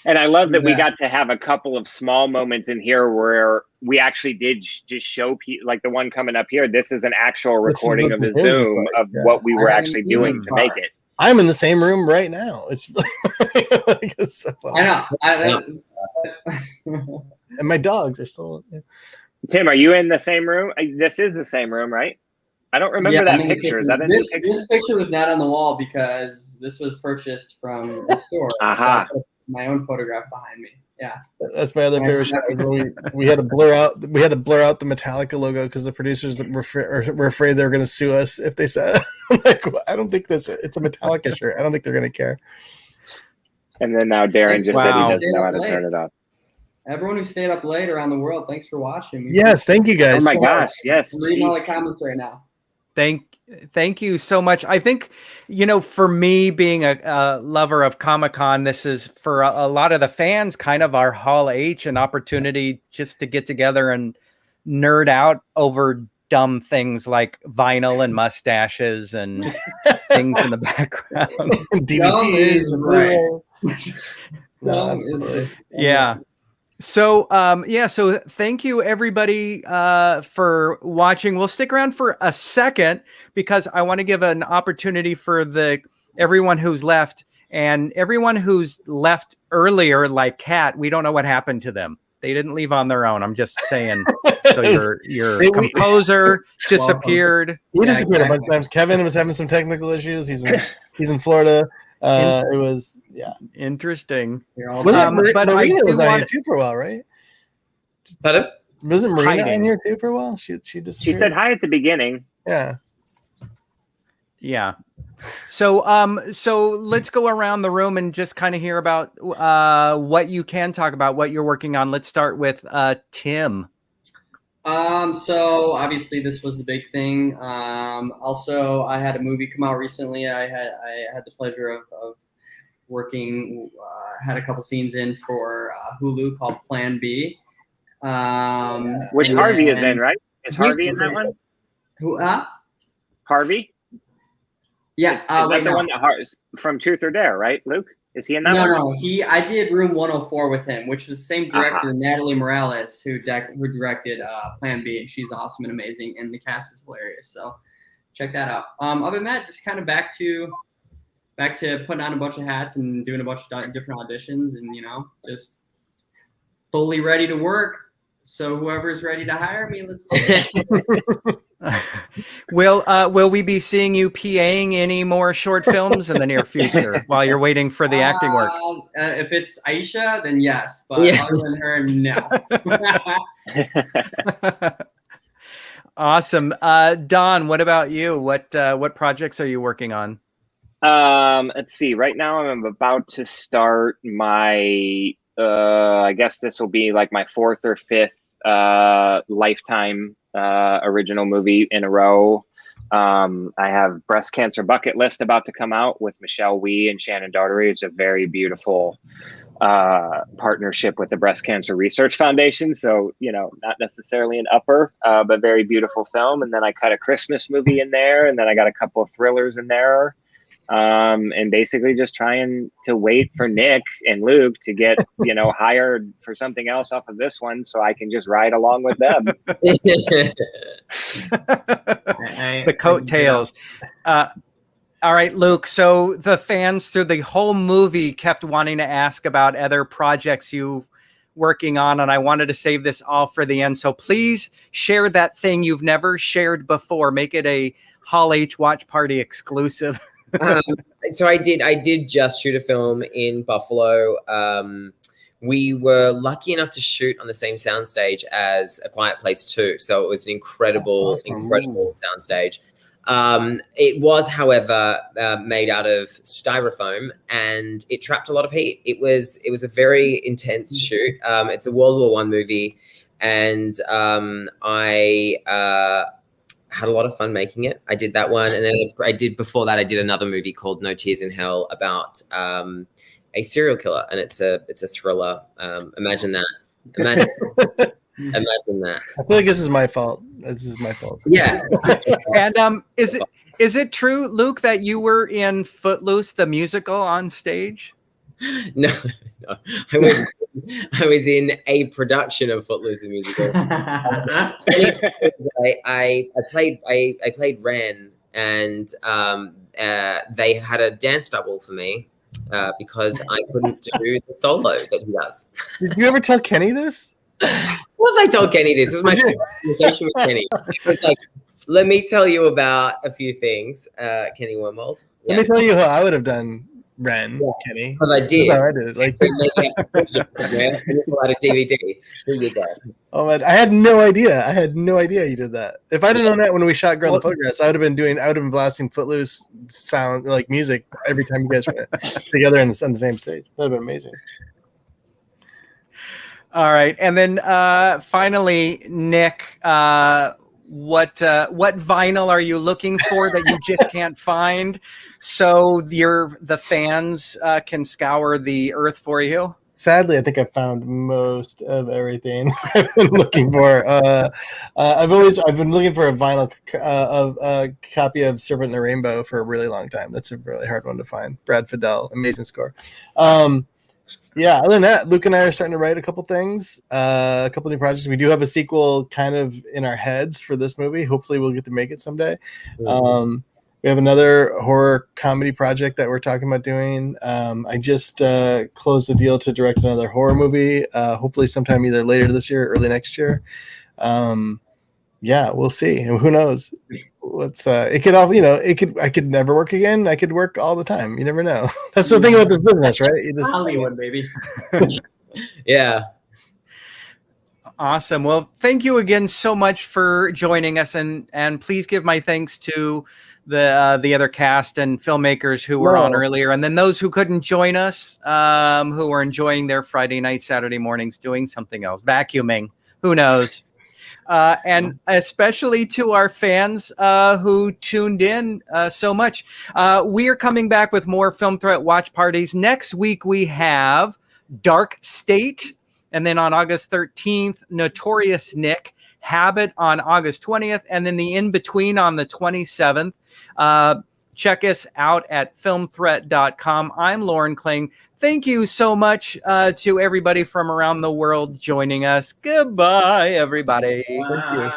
[SPEAKER 7] And I love that we got to have a couple of small moments in here where we actually did just show people, like the one coming up here. This is an actual recording of the Zoom of what we were actually doing to make it.
[SPEAKER 2] I'm in the same room right now. It's like, it's so funny.
[SPEAKER 8] I know.
[SPEAKER 2] And my dogs are still. Yeah.
[SPEAKER 7] Tim, are you in the same room? This is the same room, right? I don't remember that picture. Is that a new picture?
[SPEAKER 8] This picture was not on the wall because this was purchased from the store.
[SPEAKER 7] Aha.
[SPEAKER 8] So I put my own photograph behind me. Yeah.
[SPEAKER 2] That's my other favorite shot. We had to blur out the Metallica logo because the producers were afraid they were going to sue us if they said, like, I don't think it's a Metallica shirt. I don't think they're going to care.
[SPEAKER 7] And then now Darren just said he doesn't know how to turn it off.
[SPEAKER 8] Everyone who stayed up late around the world, thanks for watching.
[SPEAKER 2] Yes, thank you guys.
[SPEAKER 7] Oh my gosh, yes.
[SPEAKER 8] I'm reading all the comments right now.
[SPEAKER 1] Thank you so much. I think, you know, for me being a lover of Comic-Con, this is for a lot of the fans kind of our Hall H, an opportunity just to get together and nerd out over dumb things like vinyl and mustaches and things in the background.
[SPEAKER 2] DVDs,
[SPEAKER 8] right?
[SPEAKER 2] No,
[SPEAKER 1] yeah. So, so thank you everybody for watching. We'll stick around for a second because I want to give an opportunity for everyone who's left, and everyone who's left earlier, like Kat, we don't know what happened to them. They didn't leave on their own. I'm just saying. So your composer disappeared.
[SPEAKER 2] He disappeared a bunch of times. Kevin was having some technical issues. He's in Florida. It was
[SPEAKER 1] interesting.
[SPEAKER 2] Marina was on here too for a while, right?
[SPEAKER 3] Pardon?
[SPEAKER 2] Wasn't Marina on here too for a while? She disappeared.
[SPEAKER 7] She said hi at the beginning.
[SPEAKER 1] Yeah. So let's go around the room and just kind of hear about what you can talk about, what you're working on. Let's start with Tim.
[SPEAKER 8] So obviously this was the big thing. Also, I had a movie come out recently. I had the pleasure of working, had a couple scenes in for Hulu called Plan B.
[SPEAKER 7] Which Harvey is in, right? Is Harvey in that one?
[SPEAKER 8] Who?
[SPEAKER 7] Harvey?
[SPEAKER 8] Yeah.
[SPEAKER 7] Is that the one that from Truth or Dare, right, Luke? Is he in that one?
[SPEAKER 8] No. I did Room 104 with him, which is the same director, Natalie Morales, who directed Plan B, and she's awesome and amazing, and the cast is hilarious. So check that out. Other than that, just kind of back to putting on a bunch of hats and doing a bunch of different auditions, and just fully ready to work. So whoever's ready to hire me, let's do it.
[SPEAKER 1] Will we be seeing you PAing any more short films in the near future while you're waiting for the acting work?
[SPEAKER 8] If it's Aisha, then yes, but other than her, no.
[SPEAKER 1] Awesome. Don, what about you? What projects are you working on?
[SPEAKER 7] Let's see. Right now, I'm about to start my. I guess this will be like my 4th or 5th Lifetime original movie in a row. I have Breast Cancer Bucket List about to come out with Michelle Wee and Shannon Daughtery. It's a very beautiful partnership with the Breast Cancer Research Foundation. So, not necessarily an upper, but very beautiful film. And then I cut a Christmas movie in there, and then I got a couple of thrillers in there. And basically just trying to wait for Nick and Luke to get, hired for something else off of this one so I can just ride along with them.
[SPEAKER 1] The coattails. All right, Luke. So the fans through the whole movie kept wanting to ask about other projects you working on, and I wanted to save this all for the end. So please share that thing you've never shared before. Make it a Hall H Watch Party exclusive.
[SPEAKER 3] So I did just shoot a film in Buffalo. We were lucky enough to shoot on the same soundstage as A Quiet Place 2. So it was an incredible soundstage. It was, however, made out of styrofoam, and it trapped a lot of heat. It was a very intense shoot. It's a World War I movie, and I had a lot of fun making it. I did that one, and then before that I did another movie called No Tears in Hell about a serial killer, and it's a thriller. Imagine that. Imagine that.
[SPEAKER 2] I feel like this is my fault.
[SPEAKER 3] Yeah.
[SPEAKER 1] And is it true, Luke, that you were in Footloose the musical on stage?
[SPEAKER 3] No. I was in a production of Footloose the musical. I played Ren, and they had a dance double for me because I couldn't do the solo that he does.
[SPEAKER 2] Did you ever tell Kenny this?
[SPEAKER 3] Once I told Kenny this. This was my first conversation with Kenny. It was like, let me tell you about a few things, Kenny Wormold.
[SPEAKER 2] Yeah. Let me tell you how I would have done Ren, Kenny.
[SPEAKER 3] Because I did.
[SPEAKER 2] That's how I did it. Like,
[SPEAKER 3] a DVD. Here you go.
[SPEAKER 2] Oh man, I had no idea you did that. If I'd have known that when we shot Girl in the Photographs, I would have been blasting Footloose sound, like music, every time you guys were together on the same stage. That would have been amazing.
[SPEAKER 1] All right, and then finally, Nick, what vinyl are you looking for that you just can't find, so the fans can scour the earth for you?
[SPEAKER 2] Sadly, I think I found most of everything I've been looking for. I've been looking for a vinyl of a copy of Serpent in the Rainbow for a really long time. That's a really hard one to find. Brad Fidel, amazing score. Yeah, other than that, Luke and I are starting to write a couple things, a couple new projects. We do have a sequel kind of in our heads for this movie. Hopefully we'll get to make it someday. We have another horror comedy project that we're talking about doing. I just closed the deal to direct another horror movie, hopefully sometime either later this year or early next year. Yeah, we'll see. And who knows? I could never work again. I could work all the time. You never know. That's the thing about this business, right? You just
[SPEAKER 8] Hollywood, baby.
[SPEAKER 3] Yeah.
[SPEAKER 1] Awesome. Well, thank you again so much for joining us, and please give my thanks to the other cast and filmmakers who were on earlier, and then those who couldn't join us, who were enjoying their Friday night, Saturday mornings doing something else, vacuuming. Who knows? And especially to our fans who tuned in so much. We are coming back with more Film Threat watch parties. Next week, we have Dark State. And then on August 13th, Notorious Nick. Habit on August 20th. And then the in-between on the 27th. Check us out at filmthreat.com. I'm Loren Kling. Thank you so much to everybody from around the world joining us. Goodbye, everybody.
[SPEAKER 8] Thank you.